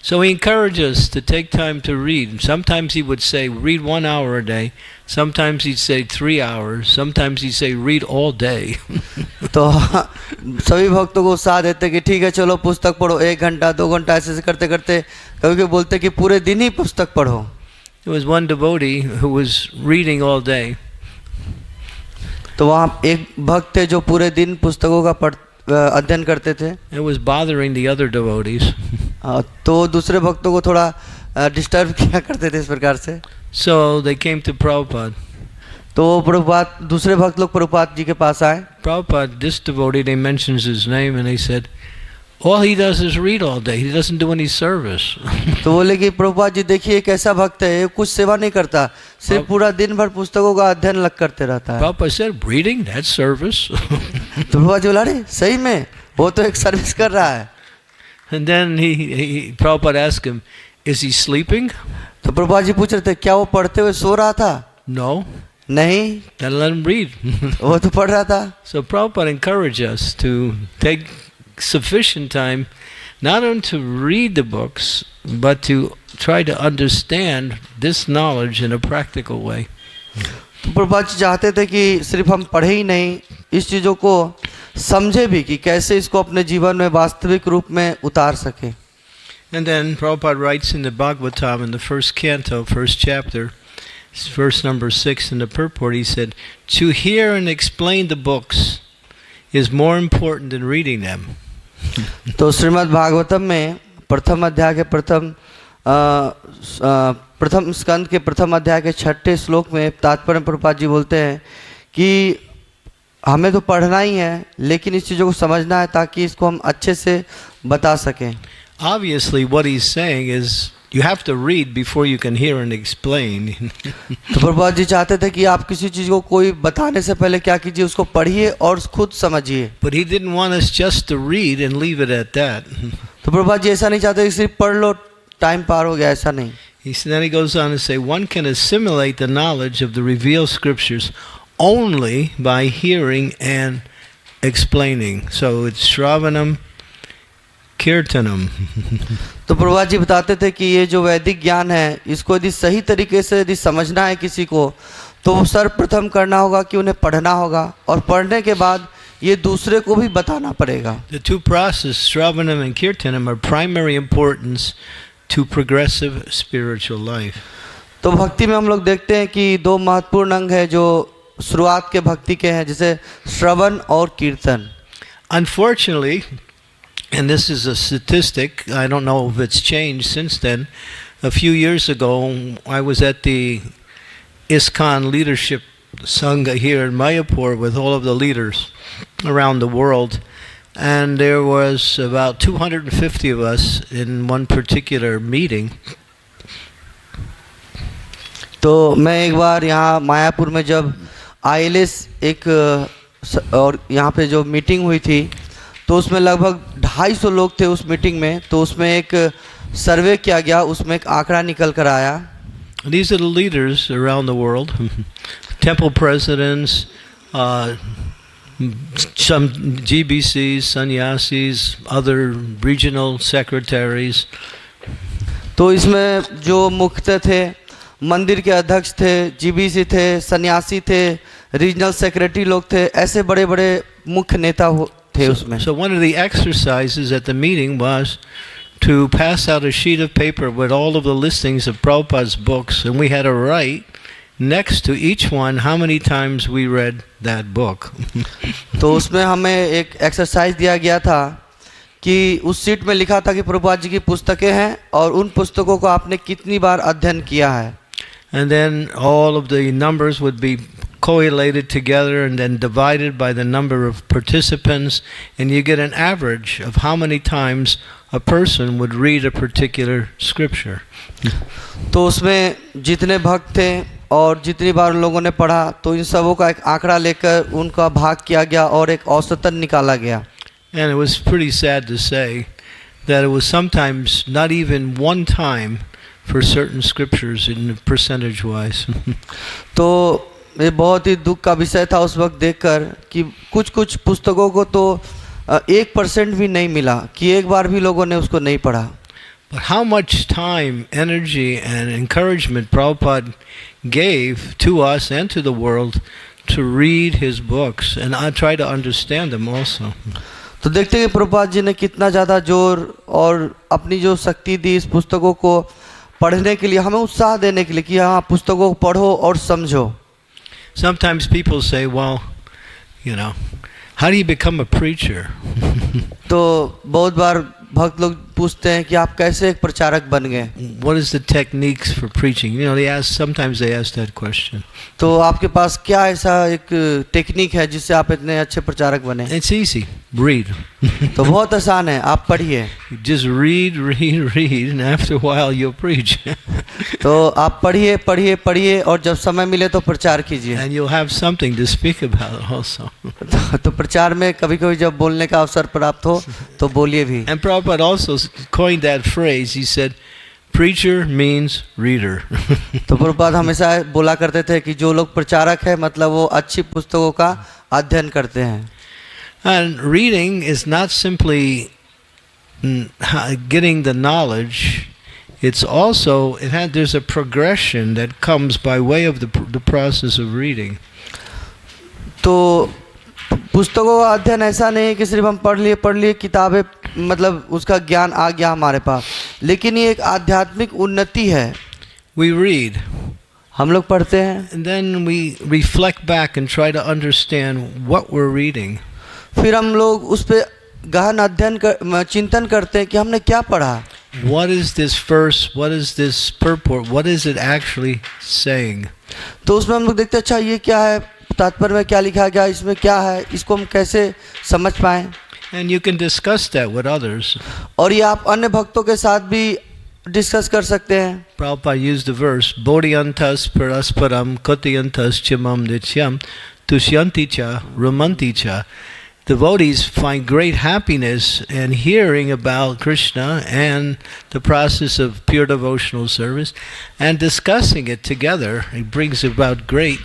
So he encouraged us to take time to read. Sometimes he would say, read 1 hour a day. Sometimes he'd say 3 hours. Sometimes he'd say, read all day. तो सभी भक्तों को उत्साह देते कि ठीक है चलो पुस्तक पढ़ो, 1 घंटा 2 घंटा ऐसे करते करते कभी कभी बोलते कि पूरे दिन ही पुस्तक पढ़ो। There was one devotee who was reading all day. तो वहाँ एक भक्त थे जो पूरे दिन पुस्तकों का अध्ययन करते थे। It was bothering the other devotees. तो दूसरे भक्तों को थोड़ा डिस्टर्ब किया करते थे इस प्रकार से। So they came to Prabhupada. तो प्रभुपाद दूसरे भक्त लोग प्रभुपाद जी के पास आए। Prabhupada, this devotee, they mentions his name and they said, all he does is read all day. He doesn't do any service. तो बोले कि प्रभुपाद जी देखिए कैसा भक्त है, ये कुछ सेवा नहीं करता, सिर्फ पूरा दिन भर पुस्तकों का अध्ययन लग करते रहता है। Prabhupada said, reading, that's service. तो प्रभुपाद जी बोला अरे सही में वो तो एक सर्विस कर रहा है। And then Prabhupada asked him, is he sleeping? तो प्रभुपाद जी पूछ रहे थे क्या वो पढ़ते हुए सो रहा था? No. नहीं। Then let him read. वो तो पढ़ रहा था। So Prabhupada encouraged us to take sufficient time not only to read the books but to try to understand this knowledge in a practical way. तो प्रभुपाद जी चाहते थे कि सिर्फ हम पढ़े ही नहीं, इस चीज़ों को समझे भी कि कैसे इसको अपने जीवन में वास्तविक रूप में उतार सके। And then Prabhupada writes in the Bhagavatam in the first canto, first chapter, verse number 6 in the purport, he said, to hear and explain the books is more important than reading them. तो श्रीमद् भागवतम में प्रथम अध्याय के प्रथम स्कंद के प्रथम अध्याय के 6ठे श्लोक में तात्पर्य प्रभुपाद जी बोलते हैं कि हमें तो पढ़ना ही है, लेकिन इस चीज़ों को समझना है ताकि इसको हम अच्छे से बता सकें. Obviously, what he's saying is you have to read before you can hear and explain. तो प्रभुपाद जी चाहते थे कि आप किसी चीज़ को कोई बताने से पहले क्या कीजिए, उसको पढ़िए और खुद समझिए. But he didn't want us just to read and leave it at that. तो प्रभुपाद जी ऐसा नहीं चाहते कि सिर्फ पढ़ लो टाइम पार हो गया, ऐसा नहीं. Then he goes on to say, one can assimilate the knowledge of the revealed scriptures only by hearing and explaining. So it's Shravanam Kirtanam. तो प्रभुपाद जी बताते थे कि ये जो वैदिक ज्ञान है, इसको यदि सही तरीके से यदि समझना है किसी को, तो सर्वप्रथम करना होगा कि उन्हें पढ़ना होगा, और पढ़ने के बाद ये दूसरे को भी बताना पड़ेगा. The two processes, Shravanam and Kirtanam, are primary importance to progressive spiritual life. तो भक्ति में हम लोग देखते हैं कि दो महत्वपूर्ण अंग है जो शुरुआत के भक्ति के हैं, जैसे श्रवण और कीर्तन. Unfortunately, and this is a statistic, I don't know if it's changed since then. A few years ago, I was at the ISKCON leadership Sangha here in Mayapur with all of the leaders around the world. And there was about 250 of us in one particular meeting. तो मैं एक बार यहाँ मायापुर में जब ILS एक और यहाँ पे जो मीटिंग हुई थी, तो उसमें लगभग 250 लोग थे उस मीटिंग में. तो उसमें एक सर्वे किया गया, उसमें एक आंकड़ा निकल कर आया. These are the leaders around the world, temple presidents, some GBCs, sannyasis, other regional secretaries. तो इसमें जो मुख्य थे, मंदिर के अध्यक्ष थे, GBC थे, सन्यासी थे, रीजनल सेक्रेटरी लोग थे, ऐसे बड़े बड़े मुख्य नेता थे उसमें. So one of the exercises at the meeting was to pass out a sheet of paper with all of the listings of Prabhupada's books, and we had to write next to each one how many times we read that book. तो उसमें हमें एक exercise दिया गया था कि उस seat में लिखा था कि प्रभुपाद जी की पुस्तकें हैं और उन पुस्तकों को आपने कितनी बार अध्ययन किया है. And then all of the numbers would be correlated together and then divided by the number of participants, and you get an average of how many times a person would read a particular scripture. तो उसमें जितने भक्त थे और जितनी बार लोगों ने पढ़ा, तो इन सबों का एक आंकड़ा लेकर उनका भाग किया गया और एक औसतन निकाला गया. And it was pretty sad to say that it was sometimes not even one time for certain scriptures in percentage wise. तो ये बहुत ही दुख का विषय था उस वक्त देखकर कि कुछ पुस्तकों को तो 1% भी नहीं मिला, कि एक बार भी लोगों ने उसको नहीं पढ़ा. But how much time, energy and encouragement Prabhupada gave to us and to the world to read his books, and I try to understand them also. तो देखते हैं प्रभुपाद जी ने कितना ज़्यादा जोर और अपनी जो शक्ति दी इस पुस्तकों को पढ़ने के लिए, हमें उत्साह देने के लिए कि हाँ पुस्तकों को पढ़ो और समझो. Sometimes people say, well, you know, how do you become a preacher? तो बहुत बार भक्त लोग पूछते हैं कि आप कैसे एक प्रचारक बन गए. What is the techniques for preaching? You know, sometimes they ask that question. तो आपके पास क्या ऐसा एक टेक्निक है जिससे आप इतने अच्छे प्रचारक बने? It's easy. Read. तो बहुत आसान है, आप पढ़िए. Just read, and after a while you'll preach. तो आप पढ़िए और जब समय मिले तो प्रचार कीजिए. And you'll have something to speak about also. तो प्रचार में कभी-कभी जब बोलने का अवसर प्राप्त हो तो बोलिए भी. And Prabhupada also coined that phrase. He said, preacher means reader. तो प्रभुपाद हमेशा बोला करते थे कि जो लोग प्रचारक है मतलब वो अच्छी पुस्तकों का अध्ययन करते हैं. And reading is not simply getting the knowledge. It's also there's a progression that comes by way of the process of reading. तो पुस्तकों का अध्ययन ऐसा नहीं है कि सिर्फ हम पढ़ लिए किताबें, मतलब उसका ज्ञान आ गया हमारे पास, लेकिन ये एक आध्यात्मिक उन्नति है. We read. हम लोग पढ़ते हैं. And then we reflect back and try to understand what we're reading. फिर हम लोग उस पे गहन अध्ययन चिंतन करते हैं कि हमने क्या पढ़ा. what is this verse, what is this purport, what is it actually saying? तो उसमें हम लोग देखते हैं अच्छा ये क्या है, तात्पर्य में क्या लिखा गया, इसमें क्या है, इसको हम कैसे समझ पाएं. And you can discuss that with others. और ये आप अन्य भक्तों के साथ भी डिस्कस कर सकते हैं. Prabhupada used the verse bodhyantas parasparam kotyantas chimam nityam tushyanti cha ramanti cha. Devotees find great happiness in hearing about Krishna and the process of pure devotional service and discussing it together. It brings about great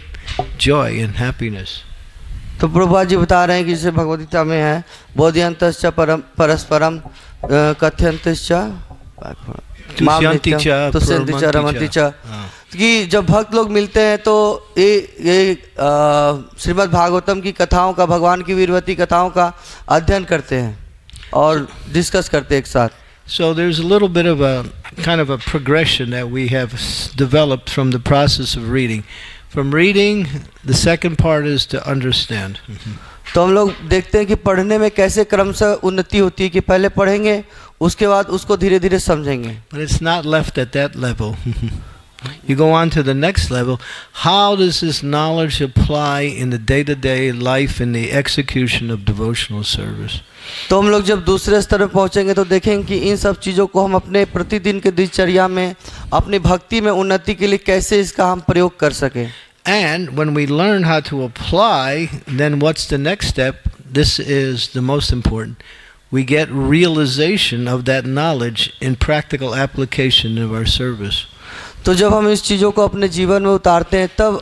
joy and happiness. तो प्रभुपाद जी बता रहे हैं कि जैसे भगवद गीता में है बोधयंतश्च परस्परम कथयंतश्च तुष्यन्ति च रमन्ति च, कि जब भक्त लोग मिलते हैं तो ये श्रीमद् भागवतम की कथाओं का, भगवान की वीरवती कथाओं का अध्ययन करते हैं और डिस्कस करते हैं एक साथ. So there's a little bit of a kind of a progression that we have developed from the process of reading. From reading, the second part is to understand. तो हम लोग देखते हैं कि पढ़ने में कैसे क्रमशः उन्नति होती है कि पहले पढ़ेंगे उसके बाद उसको धीरे धीरे समझेंगे. But it's not left at that level. You go on to the next level. How does this knowledge apply in the day-to-day life in the execution of devotional service? तो हम लोग जब दूसरे स्तर में पहुंचेंगे तो देखेंगे कि इन सब चीज़ों को हम अपने प्रतिदिन के दिनचर्या में अपनी भक्ति में उन्नति के लिए कैसे इसका हम प्रयोग कर सकें. And when we learn how to apply, then what's the next step? This is the most important. We get realization of that knowledge in practical application of our service. तो जब हम इस चीज़ों को अपने जीवन में उतारते हैं तब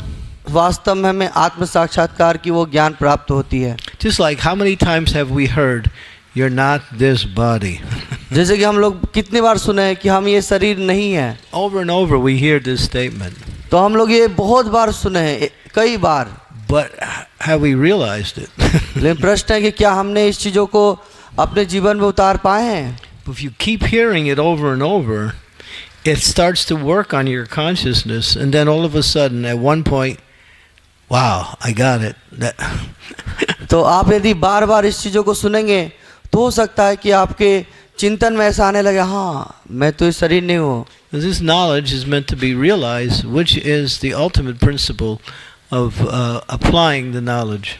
वास्तव में हमें आत्म साक्षात्कार की वो ज्ञान प्राप्त होती है. Just like how many times have we heard, you're not this body? जैसे कि हम लोग कितनी बार सुने हैं कि हम ये शरीर नहीं है. Over and over we hear this statement. तो हम लोग ये बहुत बार सुने हैं, कई बार. But have we realized it? लेकिन प्रश्न है कि क्या हमने इस चीज़ों को अपने जीवन में उतार पाए हैं? If you keep hearing it over and over, it starts to work on your consciousness, and then all of a sudden, at one point, wow, I got it. तो आप यदि बार बार इस चीज़ों को सुनेंगे तो हो सकता है कि आपके चिंतन में ऐसा आने लगे, हाँ मैं तो इस शरीर नहीं हूँ. This knowledge is meant to be realized, which is the ultimate principle of applying the knowledge.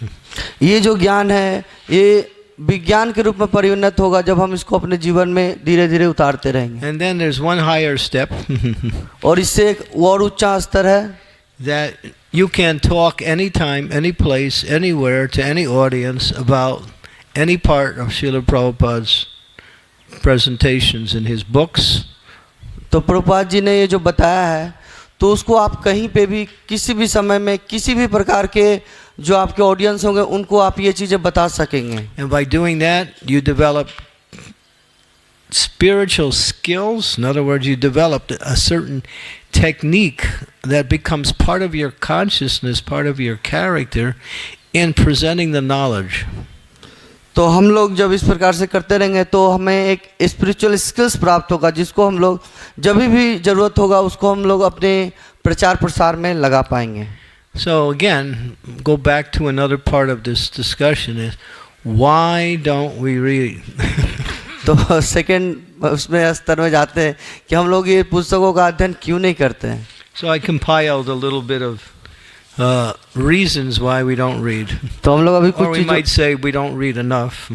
ये जो ज्ञान है ये विज्ञान के रूप में परिणत होगा जब हम इसको अपने जीवन में धीरे धीरे उतारते रहेंगे. And then there's one higher step. और इससे एक और ऊंचा स्तर है. That you can talk anytime, any place, anywhere to any audience about any part of Srila Prabhupada's presentations in his books. तो प्रभुपाद जी ने ये जो बताया है तो उसको आप कहीं पे भी किसी भी समय में किसी भी प्रकार के जो आपके ऑडियंस होंगे उनको आप ये चीज़ें बता सकेंगे. And by doing that, you develop spiritual skills. In other words, you develop a certain technique that becomes part of your consciousness, part of your character in presenting the knowledge. तो हम लोग जब इस प्रकार से करते रहेंगे तो हमें एक स्पिरिचुअल स्किल्स प्राप्त होगा जिसको हम लोग जब भी ज़रूरत होगा उसको हम लोग अपने प्रचार प्रसार में लगा पाएंगे. So again, go back to another part of this discussion is why don't we read? तो सेकंड उसमें स्तर में जाते हैं कि हम लोग ये पुस्तकों का अध्ययन क्यों नहीं करते हैं. So I compiled a little bit of reasons why we don't read. तो हम लोग अभी Or कुछ we might say we don't read enough.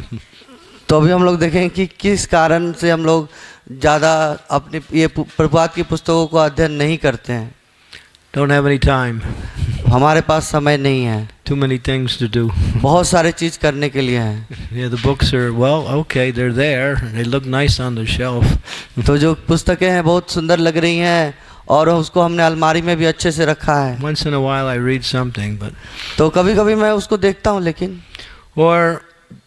तो अभी हम लोग देखें कि किस कारण से हम लोग ज़्यादा अपनी ये प्रभुपाद की पुस्तकों को अध्ययन नहीं करते हैं. Don't have any time. हमारे पास समय नहीं है. Too many things to do. बहुत सारे चीज़ करने के लिए हैं. Yeah, the books are, well, okay, they're there. They look nice on the shelf. तो जो पुस्तकें हैं बहुत सुंदर लग रही हैं और उसको हमने अलमारी में भी अच्छे से रखा है. Once in a while I read something, but तो कभी कभी मैं उसको देखता हूँ लेकिन or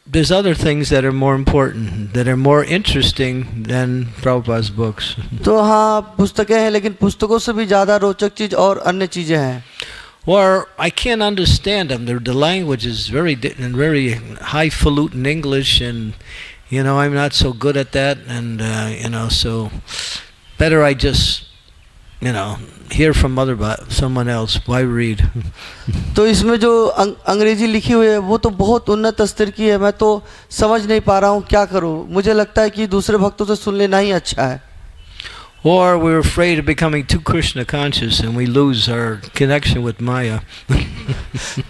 there's other things that are more important, that are more interesting than Prabhupada's books. तो हाँ पुस्तकें हैं लेकिन पुस्तकों से भी ज़्यादा रोचक चीज़ और अन्य चीज़ें हैं. Or I can't understand them. The language is very highfalutin English, and I'm not so good at that, and so better I just hear from someone else. Why read? तो इसमें जो अंग्रेजी लिखी हुई है वो तो बहुत उन्नत स्तर की है. मैं तो समझ नहीं पा रहा हूँ क्या करूँ. मुझे लगता है कि दूसरे भक्तों से सुन लेना ही अच्छा है. or we're afraid of becoming too Krishna conscious and we lose our connection with Maya.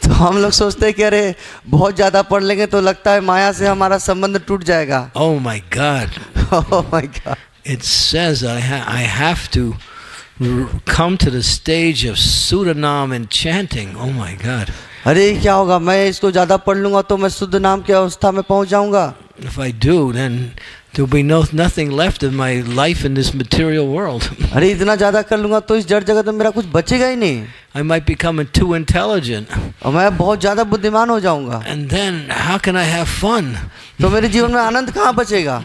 तो हम लोग सोचते हैं कि अरे बहुत ज़्यादा पढ़ लेंगे तो लगता है माया से हमारा संबंध टूट जाएगा. Oh my God! Oh my God! It says I have to come to the stage of Sudanam and chanting. Oh my God! अरे क्या होगा, मैं इसको ज़्यादा पढ़ लूँगा तो मैं शुद्ध नाम की अवस्था में पहुँच जाऊँगा. If I do, then there'll be nothing left of my life in this material world. अरे इतना ज़्यादा कर लूँगा तो इस जड़ जगत में मेरा कुछ बचेगा ही नहीं. I might become too intelligent. और मैं बहुत ज़्यादा बुद्धिमान हो जाऊँगा. And then how can I have fun? तो मेरे जीवन में आनंद कहाँ बचेगा?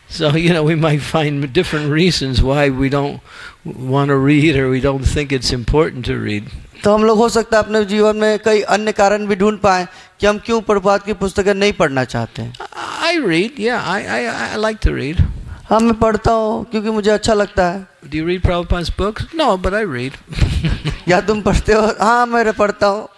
So, we might find different reasons why we don't want to read or we don't think it's important to read. तो हम लोग हो सकता है अपने जीवन में कई अन्य कारण भी ढूंढ पाएं कि हम क्यों प्रभुपाद की पुस्तकें नहीं पढ़ना चाहते हैं. I read, yeah, I like to read. हाँ, मैं पढ़ता हूँ क्योंकि मुझे अच्छा लगता है. Do you read Prabhupada's books? No, but I read. या तुम पढ़ते हो? हाँ, मैं पढ़ता हूँ.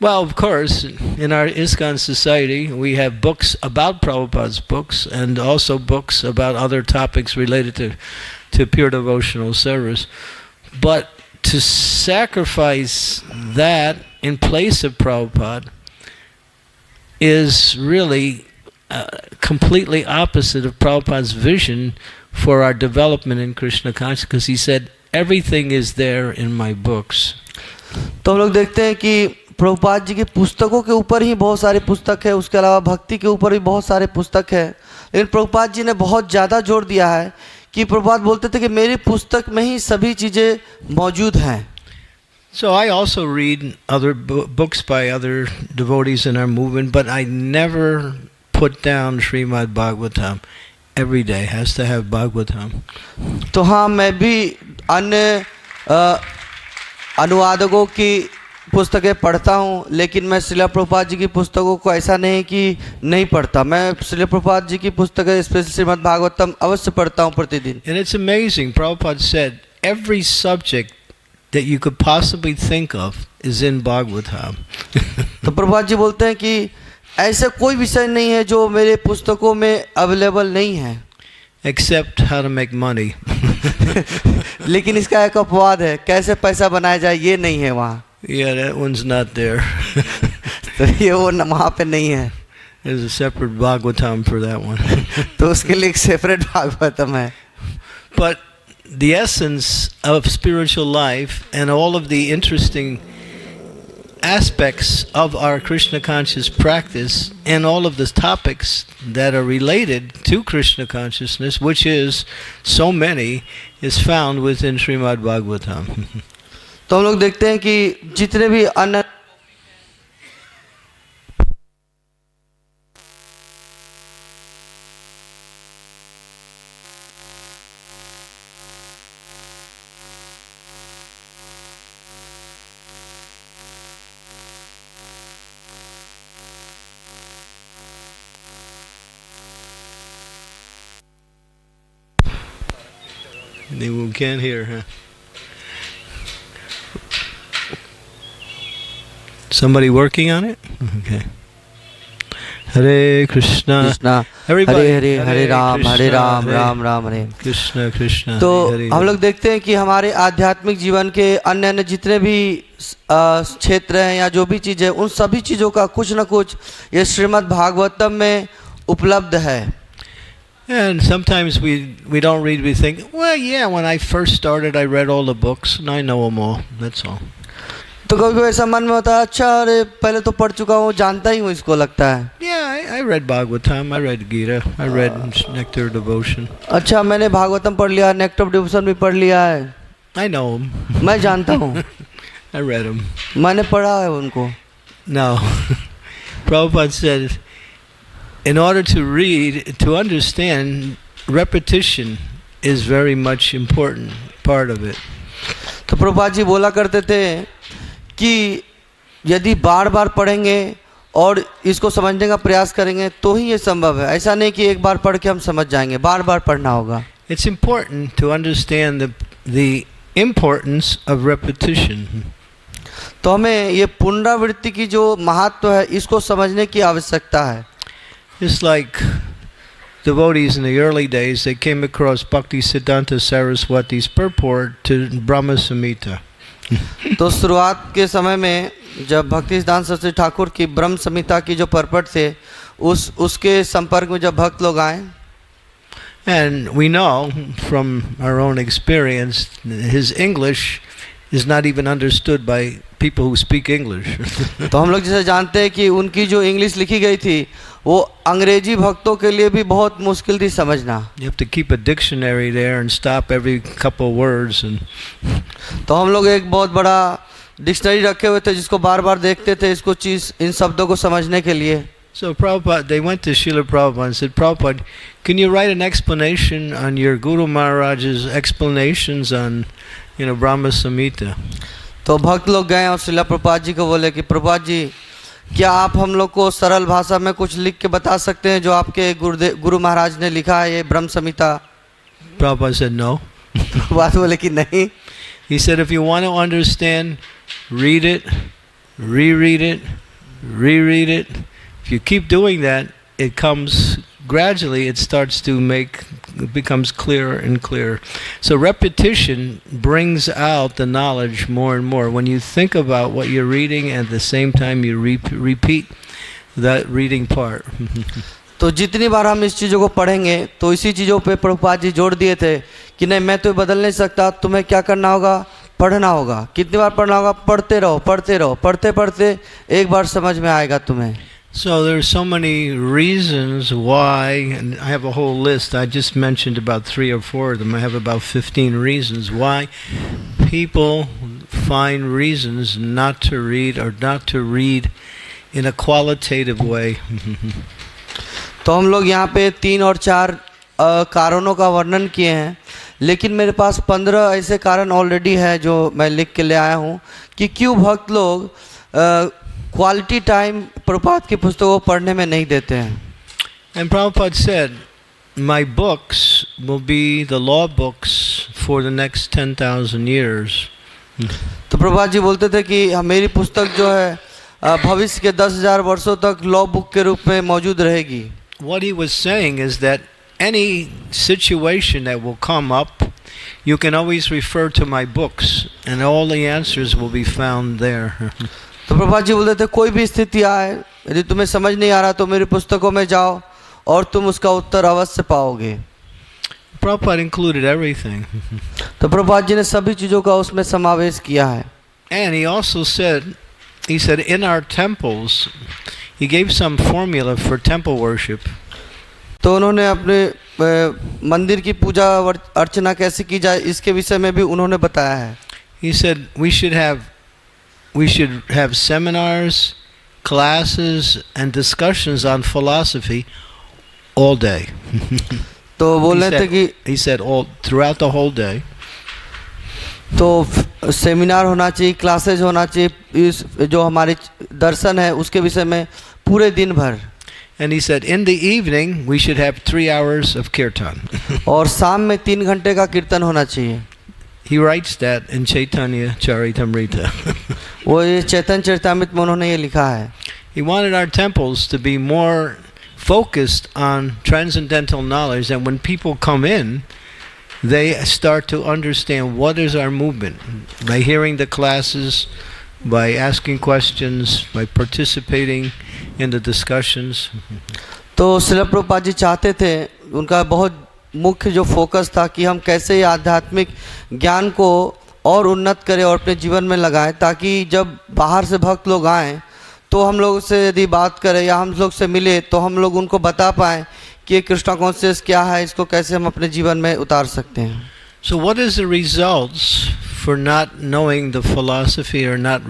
Well, of course, in our ISKCON society, we have books about Prabhupada's books and also books about other topics related to pure devotional service. But to sacrifice that in place of Prabhupada is really completely opposite of Prabhupada's vision for our development in Krishna consciousness, because he said, everything is there in my books. तो हम लोग देखते हैं कि प्रभुपाद जी की पुस्तकों के ऊपर ही बहुत सारे पुस्तक है, उसके अलावा भक्ति के ऊपर भी बहुत सारे पुस्तक है. लेकिन प्रभुपाद जी ने बहुत ज़्यादा जोर दिया है कि प्रभुपाद बोलते थे कि मेरी पुस्तक में ही सभी चीज़ें मौजूद हैं. So I also read other books by other devotees in our movement, but I never put down Srimad Bhagavatam. Every day has to have Bhagavatam. तो हाँ, मैं भी अन्य अनुवादकों की पुस्तकें पढ़ता हूँ, लेकिन मैं श्रील प्रभुपाद जी की पुस्तकों को ऐसा नहीं कि नहीं पढ़ता. मैं श्रील प्रभुपाद जी की पुस्तकें स्पेशल श्रीमद् भागवतम अवश्य पढ़ता हूँ प्रतिदिन. And it's amazing. Prabhupada said every subject that you could possibly think of is in Bhagavatam. तो प्रभुपाद जी बोलते हैं कि ऐसा कोई विषय नहीं है जो मेरे पुस्तकों में अवेलेबल नहीं है. Except how to make money. लेकिन इसका एक अपवाद है, कैसे पैसा बनाया जाए ये नहीं है वहाँ. Yeah, that one's not there. तो ये वो वहाँ पे नहीं है. There's a separate Bhagavatam for that one. तो उसके लिए एक सेपरेट भागवतम है. But the essence of spiritual life and all of the interesting aspects of our Krishna conscious practice and all of the topics that are related to Krishna consciousness, which is so many, is found within Srimad Bhagavatam. तो हम लोग देखते हैं कि जितने भी अन्य They can't hear, huh? Somebody working on it? Okay. Hare Krishna. Krishna Everybody. Hare Hare Hare Ram Hare Ram Ram Ram Hare. Krishna Krishna. तो Hare हम लोग देखते हैं कि हमारे आध्यात्मिक जीवन के अन्य अन्य जितने भी क्षेत्र हैं या जो भी चीज़ है, उन सभी चीज़ों का कुछ न कुछ ये श्रीमद् भागवतम में उपलब्ध है. And sometimes we don't read, we think, well, yeah, when I first started, I read all the books, and I know them all, that's all. तो कभी कभी ऐसा मन में होता है, अच्छा अरे पहले तो पढ़ चुका हूँ, जानता ही हूँ इसको, लगता है. Yeah, I read Bhagavatam, I read Gita, I read Nectar of Devotion. अच्छा मैंने भागवतम पढ़ लिया, नेक्टर ऑफ डिवोशन भी पढ़ लिया है. I know them. मैं जानता हूँ. I read them. मैंने पढ़ा है उनको. No. Prabhupada said, in order to read, to understand, repetition is very much important part of it. तो प्रभुपाद जी बोला करते थे कि यदि बार बार पढ़ेंगे और इसको समझने का प्रयास करेंगे तो ही ये संभव है. ऐसा नहीं कि एक बार पढ़ के हम समझ जाएंगे, बार बार पढ़ना होगा. It's important to understand the importance of repetition. तो हमें ये पुनरावृत्ति की जो महत्व है इसको समझने की आवश्यकता है. It's like devotees in the early days, they came across Bhakti Siddhanta Saraswati's purport to Brahma Samhita. तो शुरुआत के समय में जब भक्ति सिद्धांत सरस्वती ठाकुर की ब्रह्म संहिता की जो परपट थे उसके संपर्क में जब भक्त लोग आए, and we know from our own experience his English is not even understood by people who speak English. तो हम लोग जैसे जानते हैं कि उनकी जो इंग्लिश लिखी गई थी वो अंग्रेजी भक्तों के लिए भी बहुत मुश्किल थी समझना. You have to keep a dictionary there and stop every couple words and. तो हम लोग एक बहुत बड़ा डिक्शनरी रखे हुए थे जिसको बार बार देखते थे इसको चीज इन शब्दों को समझने के लिए. So Prabhupada, they went to Srila Prabhupada and said, Prabhupada, can you write an explanation on your Guru Maharaj's explanations on, Brahma Samhita? तो भक्त लोग गए और श्रीला प्रभुपाद जी को बोले कि प्रभुपाद जी क्या आप हम लोग को सरल भाषा में कुछ लिख के बता सकते हैं जो आपके गुरु महाराज ने लिखा है ये ब्रह्म संहिता. Prabhupada said no. प्रभुपाद बोले कि नहीं. He said if you want to understand, read it, reread it, reread it. If you keep doing that, it comes gradually, it becomes clearer and clearer. So repetition brings out the knowledge more and more. When you think about what you're reading and at the same time you repeat that reading part. तो जितनी बार हम इस चीज़ों को पढ़ेंगे तो इसी चीज़ों पे प्रभुपाद जी जोड़ दिए थे कि नहीं मैं तो बदल नहीं सकता, तुम्हें क्या करना होगा, पढ़ना होगा. कितनी बार पढ़ना होगा, पढ़ते रहो पढ़ते रहो, पढ़ते पढ़ते एक बार समझ में आएगा तुम्हें. So there's so many reasons why, and I have a whole list. I just mentioned about 3 or 4 of them. I have about 15 reasons why people find reasons not to read or not to read in a qualitative way. तो हम लोग यहाँ पे 3 और 4 कारणों का वर्णन किए हैं, लेकिन मेरे पास 15 ऐसे कारण ऑलरेडी है जो मैं लिख के ले आया हूँ कि क्यों भक्त लोग क्वालिटी टाइम प्रभुपाद की पुस्तकों को पढ़ने में नहीं देते हैं. And Prabhupada said, my books will be the law books for the next 10,000 years. तो प्रभुपाद जी बोलते थे कि मेरी पुस्तक जो है भविष्य के 10,000 वर्षों तक लॉ बुक के रूप में मौजूद रहेगी. What he was saying is that any situation that will come up, you can always refer to my books and all the answers will be found there. तो प्रभुपाद जी बोलते थे कोई भी स्थिति आए यदि तुम्हें समझ नहीं आ रहा तो मेरी पुस्तकों में जाओ और तुम उसका उत्तर अवश्य पाओगे. Prabhupada included everything. तो प्रभुपाद जी ने सभी चीज़ों का उसमें समावेश किया है. And he also said, in our temples, he gave some formula for temple worship. तो उन्होंने अपने मंदिर की पूजा अर्चना कैसे की जाए इसके विषय में भी उन्होंने बताया है. He said we should have seminars, classes and discussions on philosophy all day. तो बोल रहे थे कि he said all throughout the whole day. तो सेमिनार होना चाहिए, क्लासेज होना चाहिए, इस जो हमारे दर्शन है उसके विषय में पूरे दिन भर. And he said in the evening we should have 3 hours of kirtan. और शाम में 3 घंटे का कीर्तन होना चाहिए. He writes that in Chaitanya Charitamrita. वो ये चैतन्य चरितामृत में उन्होंने ये लिखा है. He wanted our temples to be more focused on transcendental knowledge, and when people come in, they start to understand what is our movement by hearing the classes, by asking questions, by participating in the discussions. तो श्रील प्रभुपाद जी चाहते थे, उनका बहुत मुख्य जो focus था कि हम कैसे ये आध्यात्मिक ज्ञान को और उन्नत करें और अपने जीवन में लगाएं, ताकि जब बाहर से भक्त लोग आएँ तो हम लोग से यदि बात करें या हम लोग से मिले तो हम लोग उनको बता पाएँ कि ये कृष्णा कॉन्शियस क्या है, इसको कैसे हम अपने जीवन में उतार सकते हैं. So what is the results for not knowing the philosophy or not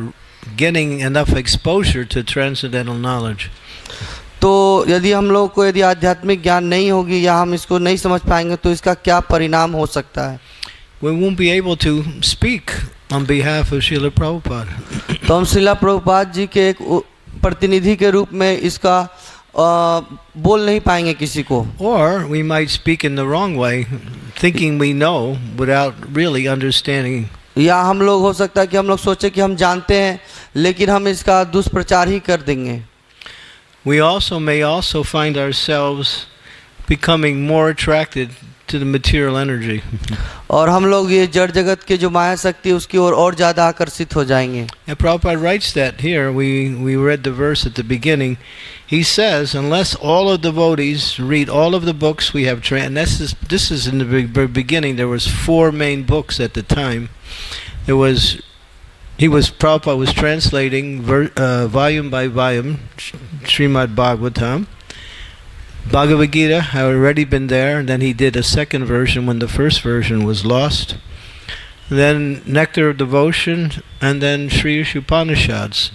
getting enough exposure to transcendental knowledge? तो यदि हम लोग को यदि आध्यात्मिक ज्ञान नहीं होगी या हम इसको नहीं समझ पाएंगे तो इसका क्या परिणाम हो सकता है. We won't be able to speak on behalf of Srila Prabhupada. तो हम श्रीला प्रभुपाद जी के एक प्रतिनिधि के रूप में इसका बोल नहीं पाएंगे किसी को. Or we might speak in the wrong way, thinking we know without really understanding. या हम लोग हो सकता है कि हम लोग सोचे कि हम जानते हैं लेकिन हम इसका दुष्प्रचार ही कर देंगे. We may also find ourselves becoming more attracted to the material energy. और हम लोग ये जड़ जगत के जो माया शक्ति है उसकी ओर और ज़्यादा आकर्षित हो जाएंगे. And Prabhupada writes that here. We read the verse at the beginning. He says, unless all of the devotees read all of the books we have and this is in the beginning. There was 4 main books at the time. Prabhupada was translating volume by volume Srimad Bhagavatam. Bhagavad Gita had already been there, and then he did a second version when the first version was lost. Then Nectar of Devotion, and then Sri Upanishads.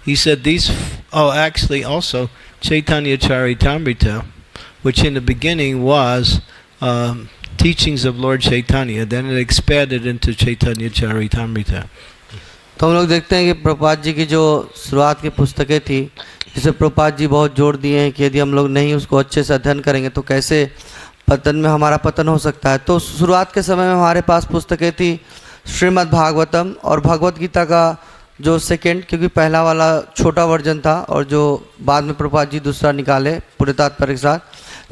He said actually also Chaitanya Charitamrita, which in the beginning was teachings of Lord Chaitanya, then it expanded into Chaitanya Charitamrita. तो हम लोग देखते हैं कि प्रभुपाद जी की जो शुरुआत की पुस्तकें थी, जिसे प्रभुपाद जी बहुत जोर दिए हैं कि यदि हम लोग नहीं उसको अच्छे से अध्ययन करेंगे तो कैसे पतन में हमारा पतन हो सकता है. तो शुरुआत के समय में हमारे पास पुस्तकें थी श्रीमद् भागवतम और भगवत गीता का जो सेकंड, क्योंकि पहला वाला छोटा वर्जन था और जो बाद में प्रभुपाद जी दूसरा निकाले पूरे तात्पर्य के साथ.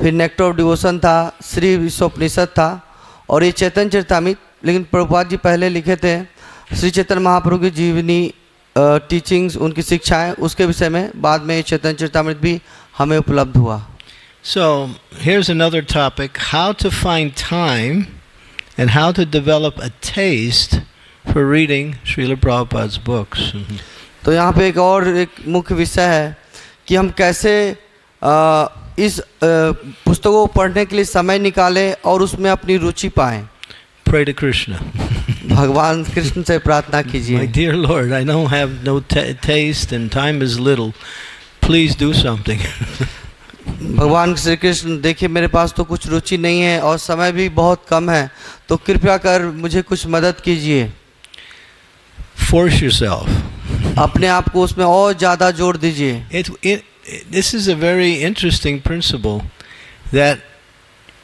फिर नेक्टर ऑफ डिवोशन था, श्री विश्वोपनिषद था और ये चैतन्य चरितामृत. लेकिन प्रभुपाद जी पहले लिखे थे श्री चैतन्य महाप्रभु की जीवनी टीचिंग्स, उनकी शिक्षाएं, उसके विषय में बाद में चैतन्य चरितामृत भी हमें उपलब्ध हुआ. So here's another topic: how to find time and how to develop a taste for reading Srila Prabhupada's books. तो यहाँ पे एक मुख्य विषय है कि हम कैसे इस पुस्तकों को पढ़ने के लिए समय निकालें और उसमें अपनी रुचि पाएं. Pray to Krishna. भगवान कृष्ण से प्रार्थना कीजिए. My dear Lord, I don't have no taste and time is little. Please do something. भगवान श्री कृष्ण, देखिए मेरे पास तो कुछ रुचि नहीं है और समय भी बहुत कम है, तो कृपया कर मुझे कुछ मदद कीजिए. Force yourself. अपने आप को उसमें और ज़्यादा जोर दीजिए. This is a very interesting principle that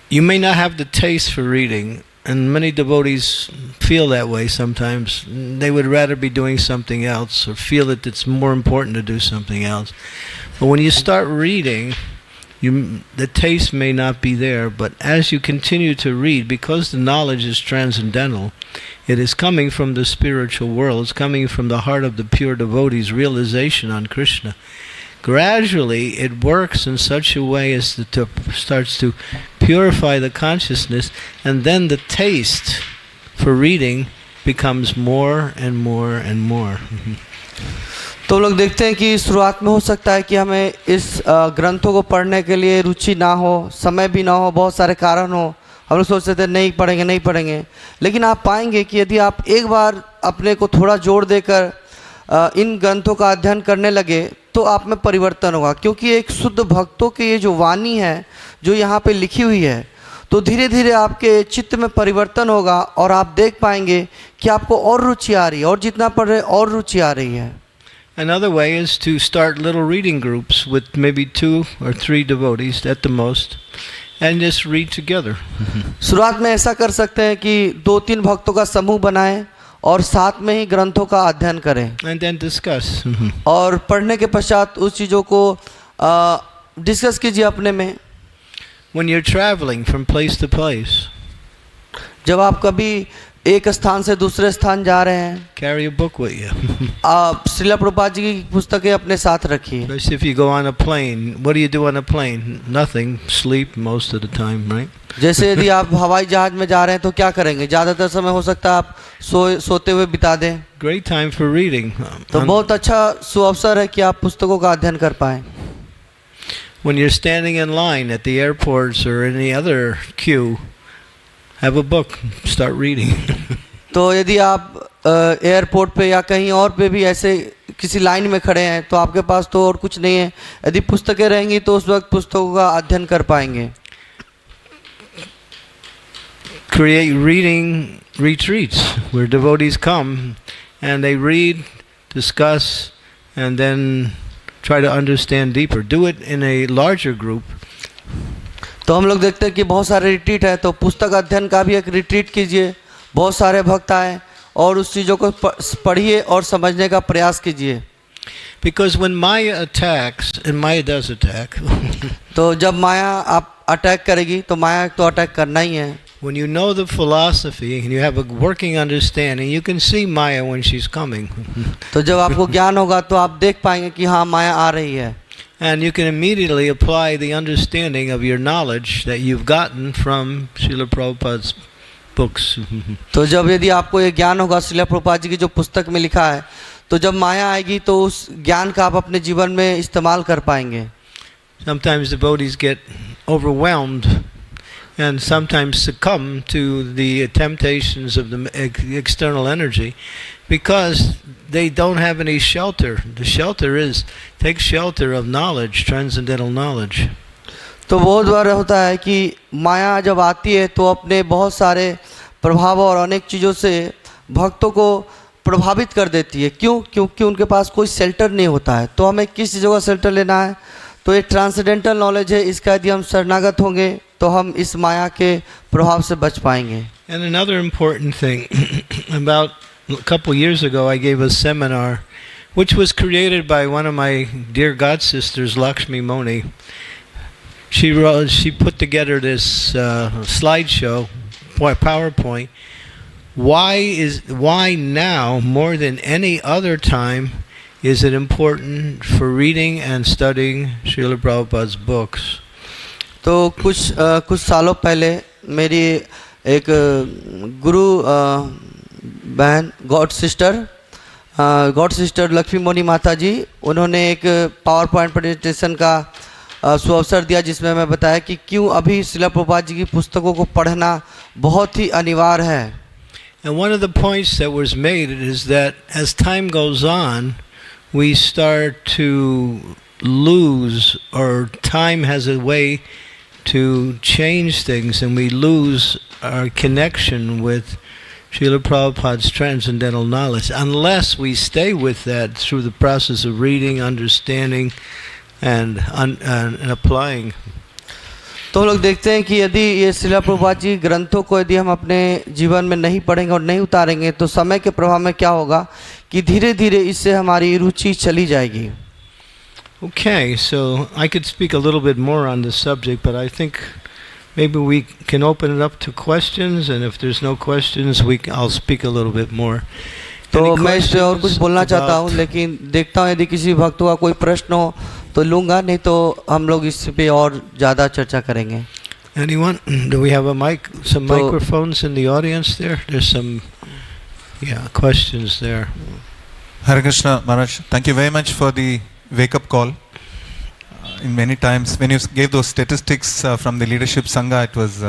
you may not have the taste for reading, and many devotees feel that way sometimes. They would rather be doing something else or feel that it's more important to do something else. But when you start reading, the taste may not be there, but as you continue to read, because the knowledge is transcendental, it is coming from the spiritual world, it's coming from the heart of the pure devotee's realization on Krishna. Gradually, it works in such a way as to starts to purify the consciousness, and then the taste for reading becomes more and more and more. तो लोग देखते हैं कि शुरुआत में हो सकता है कि हमें इस ग्रंथों को पढ़ने के लिए रुचि ना हो, समय भी ना हो, बहुत सारे कारण हो, हम लोग सोचते थे नहीं पढ़ेंगे. लेकिन आप पाएंगे कि यदि आप एक बार अपने को थोड़ा जोर देकर इन ग्रंथों का अध्ययन करने लगे तो आप में परिवर्तन होगा. क्योंकि एक शुद्ध भक्तों की ये जो वाणी है जो यहाँ पे लिखी हुई है, तो धीरे धीरे आपके चित्त में परिवर्तन होगा और आप देख पाएंगे कि आपको और रुचि आ रही है और जितना पढ़ रहे और रुचि आ रही है. Another way is to start little reading groups with maybe 2 or 3 devotees at the most and just read together. शुरुआत में ऐसा कर सकते हैं कि 2-3 भक्तों का समूह बनाएं और साथ में ही ग्रंथों का अध्ययन करें. And then discuss. और पढ़ने के पश्चात उस चीज़ों को डिस्कस कीजिए अपने में. When you're traveling from place to place, जब आप कभी एक स्थान से दूसरे स्थान जा रहे हैं, carry a book with you. आप श्रीला प्रभुपाद जी की पुस्तकें अपने साथ रखिए. Especially if you go on a plane. What do you do on a plane? Nothing. Sleep most of the time, right? जैसे यदि आप हवाई जहाज में जा रहे हैं तो क्या करेंगे? ज़्यादातर समय हो सकता है आप सोते हुए बिता दें. Great time for reading. तो बहुत अच्छा सुअवसर है कि आप पुस्तकों का अध्ययन कर पाएं. When you're standing in line at the airports or any other queue, have a book, start reading. तो यदि आप एयरपोर्ट पे या कहीं और पे भी ऐसे किसी लाइन में खड़े हैं तो आपके पास तो और कुछ नहीं है, यदि पुस्तकें रहेंगी तो उस वक्त पुस्तकों का अध्ययन कर पाएंगे. Create reading retreats where devotees come and they read, discuss, and then try to understand deeper. Do it in a larger group. तो हम लोग देखते हैं कि बहुत सारे रिट्रीट है, तो पुस्तक अध्ययन का भी एक रिट्रीट कीजिए, बहुत सारे भक्त आए और उस चीज़ों को पढ़िए और समझने का प्रयास कीजिए. Because when Maya attacks, and Maya does attack, तो जब माया आप अटैक करेगी तो माया तो अटैक करना ही है. when you know the philosophy and you have a working understanding, you can see Maya when she's coming. तो जब आपको ज्ञान होगा तो आप देख पाएंगे कि हाँ माया आ रही है. And you can immediately apply the understanding of your knowledge that you've gotten from Srila Prabhupada's books. तो जब यदि आपको ये ज्ञान होगा श्रील प्रभुपाद जी की जो पुस्तक में लिखा है, तो जब माया आएगी तो उस ज्ञान का आप अपने जीवन में इस्तेमाल कर पाएंगे. Sometimes devotees get overwhelmed and sometimes succumb to the temptations of the external energy because they don't have any shelter. The shelter is, take shelter of knowledge, transcendental knowledge. तो बहुत बार होता है कि माया जब आती है तो अपने बहुत सारे प्रभाव और अनेक चीज़ों से भक्तों को प्रभावित कर देती है. क्यों? क्योंकि उनके पास कोई शेल्टर नहीं होता है. तो हमें किस चीज़ों का शेल्टर लेना है? तो ये ट्रांसेंडेंटल नॉलेज है. इसका यदि हम शरणागत होंगे तो हम इस माया के प्रभाव से बच पाएंगे. And another important thing, about a couple years ago I gave a seminar which was created by one of my dear god sisters, Lakshmi Moni. She put together this slideshow, PowerPoint. Why now more than any other time is it important for reading and studying Srila Prabhupada's books? तो कुछ सालों पहले मेरी एक गुरु बहन God sister Lakshmi Moni माता जी, उन्होंने एक पावर पॉइंट प्रेजेंटेशन का सुअवसर दिया जिसमें मैं बताया कि क्यों अभी श्रील प्रभुपाद जी की पुस्तकों को पढ़ना बहुत ही अनिवार्य है. And one of the points that was made is that as time goes on, we start to lose, or time has a way to change things, and we lose our connection with Srila Prabhupada's transcendental knowledge unless we stay with that through the process of reading, understanding, and applying. तो लोग देखते हैं कि यदि ये श्रील प्रभुपाद जी ग्रंथों को यदि हम अपने जीवन में नहीं पढ़ेंगे और नहीं उतारेंगे तो समय के प्रभाव में क्या होगा कि धीरे धीरे इससे हमारी रुचि चली जाएगी. Okay, so I could speak a little bit more on this subject, but I think maybe we can open it up to questions, and if there's no questions, I'll speak a little bit more. तो मैं इस पे और कुछ बोलना चाहता हूँ, लेकिन देखता हूँ यदि किसी भक्त का कोई प्रश्न हो तो लूँगा, नहीं तो हम लोग इस पे और ज़्यादा चर्चा करेंगे. Anyone? Do we have a mic? Some microphones in the audience there? There's some, questions there. Hare Krishna, Maharaj. Thank you very much for the wake-up call. In many times, when you gave those statistics from the leadership Sangha, it was,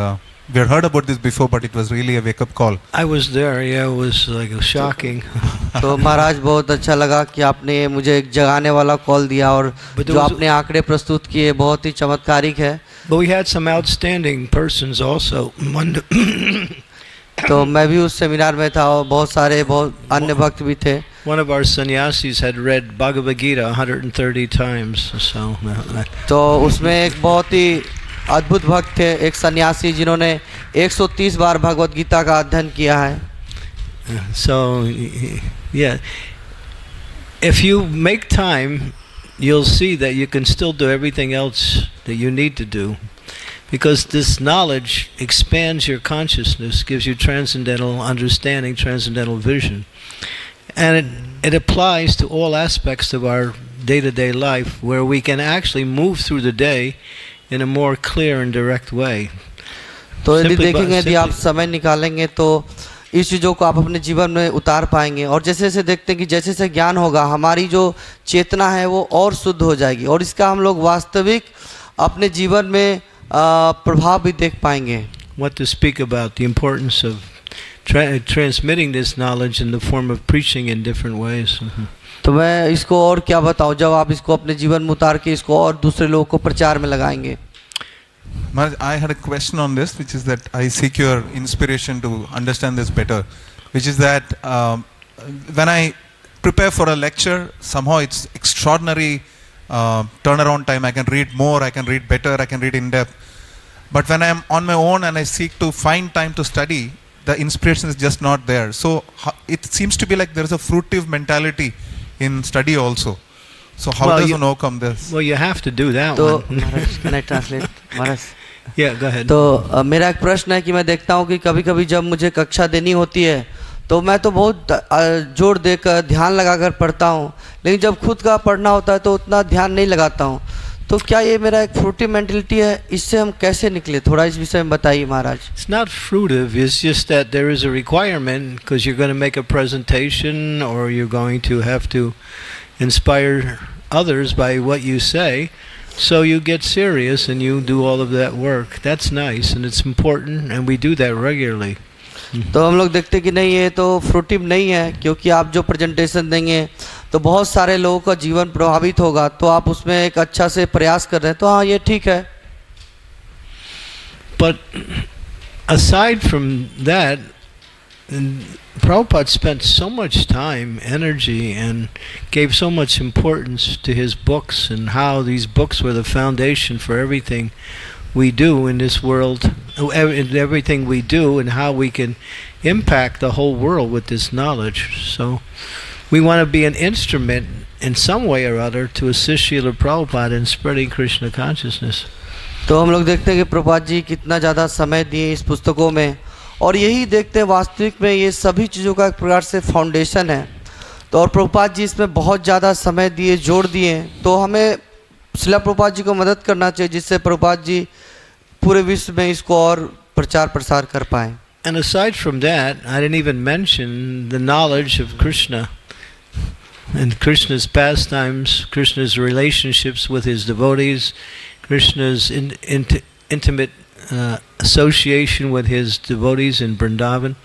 we had heard about this before, but it was really a wake-up call. I was there, it was like shocking. तो महाराज बहुत अच्छा लगा कि आपने मुझे एक जगाने वाला कॉल दिया और जो आपने आंकड़े प्रस्तुत किए बहुत ही चमत्कारिक है. But we had some outstanding persons also. तो मैं भी उस सेमिनार में था और बहुत अन्य भक्त भी थे. One of our sannyasis had read Bhagavad Gita 130 times. So तो उसमें एक बहुत ही अद्भुत भक्त थे, एक सन्यासी जिन्होंने 130 बार भगवत गीता का अध्ययन किया है. So yeah, if you make time, you'll see that you can still do everything else that you need to do, because this knowledge expands your consciousness, gives you transcendental understanding, transcendental vision, and it applies to all aspects of our day-to-day life, where we can actually move through the day in a more clear and direct way. तो यदि देखेंगे, यदि आप समय निकालेंगे तो इस चीज़ों को आप अपने जीवन में उतार पाएंगे, और जैसे जैसे देखते हैं कि जैसे जैसे ज्ञान होगा हमारी जो चेतना है वो और शुद्ध हो जाएगी, और इसका हम लोग वास्तविक अपने जीवन में प्रभाव भी देख पाएंगे. What to speak about the importance of transmitting this knowledge in the form of preaching in different ways. तो मैं इसको और क्या बताऊं जब आप इसको अपने जीवन में उतार के इसको और दूसरे लोगों को प्रचार में लगाएंगे. Maharaj, I had a question on this, which is that I seek your inspiration to understand this better, which is that when I prepare for a lecture, somehow it's extraordinary turnaround time. I can read more, I can read better, I can read in depth. But when I am on my own and I seek to find time to study, the inspiration is just not there. So it seems to be like there is a fruitive mentality in study also. So how does one overcome this? Well, you have to do that तो one. Maharaj, can I translate? Maharaj, Yeah, go ahead. तो मेरा एक प्रश्न है कि मैं देखता हूँ कि कभी कभी जब मुझे कक्षा देनी होती है तो मैं तो बहुत जोर देकर ध्यान लगाकर पढ़ता हूँ, लेकिन जब खुद का पढ़ना होता है तो उतना ध्यान नहीं लगाता हूँ. तो क्या ये मेरा एक फ्रूटिव मेंटलिटी है? इससे हम कैसे निकले, थोड़ा इस विषय में बताइए महाराज. It's not fruitive, it's just that there is a requirement because you're going to make a presentation or you're going to have to inspire others by what you say. So you get serious and you do all of that work. That's nice and it's important and we do that regularly. तो हम लोग देखते कि नहीं ये तो fruitive नहीं है, क्योंकि आप जो प्रेजेंटेशन देंगे तो बहुत सारे लोगों का जीवन प्रभावित होगा, तो आप उसमें एक अच्छा से प्रयास कर रहे हैं, तो हाँ ये ठीक है. But aside from that, Prabhupada spent so much time, energy, and gave so much importance to his books and how these books were the foundation for everything we do in this world, everything we do and how we can impact the whole world with this knowledge. So we want to be an instrument in some way or other to assist Srila Prabhupada in spreading Krishna consciousness. तो हम लोग देखते हैं कि प्रभुपाद जी कितना ज़्यादा समय दिए इस पुस्तकों में, और यही देखते हैं वास्तविक में ये सभी चीज़ों का एक प्रकार से फाउंडेशन है. तो और प्रभुपाद जी इसमें बहुत ज़्यादा समय दिए, जोड़ दिए, तो हमें श्रील प्रभुपाद जी को मदद करना चाहिए जिससे प्रभुपाद जी पूरे विश्व में इसको और प्रचार प्रसार कर पाएँ. And aside from that, I didn't even mention the knowledge of Krishna and Krishna's pastimes, Krishna's relationships with his devotees, Krishna's intimate association with his devotees in Vrindavan.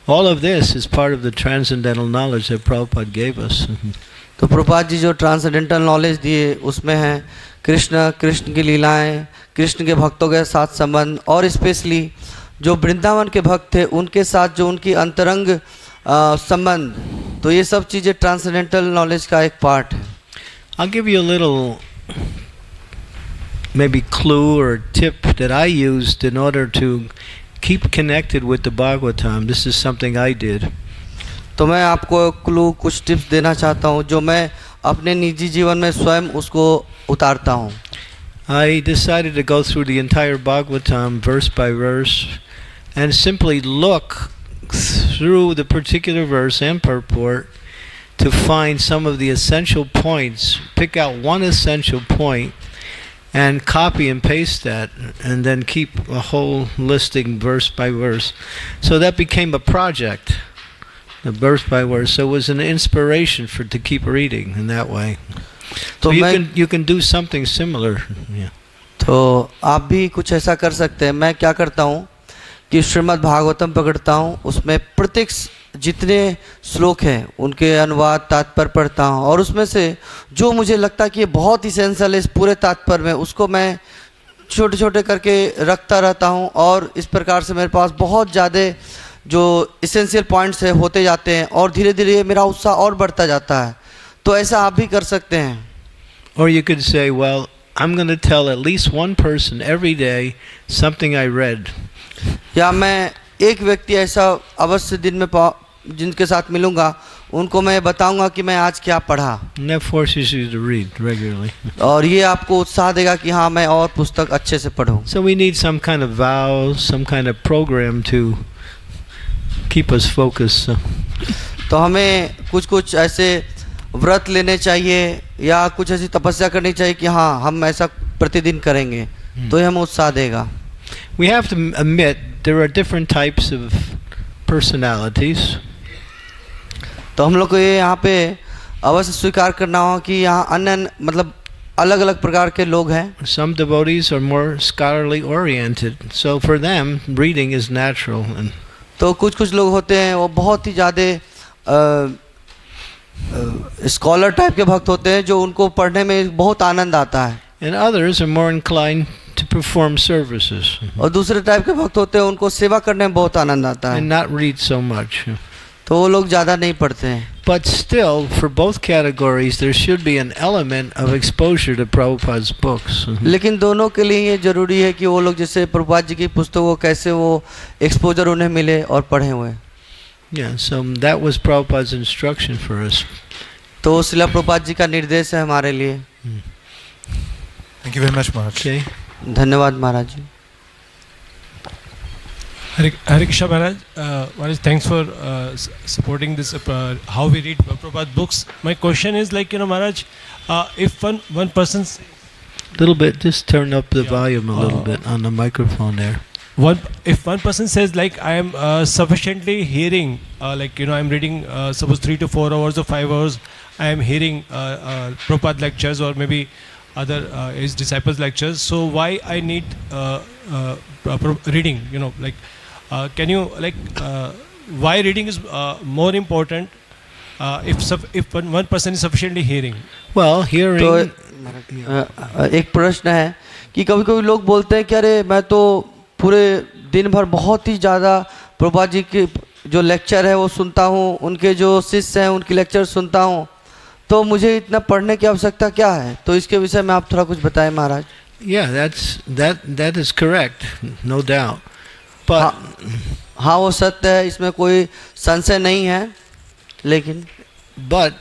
All of this is part of the transcendental knowledge that Prabhupada gave us. तो प्रभुपाद जी जो transcendental knowledge दिए उसमें है कृष्ण की लीलाएं, कृष्ण के भक्तों के साथ संबंध, और स्पेशली जो वृंदावन के भक्त थे उनके साथ जो उनकी अंतरंग संबंध, तो ये सब चीज़ें ट्रांसेंडेंटल नॉलेज का एक पार्ट है. I'll give you a little maybe clue or tip that I used in order to keep connected with the Bhagavatam. This is something I did. तो मैं आपको क्लू कुछ टिप्स देना चाहता हूँ जो मैं अपने निजी जीवन में स्वयं उसको उतारता हूँ. I decided to go through the entire Bhagavatam verse by verse and simply look through the particular verse and purport to find some of the essential points, pick out one essential point and copy and paste that, and then keep a whole listing verse by verse. So that became a project, the verse by verse. So it was an inspiration to keep reading in that way. So you can do something similar. Yeah. तो आप भी कुछ ऐसा कर सकते हैं. मैं क्या करता हूँ कि श्रीमद् भागवतम पकड़ता हूँ, उसमें प्रत्येक जितने श्लोक हैं उनके अनुवाद तात्पर्य पढ़ता हूँ, और उसमें से जो मुझे लगता है कि ये बहुत इसेंशियल है इस पूरे तात्पर्य में, उसको मैं छोटे छोटे करके रखता रहता हूँ, और इस प्रकार से मेरे पास बहुत ज़्यादा जो इसेंशियल पॉइंट्स है होते जाते हैं, और धीरे धीरे मेरा उत्साह और बढ़ता जाता है. तो ऐसा आप भी कर सकते हैं. Or you could say, well, I'm going to tell at least one person every day something I read. या मैं एक व्यक्ति ऐसा अवश्य दिन में जिनके साथ मिलूंगा उनको मैं बताऊंगा कि मैं आज क्या पढ़ा. That forces you to read regularly. और ये आपको उत्साह देगा कि हाँ मैं और पुस्तक अच्छे से पढूं. So we need some kind of vow, some kind of program to keep us focused. तो हमें कुछ ऐसे व्रत लेने चाहिए या कुछ ऐसी तपस्या करनी चाहिए कि हाँ हम ऐसा प्रतिदिन करेंगे, तो ये हमें उत्साह देगा. We have to admit there are different types of personalities. तो हम लोग को ये यहाँ पे अवश्य स्वीकार करना हो कि यहाँ अन्य मतलब अलग अलग प्रकार के लोग हैं. Some devotees are more scholarly oriented, so for them reading is natural. And तो कुछ लोग होते हैं वो बहुत ही ज़्यादा स्कॉलर टाइप के भक्त होते हैं जो उनको पढ़ने में बहुत आनंद आता है. And others are more inclined to perform services. और दूसरे टाइप के भक्त होते हैं उनको सेवा करने में बहुत आनंद आता है. And not read so much. तो वो लोग ज़्यादा नहीं पढ़ते हैं. But still, for both categories, there should be an element of exposure to Prabhupada's books. लेकिन दोनों के लिए ये जरूरी है कि वो लोग जैसे प्रभुपाद जी की पुस्तकों कैसे वो एक्सपोजर उन्हें मिले और पढ़े हुए. Yeah, so that was Prabhupada's instruction for us. तो श्रील प्रभुपाद जी का निर्देश है हमारे लिए। Thank you very much, Maharaj. Okay. धन्यवाद महाराज जी। Hare Krishna Maharaj. Maharaj, thanks for supporting this, how we read Prabhupada books. My question is like, Maharaj, if one person's... Little bit, just turn up the volume a little bit on the microphone there. If one person says like, I am sufficiently hearing, like, I'm reading suppose 3 to 4 hours or 5 hours, I am hearing Prabhupada lectures or maybe other his disciples lectures, so why I need reading, like, can you like why reading is more important if one person is sufficiently hearing? Well, hearing. तो एक प्रश्न है कि कभी कभी लोग बोलते हैं कि अरे मैं तो पूरे दिन भर बहुत ही ज़्यादा प्रभुपाद जी के जो लेक्चर है वो सुनता हूँ, उनके जो शिष्य हैं उनकी लेक्चर सुनता हूँ, तो मुझे इतना पढ़ने की आवश्यकता क्या है? तो इसके विषय में आप थोड़ा कुछ बताएं महाराज। Yeah, that is correct, no doubt. But हाँ वो सत्य है, इसमें कोई संशय नहीं है, लेकिन but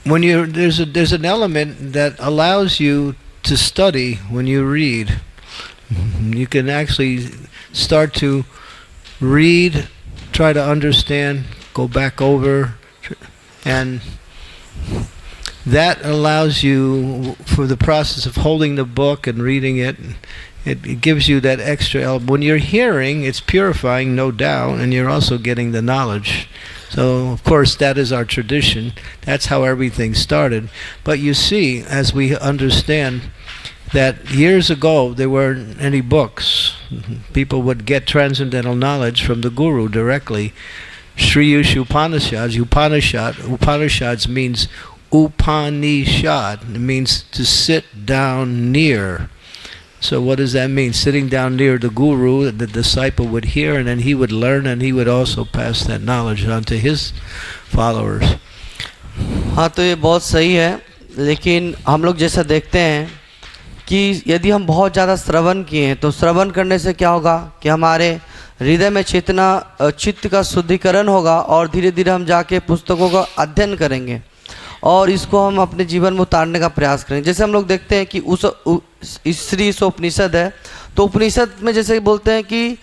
when there's an element that allows you to study when you read. You can actually start to read, try to understand, go back over, and that allows you, for the process of holding the book and reading it, it gives you that extra element. When you're hearing, it's purifying, no doubt, and you're also getting the knowledge. So, of course, that is our tradition. That's how everything started. But you see, as we understand, that years ago there weren't any books. People would get transcendental knowledge from the Guru directly. Sri Upanishads, Upanishads means Upanishad. It means to sit down near. So what does that mean? Sitting down near the Guru, the disciple would hear, and then he would learn, and he would also pass that knowledge on to his followers. हाँ तो ये बहुत सही है, लेकिन हम लोग जैसा देखते हैं कि यदि हम बहुत ज़्यादा श्रवण किए हैं तो श्रवण करने से क्या होगा कि हमारे हृदय में चित्त का शुद्धिकरण होगा और धीरे धीरे हम जाके पुस्तकों का अध्ययन करेंगे और इसको हम अपने जीवन में उतारने का प्रयास करेंगे। जैसे हम लोग देखते हैं कि श्री उपनिषद है, तो उपनिषद में जैसे बोलते हैं कि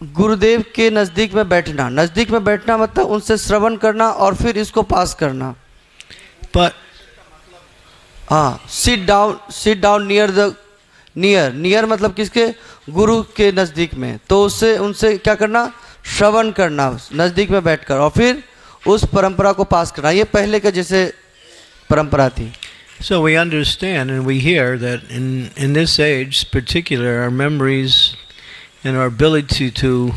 गुरुदेव के नज़दीक में बैठना मतलब उनसे श्रवण करना और फिर इसको पास करना। हाँ, सिट डाउन नियर मतलब किसके? गुरु के नज़दीक में, तो उनसे क्या करना? श्रवण करना नज़दीक में बैठकर और फिर उस परंपरा को पास करना। ये पहले का जैसे परंपरा थी। So we understand and we hear that in this age, particular, our memories and our ability to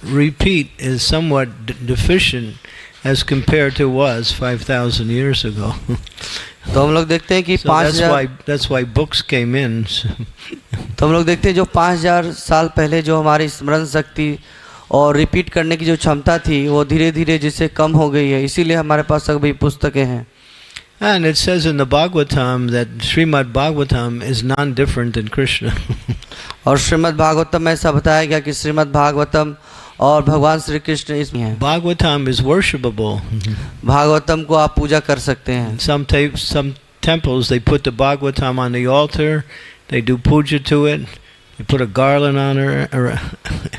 repeat is somewhat deficient as compared to was 5,000 years ago. तो हम लोग देखते हैं कि so that's why books came in. तो हम लोग देखते हैं जो 5,000 साल पहले जो हमारी स्मरण शक्ति और रिपीट करने की जो क्षमता थी वो धीरे धीरे जिससे कम हो गई है, इसीलिए हमारे पास सभी पुस्तकें हैं। And it says in the Bhagavatam that Srimad Bhagavatam is non-different than Krishna. और श्रीमद् भागवतम में ऐसा बताया गया कि श्रीमद् भागवतम और भगवान श्री कृष्ण इसमें हैं। Bhagavatam is worshipable. भागवतम को आप पूजा कर सकते हैं। Some temples they put the Bhagavatam on the altar, they do puja to it, they put a garland on her.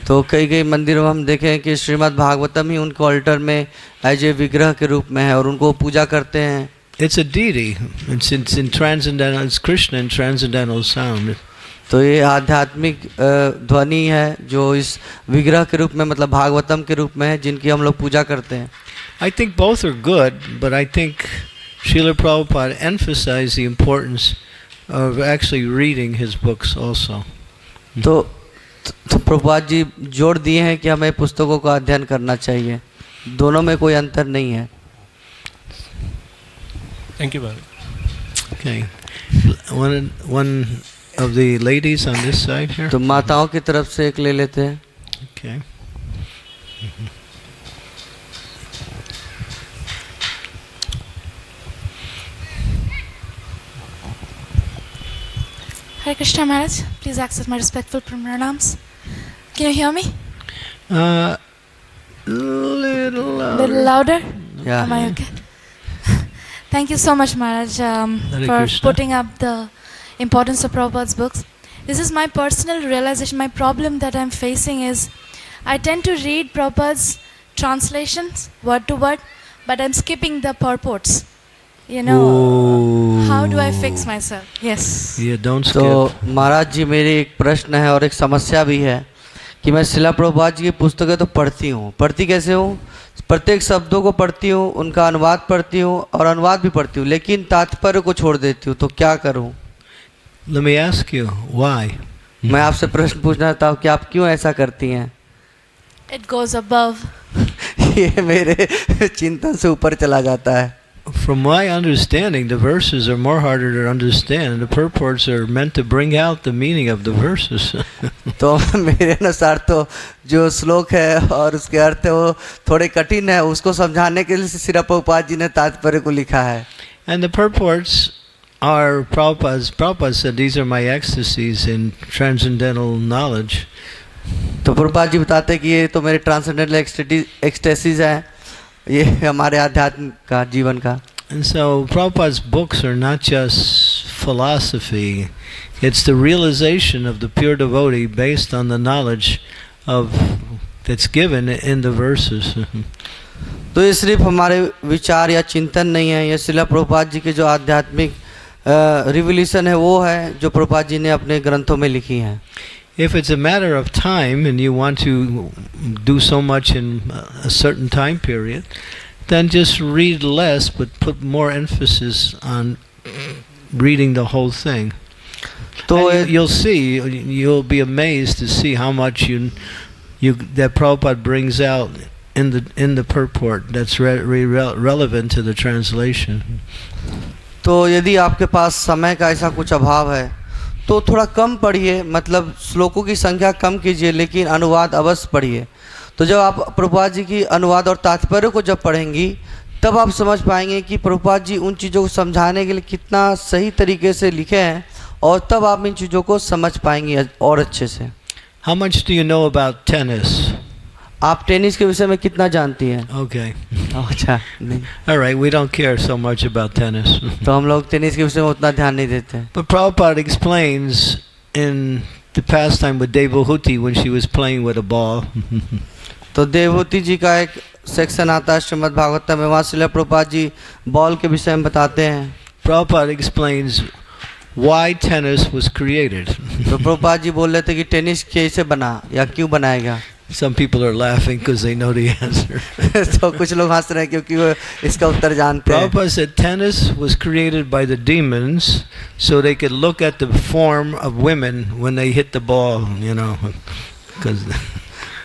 तो कई मंदिरों में हम देखें कि श्रीमद् भागवतम ही उनके ऑल्टर में एज ए विग्रह के रूप में है और उनको पूजा करते हैं। It's a deity. It's in transcendental. It's Krishna in transcendental sound. तो ये आध्यात्मिक ध्वनि है जो इस विग्रह के रूप में मतलब भागवतम के रूप में है जिनकी हम लोग पूजा करते हैं। I think both are good, but I think Srila Prabhupada emphasized the importance of actually reading his books also. तो प्रभुपाद जी जोर दिए हैं कि हमें पुस्तकों का अध्ययन करना चाहिए, दोनों में कोई अंतर नहीं है। Thank you, Maharaj. Okay, one of the ladies on this side here. तो माताओं की तरफ से एक ले लेते हैं। Okay. Hare Krishna Maharaj, please accept my respectful pranams. Can you hear me? Little louder. Little louder? Yeah. Am I okay? Thank you so much, Maharaj, for Krishna. putting up the importance of Prabhupada's books. This is my personal realization. My problem that I'm facing is I tend to read Prabhupada's translations word to word, but I'm skipping the purports. You know, how do I fix myself? Yes. Yeah, don't skip. तो महाराज जी मेरी एक प्रश्न है और एक समस्या भी है कि मैं शिला प्रभुपाद जी की पुस्तकें तो पढ़ती कैसे हूँ, प्रत्येक शब्दों को पढ़ती हूँ, उनका अनुवाद पढ़ती हूँ और अनुवाद भी पढ़ती हूँ, लेकिन तात्पर्य को छोड़ देती हूँ, तो क्या करूँ? Let me ask you, why? मैं आपसे प्रश्न पूछना चाहता हूँ कि आप क्यों ऐसा करती हैं? It goes above. ये मेरे चिंतन से ऊपर चला जाता है. From my understanding, the verses are more harder to understand. The purports are meant to bring out the meaning of the verses. तो मेरे अनुसार तो जो श्लोक है और उसके अर्थ है वो थोड़े कठिन है, उसको समझाने के लिए श्री प्रभुपाद जी ने तात्पर्य को लिखा है. And the purports are Prabhupada said these are my ecstasies in transcendental knowledge. तो प्रभुपाद जी बताते हैं कि ये तो मेरे ट्रांसेंडेंटल एक्सटेसीज हैं, ये हमारे आध्यात्म का जीवन का. And so Prabhupada's books are not just philosophy, it's the realization of the pure devotee based on the knowledge of that's given in the verses. तो ये सिर्फ हमारे विचार या चिंतन नहीं है, ये श्रील प्रभुपाद जी के जो आध्यात्मिक रिवोल्यूशन है वो है जो प्रभुपाद जी ने अपने ग्रंथों में लिखी हैं. If it's a matter of time and you want to do so much in a certain time period, then just read less but put more emphasis on reading the whole thing. And you'll be amazed to see how much that Prabhupada brings out in the purport that's relevant to the translation. तो यदि आपके पास समय का ऐसा कुछ अभाव है तो थोड़ा कम पढ़िए, मतलब श्लोकों की संख्या कम कीजिए, लेकिन अनुवाद अवश्य पढ़िए. तो जब आप प्रभुपाद जी की अनुवाद और तात्पर्य को जब पढ़ेंगी तब आप समझ पाएंगे कि प्रभुपाद जी उन चीज़ों को समझाने के लिए कितना सही तरीके से लिखे हैं, और तब आप इन चीज़ों को समझ पाएंगे और अच्छे से. How much do you know about tennis? आप टेनिस के विषय में कितना जानती हैं? Okay. अच्छा नहीं. All right, we don't care so much about tennis. तो हम लोग टेनिस के विषय में उतना ध्यान नहीं देते. But Prabhupada explains in the pastime with Devahuti when she was playing with a ball. तो देवहूति जी का एक सेक्शन आता है श्रीमद् भागवतम में, वहाँ श्रील प्रभुपाद जी बॉल के विषय में बताते हैं. Prabhupada explains why tennis was created. तो प्रभुपाद जी बोल रहे थे कि टेनिस कैसे बना या क्यों बनाया गया. Some people are laughing because they know the answer. तो कुछ लोग हंस रहे हैं क्योंकि वो इसका उत्तर जानते हैं. Prabhupada said tennis was created by the demons so they could look at the form of women when they hit the ball, you know.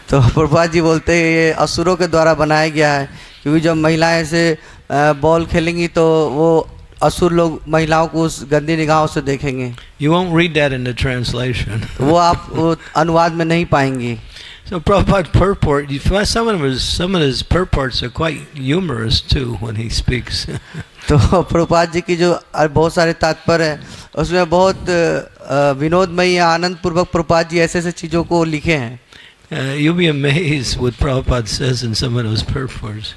तो प्रभुपाद जी बोलते हैं ये असुरों के द्वारा बनाया गया है, क्योंकि जब महिलाएं ऐसे बॉल खेलेंगी तो वो असुर लोग महिलाओं को उस गंदी निगाहों से देखेंगे. You won't read that in the translation. वो आप अनुवाद में नहीं पाएंगे. So Prabhupada's purport, some of his purports are quite humorous too when he speaks. तो प्रभुपाद जी की जो बहुत सारे तात्पर्य हैं उसमें बहुत विनोदमयी आनंद पूर्वक प्रभुपाद जी ऐसे चीज़ों को लिखे हैं. You'll be amazed what Prabhupada says in some of those purports.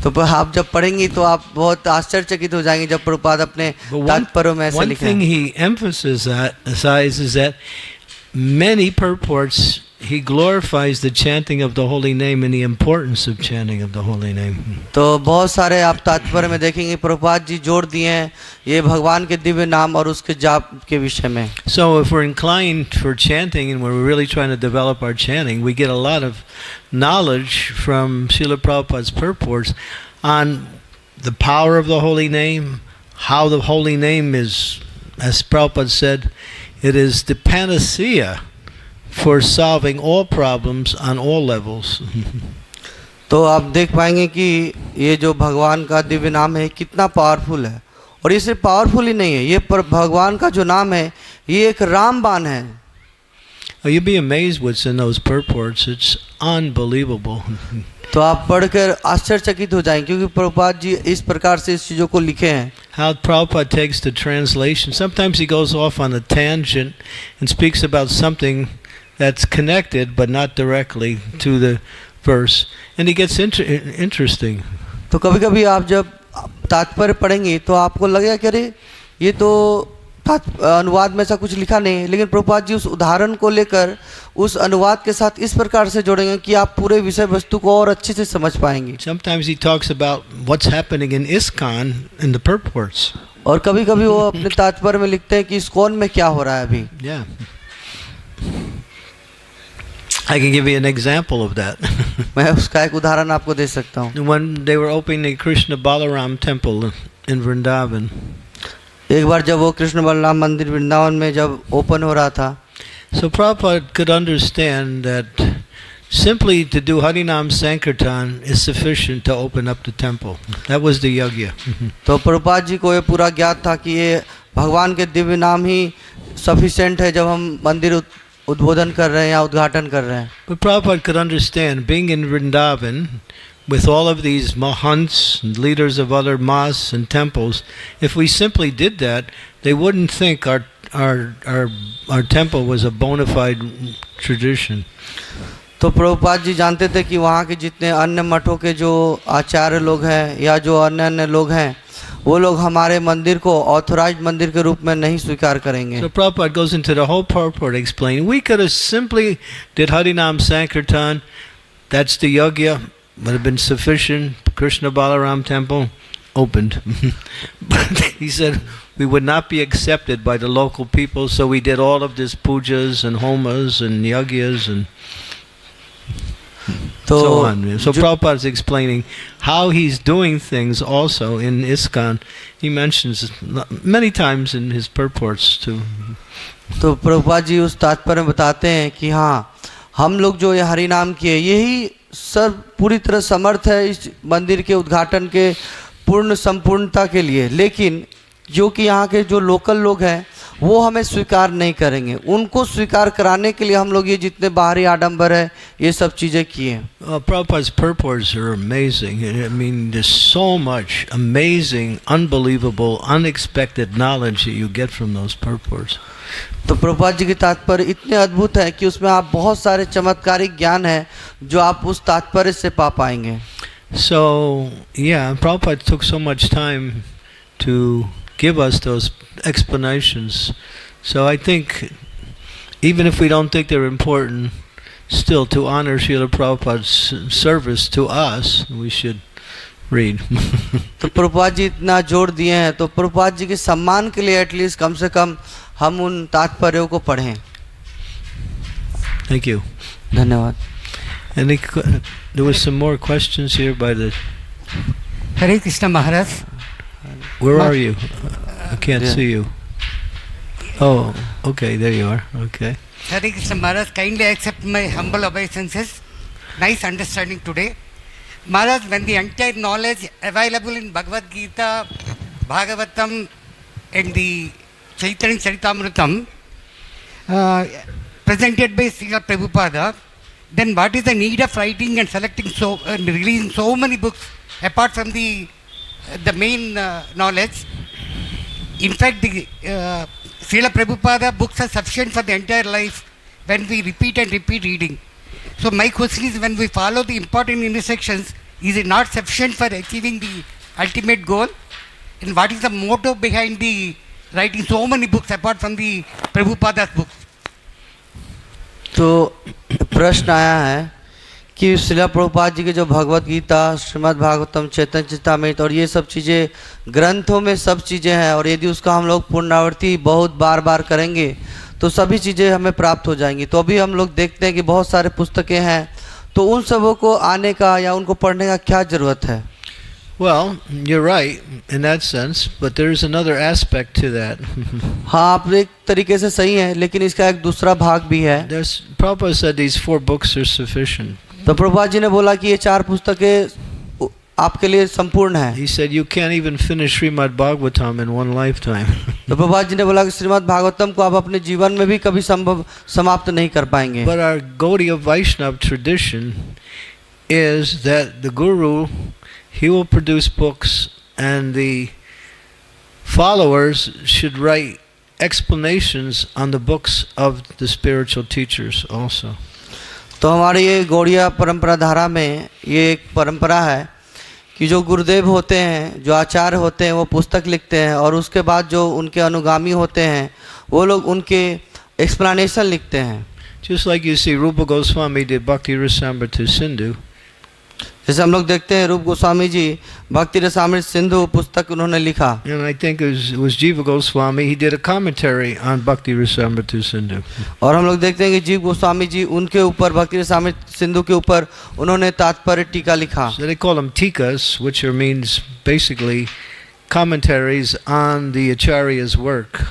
तो आप जब पढ़ेंगी तो आप बहुत आश्चर्यचकित हो जाएंगे जब प्रभुपाद अपने तात्पर्यों में ऐसे लिखे हैं. One thing he emphasizes that many purports he glorifies the chanting of the holy name and the importance of chanting of the holy name. तो बहुत सारे आप तात्पर्य में देखेंगे प्रभुपाद जी जोड़ दिए हैं ये भगवान के दिव्य नाम और उसके जाप के विषय में. So if we're inclined for chanting and we're really trying to develop our chanting, we get a lot of knowledge from Srila Prabhupada's purports on the power of the holy name, how the holy name is, as Prabhupada said, it is the panacea for solving all problems on all levels. तो आप देख पाएंगे कि ये जो भगवान का दिव्य नाम है कितना पावरफुल है, और ये सिर्फ पावरफुल ही नहीं है, ये पर भगवान का जो नाम है ये एक रामबाण है. You'll be amazed what's in those purports. It's unbelievable. तो आप पढ़कर आश्चर्यचकित हो जाएंगे क्योंकि प्रभुपाद जी इस प्रकार से इस चीज़ों को लिखे हैं. How Prabhupada takes the translation. Sometimes he goes off on a tangent and speaks about something that's connected but not directly to the verse, and it gets interesting. तो कभी कभी आप जब तात्पर्य पढ़ेंगे तो आपको लगेगा कि अरे ये तो अनुवाद में ऐसा कुछ लिखा नहीं है, लेकिन प्रभुपाद जी उस उदाहरण को लेकर उस अनुवाद के साथ इस प्रकार से जोड़ेंगे कि आप पूरे विषय वस्तु को और अच्छे से समझ पाएंगे. Sometimes he talks about what's happening in ISKCON in the purports. और कभी कभी वो अपने तात्पर्य में लिखते हैं कि ISKCON में क्या हो रहा है अभी. Yeah. I can give you an example of that. मैं उसका एक उदाहरण आपको दे सकता हूँ. When they were opening the Krishna Balaram temple in Vrindavan, एक बार जब वो कृष्ण बलराम मंदिर वृंदावन में जब ओपन हो रहा था, so Prabhupada could understand that simply to do Harinam Sankirtan is sufficient to open up the temple. That was the yagya. तो प्रभुपाद जी को ये पूरा ज्ञात था कि ये भगवान के दिव्य नाम ही सफिशिएंट है जब हम मंदिर उद्बोधन कर रहे हैं या उद्घाटन कर रहे हैं. But Prabhupada could understand, being in Vrindavan with all of these mahants and leaders of other mosques and temples, if we simply did that, they wouldn't think our temple was a bona fide tradition. तो प्रभुपाद जी जानते थे कि वहाँ के जितने अन्य मठों के जो आचार्य लोग हैं या जो अन्य अन्य लोग हैं, वो लोग हमारे मंदिर को ऑथराइज्ड मंदिर के रूप में नहीं स्वीकार करेंगे. So Prabhupada goes into the whole purport explaining, we could have simply did Harinam Sankirtan, that's the yagya, would have been sufficient. Krishna Balaram temple opened. But he said we would not be accepted by the local people, so we did all of this pujas and homas and yagyas and so on. So Prabhupada is explaining how he's doing things also in ISKCON. He mentions many times in his purports too. तो प्रभुपाद जी उस तात्पर्य में बताते हैं कि हाँ, हम लोग जो ये हरि नाम किए, यही सब पूरी तरह समर्थ है इस मंदिर के उद्घाटन के पूर्ण संपूर्णता के लिए, लेकिन जो कि यहाँ के जो लोकल लोग हैं वो हमें स्वीकार नहीं करेंगे. उनको स्वीकार कराने के लिए हम लोग ये जितने बाहरी आडंबर है ये सब चीज़ें किए. Prabhupada's purports are amazing. I mean, there's so much amazing, unbelievable, unexpected knowledge that you get from those purports. तो प्रभुपाद जी की तात्पर्य इतने अद्भुत है कि उसमें आप बहुत सारे चमत्कारिक ज्ञान है जो आप उस तात्पर्य से पा पाएंगे. So yeah, Prabhupada took so much time to give us those explanations. So I think even if we don't think they're important, still to honor Srila Prabhupada's service to us, we should read. तो प्रभुपाद जी इतना जोर दिए हैं, तो प्रभुपाद जी के सम्मान के लिए एटलीस्ट कम से कम हम उन तात्पर्यों को पढ़ें. Thank you. धन्यवाद. There was some more questions here by the. Hare Krishna Maharaj. Where are you? I can't see you. Oh, okay, there you are. Okay. Hare Krishna Maharaj, kindly accept my humble obeisances. Nice understanding today. Maharaj, when the entire knowledge available in Bhagavad Gita, Bhagavatam and the Chaitanya Charitamritham presented by Srila Prabhupada, then what is the need of writing and selecting and releasing so many books apart from the main knowledge? In fact, the Srila Prabhupada books are sufficient for the entire life when we repeat and repeat reading. So my question is, when we follow the important intersections, is it not sufficient for achieving the ultimate goal? And what is the motto behind the writing so many books apart from the Prabhupada's books? तो प्रश्न आया है कि श्रील प्रभुपाद जी के जो भगवत गीता, श्रीमद् भागवतम, चैतन्य चरितामृत और ये सब चीज़ें ग्रंथों में सब चीज़ें हैं, और यदि उसका हम लोग पुनरावृत्ति बहुत बार बार करेंगे तो सभी चीज़ें हमें प्राप्त हो जाएंगी. तो अभी हम लोग देखते हैं कि बहुत सारे पुस्तकें हैं, तो उन सबों को आने का या उनको पढ़ने का क्या ज़रूरत है? Well, you're right in that sense, but there is another aspect to that. हाँ, आप एक तरीके से सही हैं, लेकिन इसका एक दूसरा भाग भी है. Prabhupada said these 4 books are sufficient. तो प्रभुपाद जी ने बोला कि ये 4 पुस्तकें आपके लिए संपूर्ण है. He said you can't even finish Srimad Bhagavatam in one lifetime. तो प्रभुपाद जी ने बोला कि श्रीमद् भागवतम को आप अपने जीवन में भी कभी समाप्त नहीं कर पाएंगे. But our Gaudiya Vaishnava tradition is that the Guru, he will produce books and the followers should write explanations on the books of the spiritual teachers also. तो हमारी ये गौड़िया परंपरा धारा में ये एक परंपरा है कि जो गुरुदेव होते हैं, जो आचार्य होते हैं, वो पुस्तक लिखते हैं और उसके बाद जो उनके अनुगामी होते हैं वो लोग उनके एक्सप्लेनेशन लिखते हैं. Just like you see Rupa Goswami did Bhakti Rasamrita Sindhu. जैसे हम लोग देखते हैं रूप गोस्वामी जी भक्ति रसामृत सिंधु पुस्तक उन्होंने लिखा. And I think it was Jiva Goswami, he did a commentary on Bhakti Rasamrita Sindhu. और हम लोग देखते हैं कि जीव गोस्वामी जी उनके ऊपर भक्ति रसामृत सिंधु के ऊपर उन्होंने तात्पर्य टीका लिखा. So they call them tikas, which means basically commentaries on the acharya's work.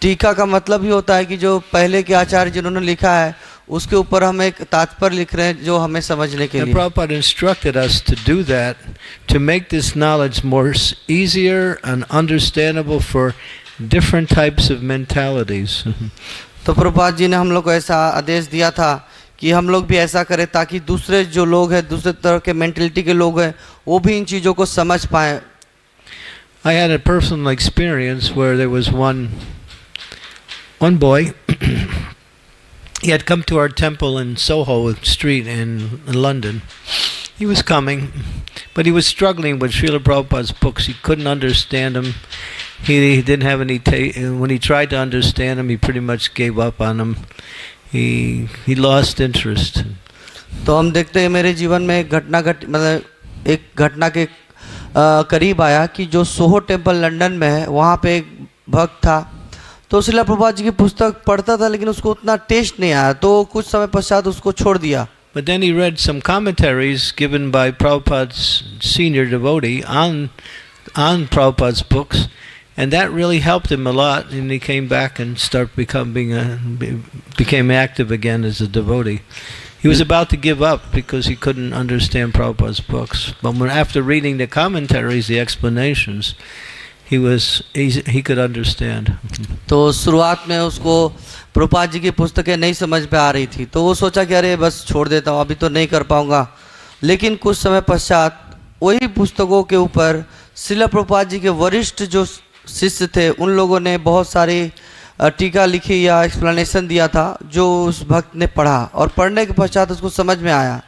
टीका का मतलब ही होता है कि जो पहले के आचार्य जिन्होंने लिखा है उसके ऊपर हम एक तात्पर्य लिख रहे हैं जो हमें समझने के लिए. And Prabhupada instructed us to do that to make this knowledge more easier and understandable for different types of mentalities. तो प्रभुपाद जी ने हम लोग को ऐसा आदेश दिया था कि हम लोग भी ऐसा करें ताकि दूसरे जो लोग हैं, दूसरे तरह के मेंटलिटी के लोग हैं, वो भी इन चीज़ों को समझ पाएं. I had a personal experience where there was one boy. He had come to our temple in Soho Street in London. He was coming, but he was struggling with Srila Prabhupada's books. He couldn't understand them. He didn't have any when he tried to understand them, he pretty much gave up on them. He lost interest. तो हम देखते हैं मेरे जीवन में एक घटना के करीब आया कि जो सोहो टेम्पल लंदन में है वहाँ पे एक भक्त था. तो श्रीला प्रभुपाद जी की पुस्तक पढ़ता था लेकिन उसको उतना टेस्ट नहीं आया तो कुछ समय पश्चात उसको छोड़ दिया. But then he read some commentaries given by Prabhupada's senior devotee on Prabhupada's books, and that really helped him a lot, and he came back and became active again as a devotee. He was about to give up because he couldn't understand Prabhupada's books, but after reading the commentaries, the explanations, he could understand. तो शुरुआत में उसको प्रभुपाद जी की पुस्तकें नहीं समझ में आ रही थी तो वो सोचा कि अरे बस छोड़ देता हूँ, अभी तो नहीं कर पाऊंगा. लेकिन कुछ समय पश्चात वही पुस्तकों के ऊपर श्रीला प्रभुपाद जी के वरिष्ठ जो शिष्य थे उन लोगों ने बहुत सारी टीका लिखी या एक्सप्लेनेशन दिया था जो उस भक्त ने पढ़ा और पढ़ने के पश्चात उसको समझ में आया.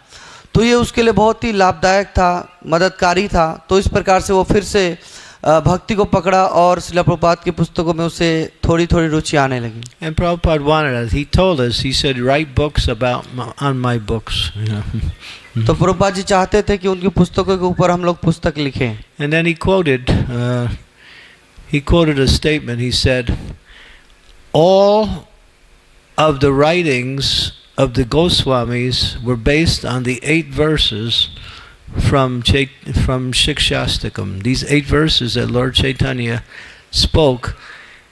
तो ये उसके लिए बहुत ही लाभदायक था, मददकारी था. तो इस प्रकार से वो फिर से भक्ति को पकड़ा और श्रीला प्रभुपाद की पुस्तकों में उसे थोड़ी थोड़ी रुचि आने लगी. And Prabhupada wanted us. He told us. He said, "Write books on my books." तो प्रभुपाद जी चाहते थे कि उनकी पुस्तकों के ऊपर हम लोग पुस्तक लिखें. And then he quoted a statement. He said, "All of the writings of the Goswamis were based on the 8 verses from Shikshastakam. These 8 verses that Lord Chaitanya spoke,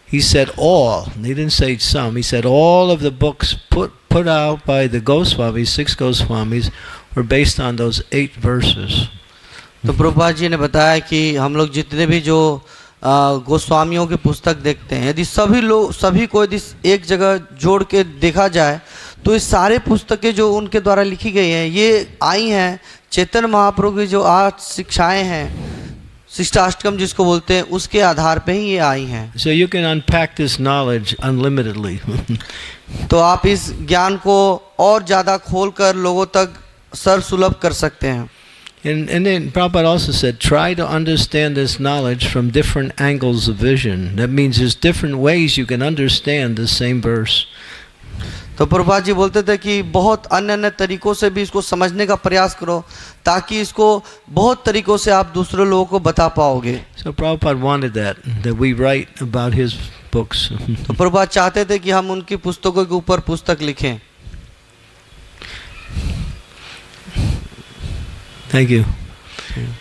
he said all, he didn't say some, he said all of the books put out by the Goswamis, 6 Goswamis, were based on those 8 verses." तो प्रभुपाद जी ने बताया कि हम लोग जितने भी जो गोस्वामियों की पुस्तक देखते हैं, यदि सभी को यदि एक जगह जोड़ के देखा जाए तो ये सारे पुस्तकें जो उनके द्वारा लिखी गई हैं ये आई हैं चैतन्य महाप्रभु की जो 8 शिक्षाएं हैं, शिष्टाष्टकम जिसको बोलते हैं, उसके आधार पे ही ये आई हैं. So you can unpack this knowledge unlimitedly. तो आप इस ज्ञान को और ज़्यादा खोलकर लोगों तक सर्वसुलभ कर सकते हैं. And then Prabhupada also said, try to understand this knowledge from different angles of vision. That means there's different ways you can understand the same verse. तो प्रभुपाद जी बोलते थे कि बहुत अन्य तरीकों से भी इसको समझने का प्रयास करो ताकि इसको बहुत तरीकों से आप दूसरे लोगों को बता पाओगे. So Prabhupada wanted that we write about his books. तो प्रभुपाद चाहते थे कि हम उनकी पुस्तकों के ऊपर पुस्तक लिखें. Thank you.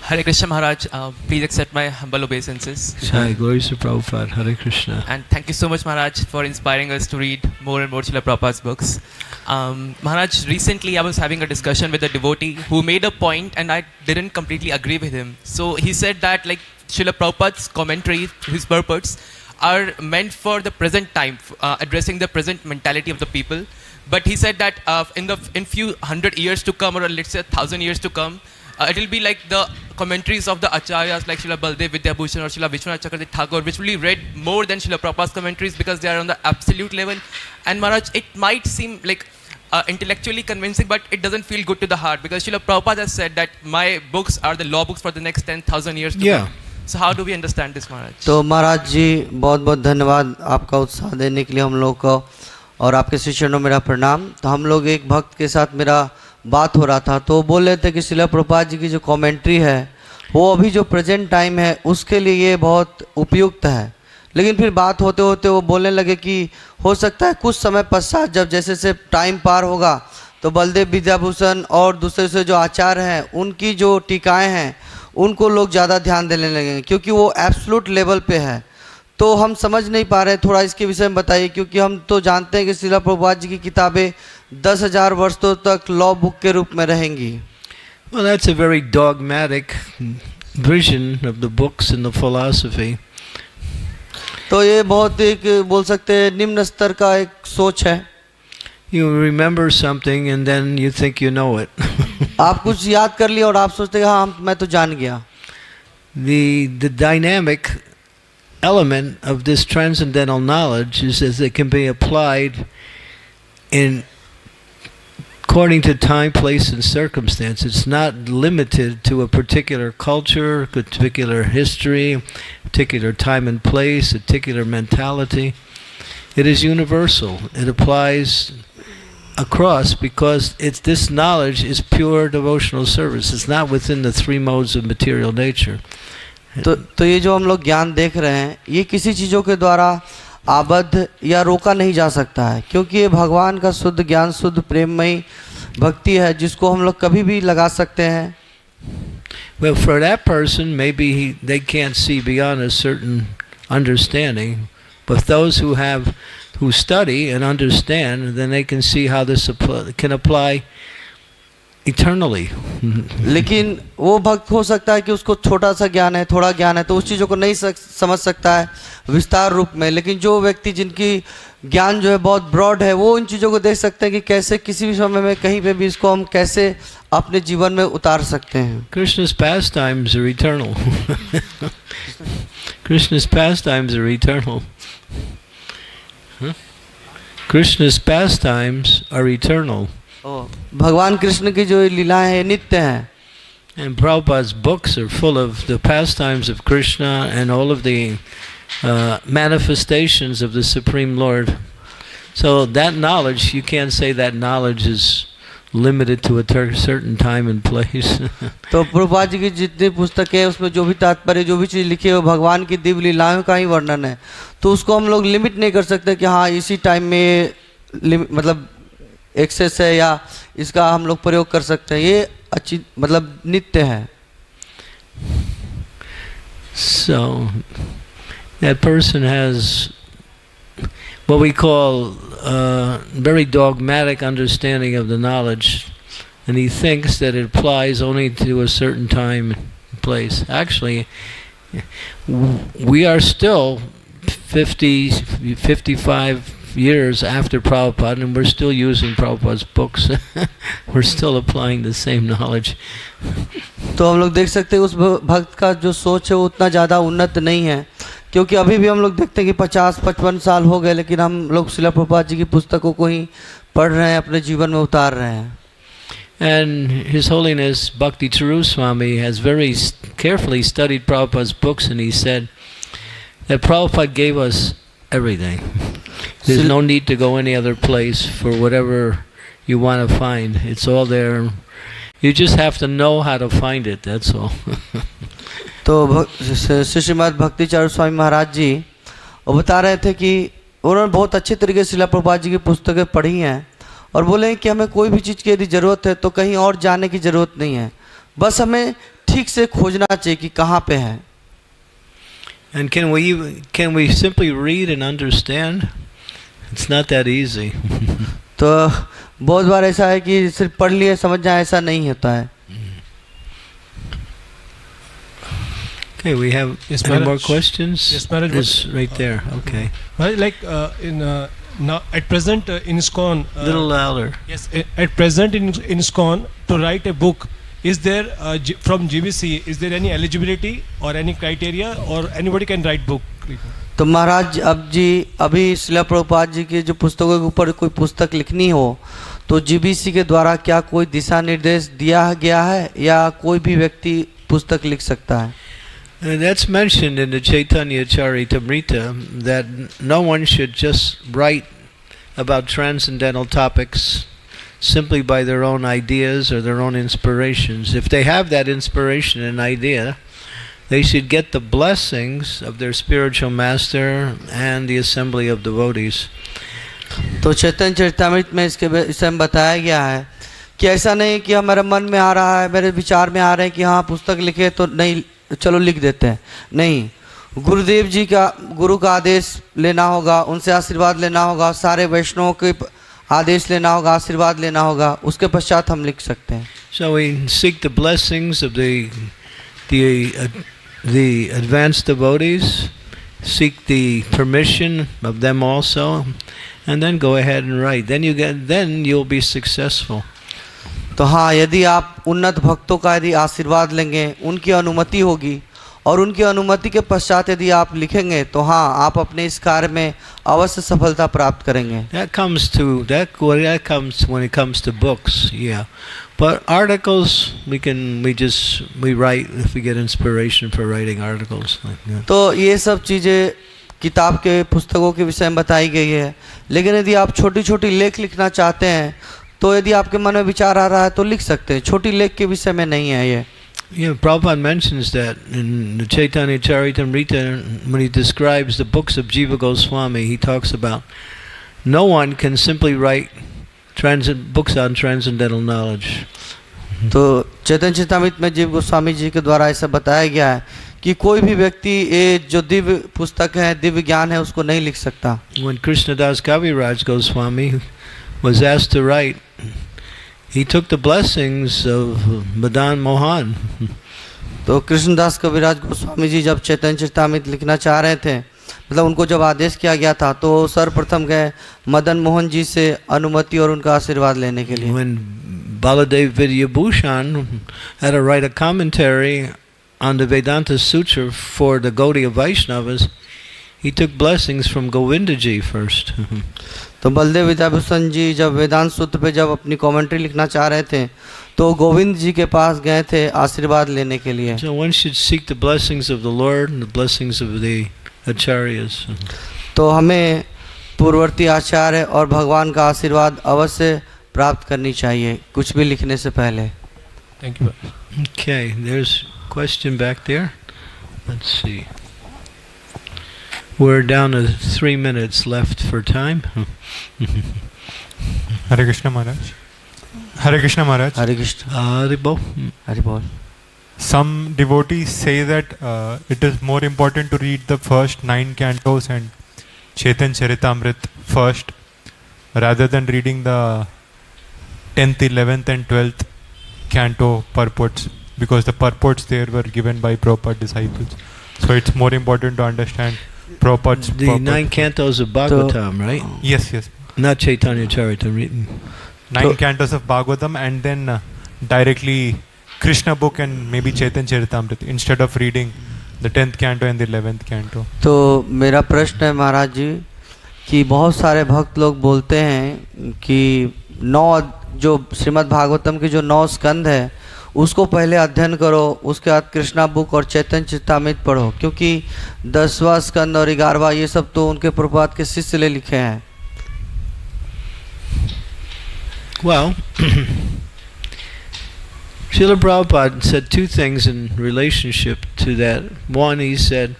Hare Krishna Maharaj, please accept my humble obeisances. Hi, glories to Prabhupada, Hare Krishna. And thank you so much Maharaj for inspiring us to read more and more Srila Prabhupada's books. Maharaj, recently I was having a discussion with a devotee who made a point and I didn't completely agree with him. So he said that like Srila Prabhupada's commentary, his purports are meant for the present time, addressing the present mentality of the people. But he said that in few 100 years to come, or let's say 1,000 years to come, it will be like the commentaries of the acharyas like Srila Baldev Vidyabhushan or Srila Vishwanath Chakravarti Thakur, which will be read more than Srila Prabhupada's commentaries because they are on the absolute level. And Maharaj, it might seem like intellectually convincing, but it doesn't feel good to the heart, because Srila Prabhupada has said that my books are the law books for the next 10,000 years to come. So how do we understand this, Maharaj? तो महाराज जी बहुत बहुत धन्यवाद आपका उत्साह देने के लिए हम लोग को, और आपके शिष्यों मेरा प्रणाम। तो हम लोग एक भक्त के साथ मेरा बात हो रहा था, तो बोल रहे थे कि श्रील प्रभुपाद जी की जो कमेंट्री है वो अभी जो प्रेजेंट टाइम है उसके लिए ये बहुत उपयुक्त है। लेकिन फिर बात होते होते वो बोलने लगे कि हो सकता है कुछ समय पश्चात जब जैसे से टाइम पार होगा तो बलदेव विद्याभूषण और दूसरे से जो आचार्य हैं उनकी जो टीकाएं हैं उनको लोग ज़्यादा ध्यान देने लगेंगे, क्योंकि वो एब्सोल्यूट लेवल पे है। तो हम समझ नहीं पा रहे, थोड़ा इसके विषय में बताइए, क्योंकि हम तो जानते हैं कि श्रील प्रभुपाद जी की किताबें 10,000 वर्षों तक लॉ बुक के रूप में रहेंगी। Well, that's a very dogmatic vision of the books and the philosophy. तो ये बहुत एक बोल सकते हैं निम्न स्तर का एक सोच है। You remember something and then you think you know it. आप कुछ याद कर लिया और आप सोचते हैं हाँ मैं तो जान गया। The dynamic element of this transcendental knowledge is that it can be applied in according to time, place, and circumstance. It's not limited to a particular culture, a particular history, a particular time and place, a particular mentality. It is universal. It applies across because this knowledge is pure devotional service. It's not within the three modes of material nature. तो ये जो हम लोग ज्ञान देख रहे हैं ये किसी चीज़ों के द्वारा आबद्ध या रोका नहीं जा सकता है, क्योंकि ये भगवान का शुद्ध ज्ञान, शुद्ध प्रेममयी भक्ति है जिसको हम लोग कभी भी लगा सकते हैं। Well, for that person, maybe they can't see beyond a certain understanding, but those who study and understand, then they can see how this can apply eternally. लेकिन वो भक्त हो सकता है कि उसको छोटा सा ज्ञान है, थोड़ा ज्ञान है, तो उस चीज़ों को नहीं समझ सकता है विस्तार रूप में। लेकिन जो व्यक्ति जिनकी ज्ञान जो है बहुत ब्रॉड है वो इन चीज़ों को देख सकते हैं कि कैसे किसी भी समय में कहीं पे भी इसको हम कैसे अपने जीवन में उतार सकते हैं। Krishna's pastimes are eternal. Krishna's pastimes are eternal. Krishna's pastimes are eternal. भगवान कृष्ण की जो लीलाएं हैं नित्य हैं। And Prabhupada's books are full of the pastimes of Krishna and all of the manifestations of the Supreme Lord. So that knowledge, you can't say that knowledge is limited to a certain time and place. तो प्रभुपाद जी की जितनी पुस्तकें हैं उसमें जो भी तात्पर्य जो भी चीज़ लिखी है वो भगवान की दिव्य लीलाओं का ही वर्णन है, तो उसको हम लोग लिमिट नहीं कर सकते कि हाँ इसी टाइम में मतलब एक्सेस है या इसका हम लोग प्रयोग कर सकते हैं। ये अच्छी मतलब नित्य है। So that person has what we call very dogmatic understanding of the knowledge, and he thinks that it applies only to a certain time and place. Actually, we are still 55 years after Prabhupada, and we're still using Prabhupada's books. We're still applying the same knowledge. तो हम लोग देख सकते हैं उस भक्त का जो सोच है वो उतना ज़्यादा उन्नत नहीं है, क्योंकि अभी भी हम लोग देखते हैं कि 50-55 साल हो गए लेकिन हम लोग श्रील प्रभुपाद जी की पुस्तकों को ही पढ़ रहे हैं, अपने जीवन में उतार रहे हैं। And His Holiness Bhakti Swami has very carefully studied Prabhupada's books, and he said that Prabhupada gave us everything. There's no need to go any other place for whatever you want to find. It's all there. You just have to know how to find it, that's all. तो श्रीमद भक्ति स्वामी महाराज जी वो बता रहे थे कि उन्होंने बहुत अच्छे तरीके से श्रील प्रभुपाद जी की पुस्तकें पढ़ी हैं और बोले कि हमें कोई भी चीज़ की यदि ज़रूरत है तो कहीं और जाने की ज़रूरत नहीं है, बस हमें ठीक से खोजना चाहिए कि कहाँ पे है। And can we simply read and understand? It's not that easy. तो बहुत बार ऐसा है कि सिर्फ पढ़ लिए समझ जाए, ऐसा नहीं होता है। Okay, we have any more questions? Yes, Maharaj. It's right there. Okay. Like now at present in ISKCON. Little louder. Yes, at present in ISKCON to write a book, is there from GBC is there any eligibility or any criteria or anybody can write book? तो महाराज अब जी अभी श्रील प्रभुपाद जी की जो पुस्तकों के ऊपर कोई पुस्तक लिखनी हो तो जीबीसी के द्वारा क्या कोई दिशा निर्देश दिया गया है या कोई भी व्यक्ति पुस्तक लिख सकता है? And that's mentioned in the Chaitanya Charitamrita that no one should just write about transcendental topics simply by their own ideas or their own inspirations. If they have that inspiration and idea, they should get the blessings of their spiritual master and the assembly of devotees. तो चैतन्य चरितामृत में इसके विषय में बताया गया है कि ऐसा नहीं कि हमारे मन में आ रहा है, मेरे विचार में आ रहे हैं कि हाँ पुस्तक लिखे तो नहीं, चलो लिख देते हैं। नहीं, गुरुदेव जी का, गुरु का आदेश लेना होगा, उनसे आशीर्वाद लेना होगा, सारे वैष्णवों के आदेश लेना होगा, आशीर्वाद लेना होगा, उसके पश्चात हम लिख सकते हैं। So we seek the blessings of the advanced devotees, seek the permission of them also, and then go ahead and write. Then you'll be successful. तो हाँ, यदि आप उन्नत भक्तों का यदि आशीर्वाद लेंगे, उनकी अनुमति होगी और उनकी अनुमति के पश्चात यदि आप लिखेंगे तो हाँ, आप अपने इस कार्य में अवश्य सफलता प्राप्त करेंगे। That comes when it comes to books, yeah. But articles, we write if we get inspiration for writing articles. तो ये सब चीज़ें किताब के पुस्तकों के विषय में बताई गई है, लेकिन यदि आप छोटी छोटी लेख लिखना चाहते हैं तो यदि आपके मन में विचार आ रहा है तो लिख सकते हैं, छोटी लेख के विषय में नहीं है ये। Yeah, Prabhupada mentions that in the Chaitanya Charitamrita when he describes the books of Jiva Goswami. He talks about no one can simply write books on transcendental knowledge. तो चैतन्य चरितामृत में जीव गोस्वामी जी के द्वारा ऐसा बताया गया है कि कोई भी व्यक्ति ये जो दिव्य पुस्तक है, दिव्य ज्ञान है, उसको नहीं लिख सकता। When Krishnadas Kaviraj Goswami was asked to write, he took the blessings of Madan Mohan. तो कृष्णदास कविराज गोस्वामी जी जब चैतन्य चरितामृत लिखना चाह रहे थे, मतलब उनको जब आदेश किया गया था, तो सर्वप्रथम गए मदन मोहन जी से अनुमति और उनका आशीर्वाद लेने के लिए। When Baladev Vidyabhushan had to write a commentary on the Vedanta Sutra for the Gaudiya Vaishnavas, he took blessings from Govinda ji first. तो बलदेव विद्याभूषण जी जब वेदांत सूत्र पे जब अपनी कमेंट्री लिखना चाह रहे थे तो गोविंद जी के पास गए थे आशीर्वाद लेने के लिए। So one should seek the blessings of the Lord and the blessings of the acharyas. तो हमें पूर्ववर्ती आचार्य और भगवान का आशीर्वाद अवश्य प्राप्त करनी चाहिए कुछ भी लिखने से पहले। Thank you. Okay, there's a question back there. Let's see. We're down to 3 minutes left for time. Hare Krishna Maharaj. Hare Krishna Maharaj. Hare Krishna. Haribol. Haribol. Some devotees say that it is more important to read the first 9 cantos and Chaitanya Charitamrit first rather than reading the 10th, 11th and 12th canto purports, because the purports there were given by Prabhupada disciples. So it's more important to understand Prabhupada's The purport. 9 cantos of Bhagavatam, right? Yes, yes. Not Chaitanya Charitamrita. 9 cantos of Bhagavatam and then directly Krishna book and maybe Chaitanya Charitamrita instead of reading the 10th canto and the 11th canto. तो मेरा प्रश्न है महाराज जी कि बहुत सारे भक्त लोग बोलते हैं कि 9 जो श्रीमद् भागवतम के जो 9 स्कंद है उसको पहले अध्ययन करो, उसके बाद कृष्णा बुक और चैतन्य चरितामृत पढ़ो, क्योंकि 10वां स्कंद और 11वां ये सब तो उनके प्रभुपाद के शिष्य ले लिखे हैं। Well, Srila Prabhupada said 2 things in relationship to that. One, he said,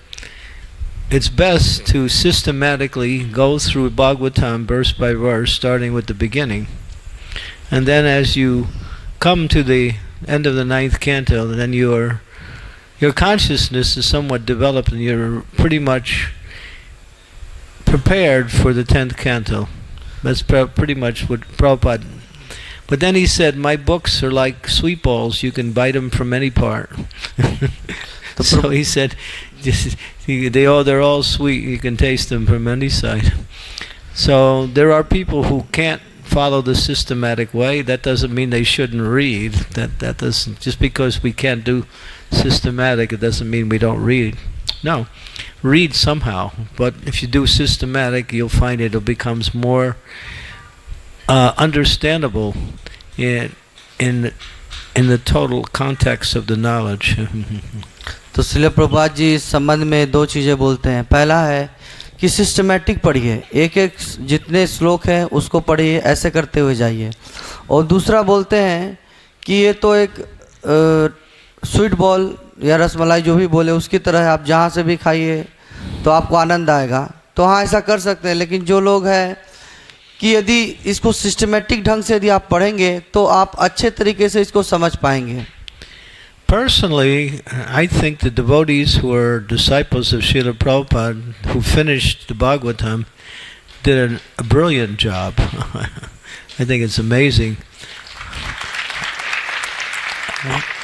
it's best to systematically go through Bhagavatam verse by verse, starting with the beginning. And then as you come to the end of the 9th canto, then your consciousness is somewhat developed and you're pretty much prepared for the 10th canto. That's pretty much what Prabhupada. But then he said, my books are like sweet balls, you can bite them from any part. So he said, they're all sweet, you can taste them from any side. So there are people who can't follow the systematic way. That doesn't mean they shouldn't read. That doesn't, just because we can't do systematic, it doesn't mean we don't read. No, read somehow. But if you do systematic, you'll find it becomes more understandable in the total context of the knowledge. तो श्रील प्रभुपाद जी इस संबंध में दो चीज़ें बोलते हैं। पहला है कि सिस्टमेटिक पढ़िए, एक एक जितने श्लोक हैं उसको पढ़िए, ऐसे करते हुए जाइए। और दूसरा बोलते हैं कि ये तो एक स्वीट बॉल या रसमलाई जो भी बोले उसकी तरह है, आप जहाँ से भी खाइए तो आपको आनंद आएगा। तो हाँ, ऐसा कर सकते हैं, लेकिन जो लोग हैं कि यदि इसको सिस्टमेटिक ढंग से यदि आप पढ़ेंगे तो आप अच्छे तरीके से इसको समझ पाएंगे। Personally, I think the devotees who are disciples of Srila Prabhupada, who finished the Bhagavatam, did a brilliant job. I think it's amazing.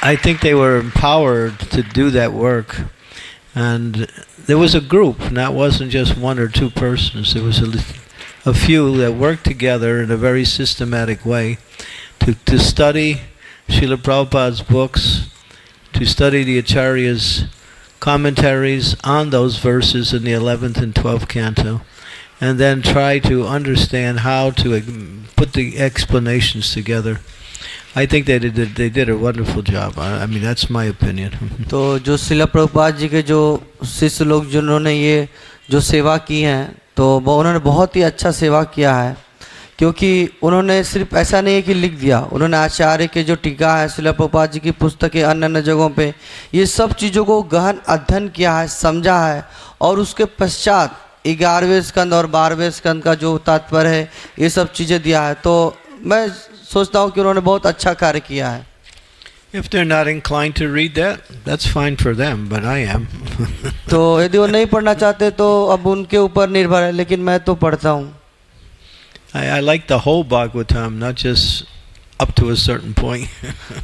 I think they were empowered to do that work. And there was a group, and that wasn't just one or two persons. There was a few that worked together in a very systematic way to study Srila Prabhupada's books, to study the Acharya's commentaries on those verses in the 11th and 12th canto, and then try to understand how to put the explanations together. I think they did a wonderful job. I mean, that's my opinion. तो जो श्रील प्रभुपाद जी के जो शिष्य लोग जिन्होंने ये जो सेवा की हैं, तो उन्होंने बहुत ही अच्छा सेवा किया है, क्योंकि उन्होंने सिर्फ ऐसा नहीं है कि लिख दिया, उन्होंने आचार्य के जो टीका है, श्रील प्रभुपाद जी की पुस्तकें अन्य अन्य जगहों पे, ये सब चीज़ों को गहन अध्ययन किया है, समझा है, और उसके पश्चात 11वें स्कंद और 12वें स्कंद का जो तात्पर्य है ये सब चीज़ें दिया है। तो मैं सोचता हूँ कि उन्होंने बहुत अच्छा कार्य किया है। If they're not inclined to read that, that's fine for them, but I am. तो यदि वो नहीं पढ़ना चाहते तो अब उनके ऊपर निर्भर है, लेकिन मैं तो पढ़ता हूँ। I like the whole Bhagavatam, not just up to a certain point.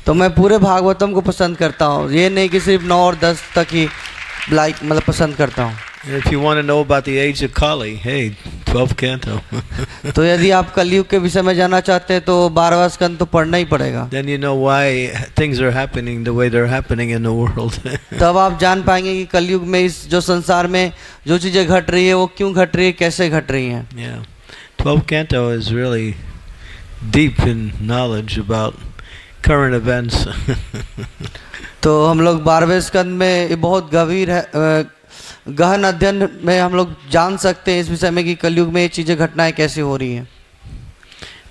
तो मैं पूरे भागवतम को पसंद करता हूँ, ये नहीं कि सिर्फ 9 और 10 तक ही मतलब पसंद करता हूँ। If you want to know about the age of Kali, hey, 12th canto. तो यदि आप कलयुग के विषय में जानना चाहते हैं तो 12वां स्कंद तो पढ़ना ही पड़ेगा। Then you know why things are happening the way they're happening in the world. तब आप जान पाएंगे कि कलयुग में इस जो संसार में जो चीजें घट रही है वो क्यों घट रही है, कैसे घट रही हैं। Yeah, 12th canto is really deep in knowledge about current events. तो हम लोग 12वें स्कंद में ये बहुत गंभीर है, गहन अध्ययन में हम लोग जान सकते हैं इस विषय में कि कलयुग में ये चीजें घटनाएं कैसे हो रही हैं।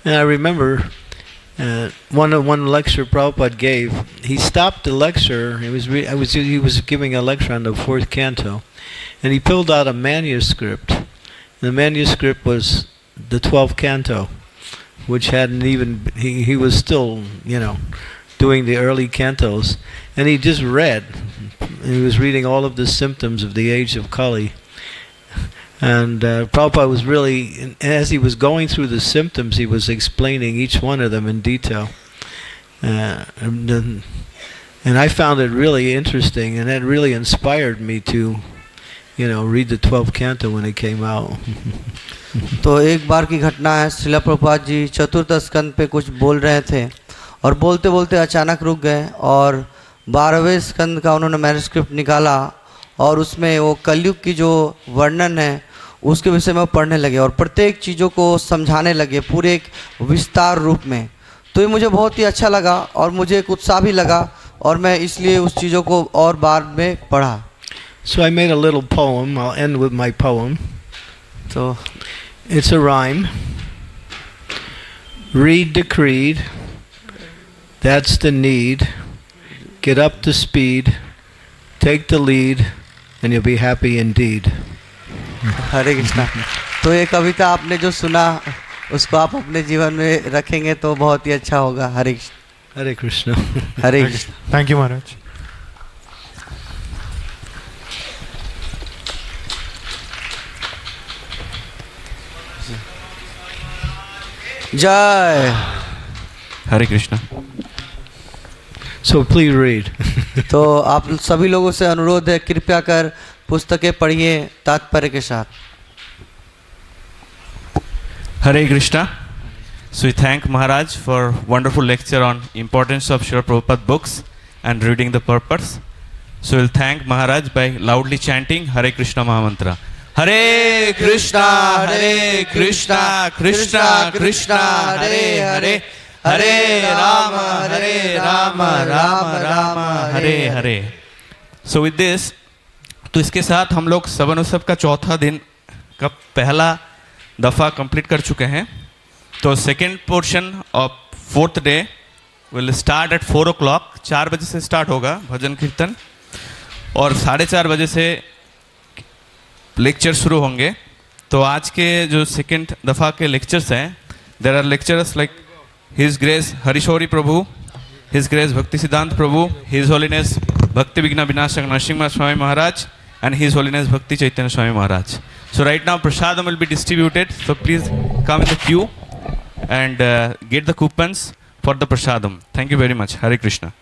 And I remember one lecture Prabhupada gave. He stopped the lecture. He was giving a lecture on the 4th canto, and he pulled out a manuscript. The manuscript was the 12th canto, which hadn't even he was still doing the early cantos, and he just read. He was reading all of the symptoms of the age of Kali. And Prabhupada was really, as he was going through the symptoms, he was explaining each one of them in detail. And I found it really interesting, and that really inspired me to, read the 12th canto when it came out. तो एक बार की घटना है, श्रील प्रभुपाद जी चतुर्थ स्कंद पे कुछ बोल रहे थे और बोलते बोलते अचानक रुक गए और 12वें स्कंद का उन्होंने मैन्युस्क्रिप्ट निकाला और उसमें वो कलयुग की जो वर्णन है उसके विषय में पढ़ने लगे और प्रत्येक चीज़ों को समझाने लगे पूरे एक विस्तार रूप में। तो ये मुझे बहुत ही अच्छा लगा और मुझे एक उत्साह भी लगा और मैं इसलिए उस चीज़ों को और बार में पढ़ा। So I made a little poem. I'll end with my poem. So it's a rhyme. Read the creed. That's the need. Get up to speed, take the lead, and you'll be happy indeed. हरे कृष्णा। तो ये कविता आपने जो सुना उसको आप अपने जीवन में रखेंगे तो बहुत ही अच्छा होगा। हरे कृष्ण। हरे कृष्ण। हरे कृष्ण। Thank you, Maharaj. जय हरे कृष्णा। So please read. तो आप सभी लोगों से अनुरोध है कृपया कर पुस्तकें पढ़िए तात्पर्य के साथ। Hare Krishna. So we thank Maharaj for wonderful lecture on importance of Srila Prabhupada books and reading the purpose. So we'll thank Maharaj by loudly chanting Hare Krishna Mahamantra. Hare Krishna, Krishna Krishna, Hare Hare, Hare Rama, Rama Rama, Hare Hare. So with this, तो इसके साथ हम लोग श्रवण उत्सव का चौथा दिन का पहला दफ़ा कंप्लीट कर चुके हैं. तो second portion of fourth day will start at 4 o'clock. 4 बजे से स्टार्ट होगा भजन कीर्तन और 4:30 बजे से लेक्चर शुरू होंगे. तो आज के जो सेकेंड दफ़ा के लेक्चर्स हैं, there are lectures like his grace Harishauri Prabhu, his grace Bhakti Siddhanta Prabhu, his holiness भक्ति विघ्न विनाशक Narasimha Swami Maharaj, and His Holiness Bhakti Chaitanya Swami Maharaj. So right now prasadam will be distributed. So please come in the queue and get the coupons for the prasadam. Thank you very much. Hare Krishna.